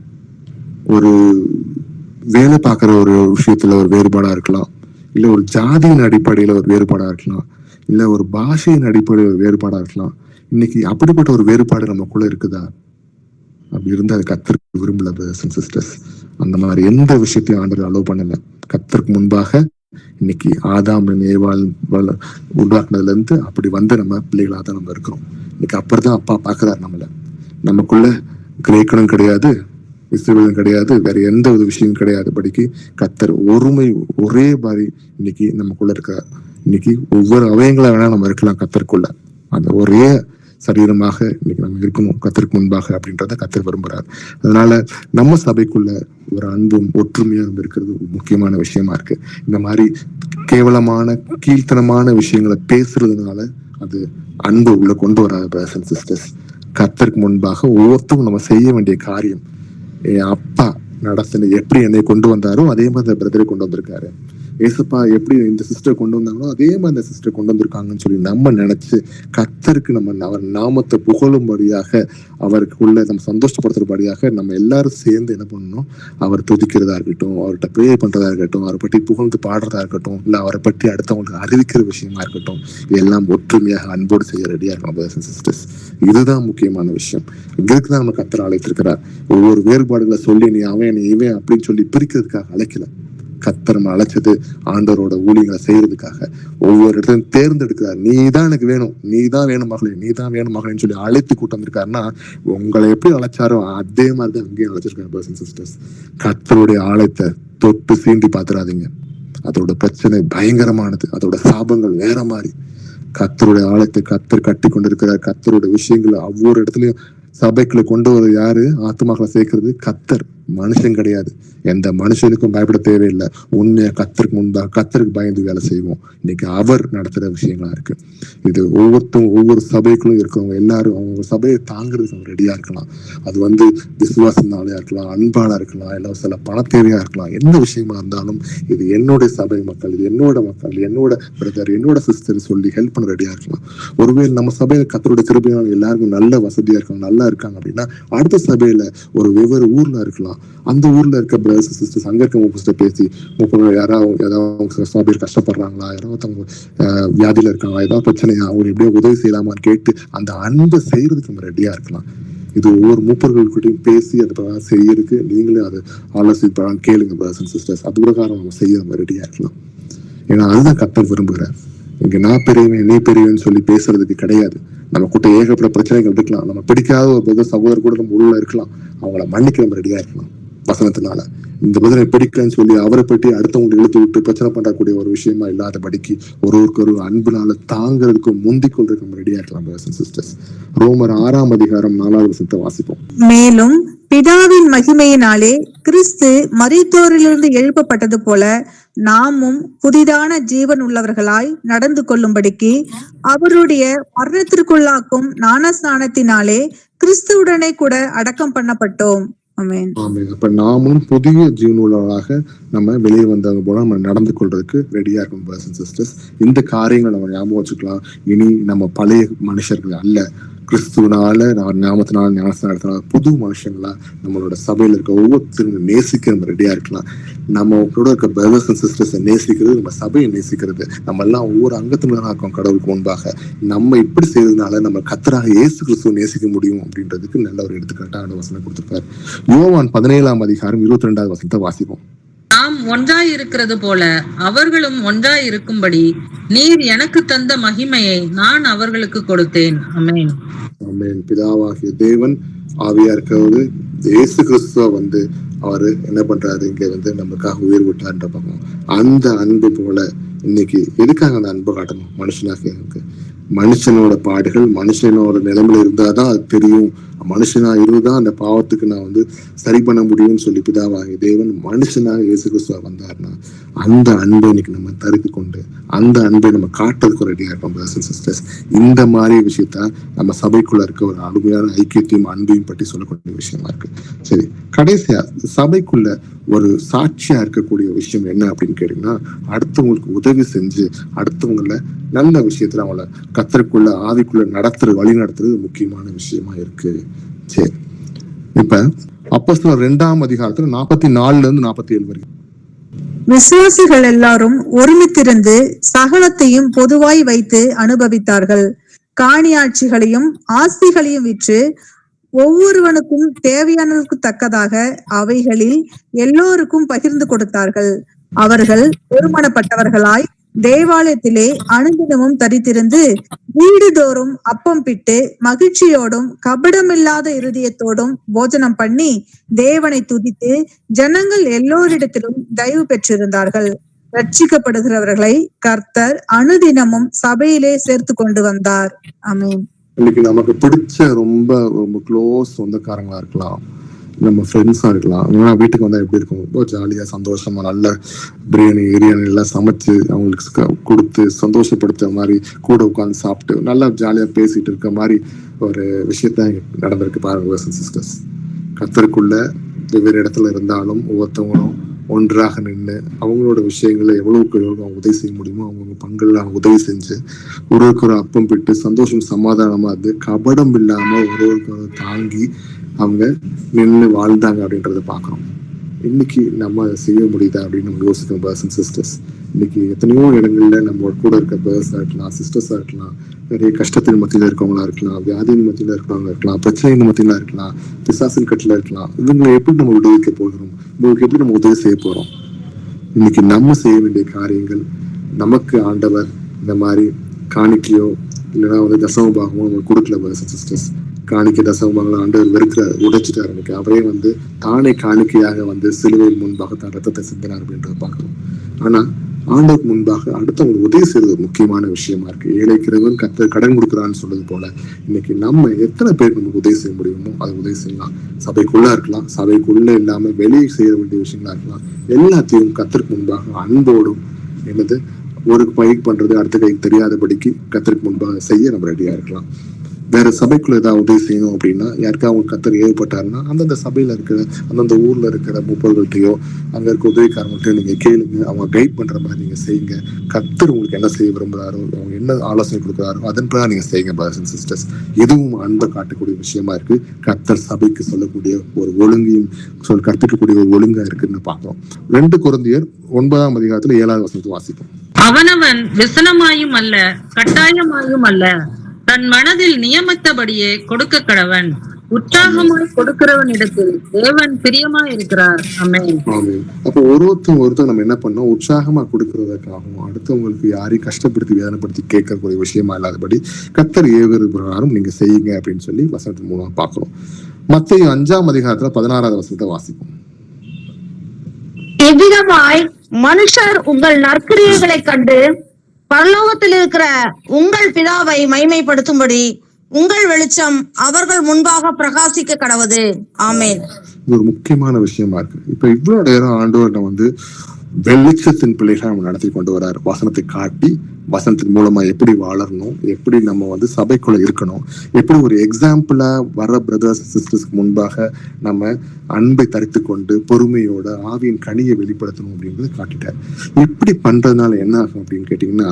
A: ஒரு வேலை பார்க்குற ஒரு விஷயத்துல ஒரு வேறுபாடா இருக்கலாம், இல்ல ஒரு ஜாதியின் அடிப்படையில ஒரு வேறுபாடா இருக்கலாம், இல்ல ஒரு பாஷையின் அடிப்படையில் ஒரு வேறுபாடா இருக்கலாம். இன்னைக்கு அப்படிப்பட்ட ஒரு வேறுபாடு நமக்குள்ள இருக்குதா? அப்படி இருந்தா அது கர்த்தருக்கு விரும்பல பிரதர்ஸ் அண்ட் சிஸ்டர்ஸ். அந்த மாதிரி எந்த விஷயத்தையும் ஆண்டவர் அலோவ் பண்ணல. கர்த்தருக்கு முன்பாக இன்னைக்கு ஆதாம் ஏவாள் உருவாக்குனதுல இருந்து அப்படி வந்து நம்ம பிள்ளைகளாக தான் நம்ம இருக்கிறோம். இன்னைக்கு அப்படிதான் அப்பா பாக்குறாரு நம்மள. நமக்குள்ள கிரேக்கனும் கிடையாது, இஸ்ரவேலும் கிடையாது, வேற எந்த ஒரு விஷயம் கிடையாது. படிக்கு கர்த்தர் ஒருமை ஒரே மாதிரி இன்னைக்கு நமக்குள்ள இருக்கிறார். இன்னைக்கு ஒவ்வொரு அவயங்களா வேணா நம்ம இருக்கலாம் கர்த்தருக்குள்ள. அந்த ஒரே சரீரமாக இன்னைக்கு நம்ம இருக்கணும் கர்த்தருக்கு முன்பாக அப்படின்றத கர்த்தர் விரும்புறாரு. அதனால நம்ம சபைக்குள்ள ஒரு அன்பும் ஒற்றுமையும் இருக்கிறது முக்கியமான விஷயமா இருக்கு. இந்த மாதிரி கேவலமான கீழ்த்தனமான விஷயங்களை பேசுறதுனால அது அன்பு உள்ள கொண்டு வராது பிரதர்ஸ் அண்ட் சிஸ்டர்ஸ். கர்த்தருக்கு முன்பாக ஒவ்வொருத்தரும் நம்ம செய்ய வேண்டிய காரியம், என் அப்பா நடத்தின எப்படி என்னை கொண்டு வந்தாரோ அதே மாதிரி அந்த பிரதரை கொண்டு வந்திருக்காரு. ஏசப்பா எப்படி இந்த சிஸ்டர் கொண்டு வந்தாங்களோ அதே மாதிரி அந்த சிஸ்டர் கொண்டு வந்திருக்காங்கன்னு சொல்லி நம்ம நினைச்சு கர்த்தருக்கு நம்ம அவர் நாமத்தை புகழும்படியாக, அவருக்குள்ள நம்ம சந்தோஷப்படுத்துறபடியாக நம்ம எல்லாரும் சேர்ந்து என்ன பண்ணணும், அவர் துதிக்கிறதா இருக்கட்டும், அவர்கிட்ட ப்ரே பண்றதா இருக்கட்டும், அவரை பற்றி புகழ்ந்து பாடுறதா இருக்கட்டும், இல்ல அவரை பற்றி அடுத்தவங்களுக்கு அறிவிக்கிற விஷயமா இருக்கட்டும், இதெல்லாம் ஒற்றுமையாக அன்போடு செய்ய ரெடியா இருக்கணும் பிரதர்ஸ் அண்ட் சிஸ்டர்ஸ். இதுதான் முக்கியமான விஷயம். இதுக்குதான் நம்ம கர்த்தர் அழைத்திருக்கிறார். ஒவ்வொரு வேறுபாடுகளை சொல்லி நீ அவன் நீ இவன் அப்படின்னு சொல்லி பிரிக்கிறதுக்காக அழைக்கல. கர்த்தர் அழைச்சது ஆண்டவரோட ஊழியங்களை செய்யறதுக்காக. ஒவ்வொரு இடத்தையும் தேர்ந்தெடுக்கிறார். நீ தான் எனக்கு வேணும், நீ தான் வேணும் மகளே, நீ தான் வேணும் மகளேன்னு சொல்லி அழைத்து கூட்டம் வந்திருக்காருன்னா உங்களை எப்படி அழைச்சாரோ அதே மாதிரிதான் அங்கேயும் அழைச்சிருக்காரு பிரதர்ஸ் அண்ட் சிஸ்டர்ஸ். கர்த்தருடைய ஆலயத்தை தொட்டு சீண்டி பாத்துறாதீங்க. அதோட பிரச்சனை பயங்கரமானது, அதோட சாபங்கள் வேற மாதிரி. கர்த்தருடைய ஆலயத்தை கர்த்தர் கட்டி கொண்டிருக்கிறார். கர்த்தருடைய விஷயங்களை ஒவ்வொரு இடத்துலயும் சபைக்குள்ள கொண்டு வர யாரு, ஆத்துமாக்களை சேர்க்கிறது கர்த்தர், மனுஷன் கிடையாது. எந்த மனுஷனுக்கும் பயப்பட தேவையில்லை. உண்மையா கர்த்தருக்கு முன்பாக கர்த்தருக்கு பயந்து வேலை செய்வோம். இன்னைக்கு அவர் நடத்துற விஷயங்களா இருக்கு. இது ஒவ்வொரு சபைக்குள்ளும் இருக்கிறவங்க எல்லாரும் அவங்க சபையை தாங்கிறதுக்கு அவங்க ரெடியா இருக்கலாம். அது விசுவாசனாலையா இருக்கலாம், அன்பாளா இருக்கலாம், இல்லை சில பண தேவையா இருக்கலாம். எந்த விஷயமா இருந்தாலும் இது என்னோட சபை மக்கள், இது என்னோட மக்கள், என்னோட பிரதர், என்னோட சிஸ்டர் சொல்லி ஹெல்ப் பண்ண ரெடியா இருக்கலாம். ஒருவேளை நம்ம சபையில கர்த்தருடைய கிருபையால் எல்லாருக்கும் நல்ல வசதியா இருக்காங்க, நல்லா இருக்காங்க அப்படின்னா அடுத்த சபையில ஒரு வெவ்வேறு ஊர்ல இருக்கலாம். அந்த ஊர்ல இருக்க பிரதர்ஸ் சிஸ்டர்ஸ் அங்க இருக்க மூப்பர்ஸ்ட பேசி, மூப்பர் யாராவது சபையில் கஷ்டப்படுறாங்களா, யாராவது அவங்க வியாதியில இருக்காங்களா, ஏதாவது பிரச்சனையா, அவங்க எப்படியோ உதவி செய்யலாமான்னு கேட்டு அந்த அன்பை செய்யறதுக்கு நம்ம ரெடியா இருக்கலாம். இது ஒவ்வொரு மூப்பர்கள்கிட்டையும் பேசி அது பிரகாரம் செய்யறதுக்கு நீங்களே அது ஆலோசிப்பாங்க, கேளுங்க பிரதர்ஸ் அண்ட் சிஸ்டர்ஸ். அது பிரகாரம் நம்ம செய்ய நம்ம ரெடியா இருக்கலாம். ஏன்னா அதுதான் கர்த்தர் விரும்புகிறார். இங்க நான் பெரியவன் நீ பெரியவன்னு சொல்லி பேசுறதுக்கு கிடையாது. நம்ம கூட்ட ஏகப்பட்ட பிரச்சனைகள் இருக்கலாம். நம்ம பிடிக்காத ஒரு பிரதர் சகோதரர் கூட நம்ம உள்ள இருக்கலாம். அவங்கள மன்னிக்க நம்ம ரெடியா இருக்கலாம் வசனத்தினால. இந்த பிரதரை பிடிக்கலன்னு சொல்லி அவரை பற்றி அடுத்தவங்களை இழுத்து விட்டு பிரச்சனை பண்ணக்கூடிய ஒரு விஷயமா இல்லாதபடிக்கு ஒருவருக்கு ஒரு அன்புனால தாங்கிறதுக்கு முந்திக் கொள்றதுக்கு நம்ம ரெடியா இருக்கலாம் பிரதர்ஸ் அண்ட் சிஸ்டர்ஸ். ரோமர் 6ஆம் அதிகாரம் 4வது வசனத்தை வாசிப்போம்.
C: மேலும் பிதாவின் மகிமையினாலே கிறிஸ்து மரித்தோரிலிருந்து எழுப்பப்பட்டது போல நாமும் புதிதான ஜீவன் உள்ளவர்களாய் நடந்து கொள்ளும்படிக்கு அவருடைய மரணத்திற்குள்ளாக்கும் ஞானஸ்நானத்தினாலே கிறிஸ்துவுடனே கூட அடக்கம் பண்ணப்பட்டோம். ஆமென்.
A: அப்ப நாமும் புதிய ஜீவனுள்ளவர்களாக நம்ம வெளியே வந்தவங்க போல நம்ம நடந்து கொள்றதுக்கு ரெடியா இருக்கும் பிரதர்ஸ் அண்ட் சிஸ்டர்ஸ். இந்த காரியங்களை நம்ம ஞாபகம் வச்சுக்கலாம். இனி நம்ம பழைய மனுஷர்கள் அல்ல, கிறிஸ்துவனால நாமத்தினால ஞானஸ்நானத்தினால புது மனுஷங்களா நம்மளோட சபையில இருக்க ஒவ்வொருத்தரும் நேசிக்க நம்ம ரெடியா இருக்கலாம். நம்ம கூட இருக்க பிரதர்ஸ் அண்ட் சிஸ்டர்ஸை நேசிக்கிறது, நம்ம சபையை நேசிக்கிறது, நம்ம எல்லாம் ஒவ்வொரு அங்கத்தினராக இருக்கோம் கடவுளுக்கு முன்பாக. நம்ம இப்படி செய்யறதுனால நம்ம கர்த்தராக இயேசு கிறிஸ்துவை நேசிக்க முடியும் அப்படின்றதுக்கு நல்ல ஒரு எடுத்துக்காட்டான வசனம் கொடுத்திருப்பாரு. யோவான் 17ஆம் அதிகாரம் 22வது வசனத்தை வாசிப்போம்.
D: நாம் ஒன்றாய் இருக்கிறது போல அவர்களும் ஒன்றாய் இருக்கும்படி நீர் எனக்கு தந்த மகிமையை நான் அவர்களுக்கு கொடுத்தேன். ஆமென்.
A: ஆமென். பிதாவாகிய தேவன், ஆவியா இருக்கிறது, இயேசு கிறிஸ்துவ வந்து அவரு என்ன பண்றாரு, இங்க வந்து நமக்காக உயிர் விட்டாருன்ற பார்க்கணும். அந்த அன்பு போல இன்னைக்கு எதுக்காக அந்த அன்பை காட்டணும்? மனுஷனோட பாடுகள் மனுஷனோட நிலைமையில இருந்தாதான் அது தெரியும். மனுஷனா இருந்தா அந்த பாவத்துக்கு நான் வந்து சரி பண்ண முடியும்னு சொல்லி பிதாவாகிய தேவன் மனுஷனாக இயேசு கிறிஸ்துவ வந்தாருன்னா அந்த அன்பை இன்னைக்கு நம்ம தரித்து கொண்டு அந்த அன்பை நம்ம காட்டுறதுக்கு ரெடியா இருக்கோம் பிரதர்ஸ் அண்ட் சிஸ்டர்ஸ். இந்த மாதிரி விஷயத்த நம்ம சபைக்குள்ள இருக்க ஒரு அருமையான ஐக்கியத்தையும் அன்பையும் பற்றி சொல்லக்கூடிய விஷயமா இருக்கு. சரி, கடைசியா சபைக்குள்ள ஒரு சாட்சியா இருக்கக்கூடிய விஷயம் என்ன அப்படின்னு கேட்டீங்கன்னா, அடுத்தவங்களுக்கு உதவி செஞ்சு அடுத்தவங்கள நல்ல விஷயத்துல அவங்கள கத்தருக்குள்ள ஆவிக்குள்ள வழி நடத்துறது முக்கியமான விஷயமா இருக்கு. சரி, இப்ப அப்போஸ்தலர் 2ஆம் அதிகாரத்துல 44 to 47 வரைக்கும்
C: விசுவாசிகள் எல்லாரும் ஒருமித்திருந்து சகலத்தையும் பொதுவாய் வைத்து அனுபவித்தார்கள். காணியாட்சிகளையும் ஆஸ்திகளையும் விற்று ஒவ்வொருவனுக்கும் தேவையானதற்கு தக்கதாக அவைகளில் எல்லோருக்கும் பகிர்ந்து கொடுத்தார்கள். அவர்கள் ஒருமனப்பட்டவர்களாய் தேவாலயத்திலே அனுதினமும் தரித்திருந்து வீடுதோறும் அப்பம் பிட்டு மகிழ்ச்சியோடும் கபடமில்லாத இருதயத்தோடும் போஜனம் பண்ணி தேவனை துதித்து ஜனங்கள் எல்லோரிடத்திலும் தயவு பெற்றிருந்தார்கள். ரட்சிக்கப்படுகிறவர்களை கர்த்தர் அனுதினமும் சபையிலே சேர்த்து கொண்டு வந்தார். ஆமென்.
A: இன்னைக்கு நமக்கு பிடிச்ச ரொம்ப ரொம்ப க்ளோஸ் சொந்தக்காரங்களா இருக்கலாம், நம்ம ஃப்ரெண்ட்ஸா இருக்கலாம். ஏன்னா வீட்டுக்கு வந்தா எப்படி இருக்கும், ரொம்ப ஜாலியா சந்தோஷமா நல்ல பிரியாணி பிரியாணி எல்லாம் சமைச்சு அவங்களுக்கு கொடுத்து சந்தோஷப்படுத்துற மாதிரி கூட உட்காந்து சாப்பிட்டு நல்லா ஜாலியா பேசிட்டு இருக்க மாதிரி ஒரு விஷயத்த நடந்திருக்கு பாருங்க சிஸ்டர்ஸ். கர்த்தருக்குள்ள வெவ்வேறு இடத்துல இருந்தாலும் ஒவ்வொருத்தவங்களும் ஒன்றாக நின்று அவங்களோட விஷயங்களை எவ்வளவுக்கு எவ்வளவு அவங்க உதவி செய்ய முடியுமோ அவங்க பங்குல அவங்க உதவி செஞ்சு ஒருவருக்கு ஒரு அப்பம் பிட்டு சந்தோஷம் சமாதானமா அது கபடம் இல்லாம ஒருவருக்கு தாங்கி அவங்க நின்று வாழ்ந்தாங்க அப்படின்றத பாக்குறோம். இன்னைக்கு நம்ம அதை செய்ய முடியுதா அப்படின்னு நம்ம யோசிக்கணும் பிரதர்ஸ் அண்ட் சிஸ்டர்ஸ். இன்னைக்கு எத்தனையோ இடங்கள்ல நம்ம கூட இருக்க பிரதர்ஸா இருக்கலாம், சிஸ்டர்ஸா இருக்கலாம், நிறைய கஷ்டத்தின் மத்தியில இருக்கவங்களா இருக்கலாம், வியாதியின் மத்தியில இருக்கிறவங்க இருக்கலாம், பிரச்சனையின் மத்தியில இருக்கலாம், பிசாசின் கட்டில இருக்கலாம். இவங்களை எப்படி நம்ம விடுவிக்க போகிறோம், இவங்களுக்கு எப்படி நம்ம உதவி செய்ய போறோம்? இன்னைக்கு நம்ம செய்ய வேண்டிய காரியங்கள், நமக்கு ஆண்டவர் இந்த மாதிரி காணிக்கையோ இல்லைன்னா வந்து தசமபாகமோ நம்ம கொடுக்கல பிரதர்ஸ் அண்ட் சிஸ்டர்ஸ். காணிக்கை தசமபாகங்களை ஆண்டவர் வெறுக்கிறார், உடைச்சிட்டாரு. இன்னைக்கு அவரே வந்து தானே காணிக்கையாக வந்து சிலுவையில் முன்பாக தான் ரத்தத்தை சிந்தினார் அப்படின்றத பார்க்கணும். ஆனா ஆண்டவருக்கு முன்பாக அடுத்தவங்களுக்கு உதவி செய்வது ஒரு முக்கியமான விஷயமா இருக்கு. ஏழைக்கிறவன் கடன் கொடுக்குறான்னு சொல்றது போல இன்னைக்கு நம்ம எத்தனை பேர் நமக்கு உதவி செய்ய முடியுமோ அதை உதவி செய்யலாம். சபைக்குள்ள இருக்கலாம், சபைக்குள்ள இல்லாம வெளியே செய்ய வேண்டிய விஷயங்களா இருக்கலாம். எல்லாத்தையும் கர்த்தருக்கு முன்பாக அன்போடும் என்னது ஒரு கைக்கு பண்றது அடுத்த கைக்கு தெரியாதபடிக்கு கர்த்தருக்கு முன்பாக செய்ய நம்ம ரெடியா இருக்கலாம். வேற சபைக்குள்ள ஏதாவது உதவி செய்யணும் அப்படின்னா யாருக்கா அவங்க கர்த்தர் ஏற்பட்டாருன்னா அந்தந்த சபையில இருக்கிற அந்தந்த ஊர்ல இருக்கிற மூப்பர்கள்ட்டையோ அங்க இருக்க உதவிக்காரங்கள்ட்ட நீங்க கேளுங்க, அவங்க கைட் பண்ற மாதிரி நீங்க செய்யுங்க. கர்த்தர் உங்களுக்கு என்ன செய்ய விரும்புறாரோ, அவங்க என்ன ஆலோசனை கொடுக்குறாரோ அதன் பிறகு நீங்க செய்யுங்க பிரதர்ஸ் அண்ட் சிஸ்டர்ஸ். இதுவும் அன்பை காட்டக்கூடிய விஷயமா இருக்கு. கர்த்தர் சபைக்கு சொல்லக்கூடிய ஒரு ஒழுங்கையும் கற்பிக்கக்கூடிய ஒரு ஒழுங்கா இருக்குன்னு பார்க்கிறோம். 2 கொரிந்தியர் 9ஆம் அதிகாரத்துல 7வது வசனத்தை வாசிப்போம்.
D: அவனவன் விசனமாயும் அல்ல கட்டாயமாயும் அல்ல தன் மனதில் நியமித்தபடியே கொடுக்க கடவன். உற்சாகமாய் கொடுக்கிறவனிடத்தில் தேவன் பிரியமா இருக்கிறார். ஆமென்.
A: அப்போ ஒருத்தர் நம்ம என்ன பண்ணோம், உற்சாகமா கொடுக்கறதுக்காகவும் அடுத்தவங்களுக்கு யாரையும் கஷ்டப்படுத்தி வேதனைப்படுத்தி கேட்கக்கூடிய விஷயமா இல்லாதபடி கர்த்தர் ஏவுகிற பிரகாரம் நீங்க செய்யுங்க அப்படின்னு சொல்லி வசனத்தின் மூலமா பாக்குறோம். மத்தேயு 5ஆம் அதிகாரத்துல 16வது வசனத்தை வாசிப்போம்.
B: எவ்விதமாய் மனுஷர் உங்கள் நற்கிரியைகளை கண்டு பரலோகத்தில் இருக்கிற உங்கள் பிதாவை மகிமைப்படுத்தும்படி உங்கள் வெளிச்சம் அவர்கள் முன்பாக பிரகாசிக்க கடவுது. ஆமென்.
A: இது ஒரு முக்கியமான விஷயமா இருக்கு. இப்ப இவ்வளவு நேரம் ஆண்டவர் வந்து வெளிச்சத்தின் பிள்ளைகளை நம்ம நடத்தி கொண்டு வர்றாரு. வசனத்தை காட்டி வசனத்தின் மூலமா எப்படி வளரணும், எப்படி நம்ம வந்து சபைக்குள்ள இருக்கணும், எப்படி ஒரு எக்ஸாம்பிளா வர பிரதர்ஸ் சிஸ்டர்ஸ்க்கு முன்பாக நம்ம அன்பை தரித்து கொண்டு பொறுமையோட ஆவியின் கனியை வெளிப்படுத்தணும் அப்படின்றது காட்டிட்டார். இப்படி பண்றதுனால என்ன ஆகும் அப்படின்னு கேட்டீங்கன்னா,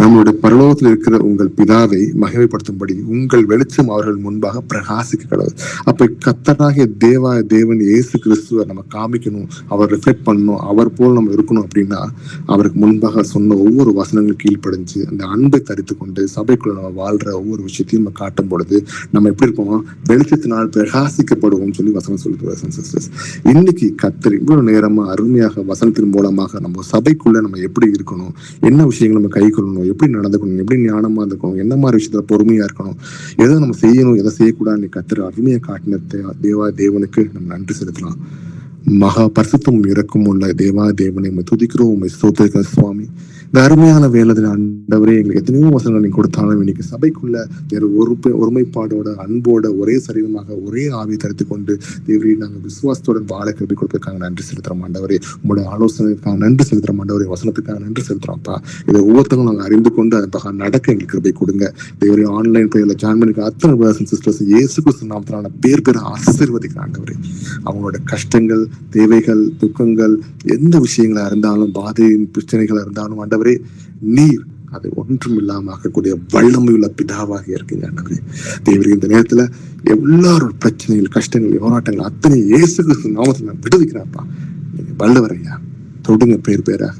A: நம்மளுடைய பரலோகத்தில் இருக்கிற உங்கள் பிதாவை மகிமைப்படுத்தும்படி உங்கள் வெளிச்சம் அவர்கள் முன்பாக பிரகாசிக்க கடவுள். அப்ப கர்த்தராகிய தேவன் இயேசு கிறிஸ்துவ நம்ம காமிக்கணும், அவர் ரிஃப்ளெக்ட் பண்ணணும், அவர் போல் நம்ம இருக்கணும் அப்படின்னா அவருக்கு முன்பாக சொன்ன ஒவ்வொரு வசனங்களும் கீழ்ப்படிஞ்சு அந்த அன்பை தரித்து கொண்டு சபைக்குள்ள நம்ம வாழ்ற ஒவ்வொரு விஷயத்தையும் நம்ம காட்டும் பொழுது நம்ம எப்படி இருப்போம், வெளிச்சத்தினால் பிரகாசிக்கப்படுவோம் சொல்லி வசனம் சொல்லுது. இன்னைக்கு கர்த்தர் இவ்வளவு நேரமா அருமையாக வசனத்தின் மூலமாக நம்ம சபைக்குள்ள நம்ம எப்படி இருக்கணும், என்ன விஷயங்கள் நம்ம கை கொள்ளணும், எப்படி நடந்துக்கணும், எப்படி ஞானமா இருக்கணும், என்ன மாதிரி விஷயத்துல பொறுமையா இருக்கணும், எதை நம்ம செய்யணும், எதை செய்யக்கூடாதுன்னு கத்துற அருமையை காட்டின தேவனுக்கு நம்ம நன்றி செலுத்தலாம். மகா பரிசுத்தம் இறக்கும் உள்ள தேவனை நம்ம துதிக்கிறோம், உண்மை ஸ்தோத்திரிக்கிறோம் சுவாமி. இந்த அருமையான வேலையில் ஆண்டவரே எங்களுக்கு எத்தனையோ வசனங்கள் நீங்க கொடுத்தாலும் இன்னைக்கு சபைக்குள்ள ஒருமைப்பாடோட அன்போட ஒரே சரீரமாக ஒரே ஆவியை தரித்து கொண்டு தேவரே நாங்கள் விசுவாசத்தோட வாழ கிருபை கொடுப்பதற்காக நன்றி செலுத்துறோம் ஆண்டவரே. உங்களுடைய ஆலோசனைக்காக நன்றி செலுத்துறோம் ஆண்டவரே. வசனத்துக்காக நன்றி செலுத்துறோம்ப்பா. இதை ஒவ்வொருத்தவங்களும் நாங்கள் அறிந்து கொண்டு அதற்காக நடக்க எங்களுக்கு கிருபை கொடுங்க தேவரே. ஆன்லைன் பிரேயர்ல ஜாயின் பண்ணிக்க அத்தனை பிரதர்ஸ் அண்ட் சிஸ்டர்ஸ் இயேசு கிறிஸ்து நாமத்தினால பேர் ஆசீர்வதிக்கிற ஆண்டவரே. அவங்களோட கஷ்டங்கள், தேவைகள், துக்கங்கள், எந்த விஷயங்களா இருந்தாலும், பாதையின் பிரச்சனைகளா இருந்தாலும் ஆண்டவரே நீர் அதை ஒன்றும் இல்லாம ஆக்கக்கூடிய வல்லமையுள்ள பிதாவாக இருக்கீங்க ஆண்டவரே. தேவரே இந்த நேரத்துல எல்லாரோட பிரச்சனைகள், கஷ்டங்கள், போராட்டங்கள் அத்தனை இயேசு கிறிஸ்து நாமத்துல விடுவிக்கிறாப்பா. நீங்க வல்லவரையா தொடுங்க பேராக.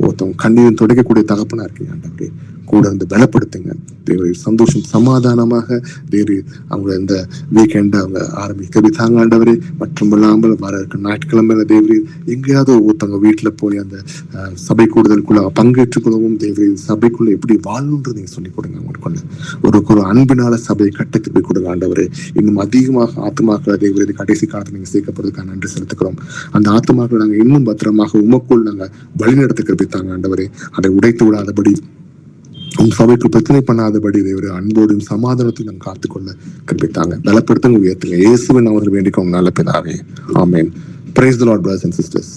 A: ஒருத்தவங்க கண்ணீரும் தொடக்கக்கூடிய தகப்பனா இருக்கீங்க ஆண்டவரே. கூட இருந்து பலப்படுத்துங்க தேவரே. சந்தோஷம் சமாதானமாக தேவரே அவங்க இந்த வீக்கெண்ட் அவங்க ஆரம்பித்தாங்க ஆண்டவரே. மற்றும் இல்லாமல் வர இருக்க ஞாயிற்றுக்கிழமையில தேவரே எங்கேயாவது ஒருத்தவங்க வீட்டுல போய் அந்த சபை கூடுதலுக்குள்ள பங்கேற்றுக் கொள்ளவும் தேவரே. சபைக்குள்ள எப்படி வாழணுன்றது நீங்க சொல்லிக் கொடுங்க. அவங்களுக்குள்ள ஒரு அன்பினால சபையை கட்டத்துக்கு போய் கொடுங்க ஆண்டவரே. இன்னும் அதிகமாக ஆத்மாக்களை தேவரே கடைசி காலத்தில் நீங்க சேர்க்கப்படுறதுக்காக நன்றி செலுத்துக்கிறோம். அந்த ஆத்மாக்களை நாங்க இன்னும் பத்திரமாக உமக்குள் நாங்க வழிநடத்த கற்பித்தாங்க ஆண்டவரே. அதை உடைத்து விடாதபடி, சபைக்கு பிரச்சனை பண்ணாதபடி தேவரே அன்போடும் சமாதானத்தையும் நம்ம காத்துக்கொள்ள கற்பித்தாங்க. பலப்படுத்துங்க, உயர்த்துங்க. இயேசுவின் நாமத்தில் வேண்டிக்கோங்க நல்ல பிதாவே. ஆமென். Praise the Lord, brothers and sisters.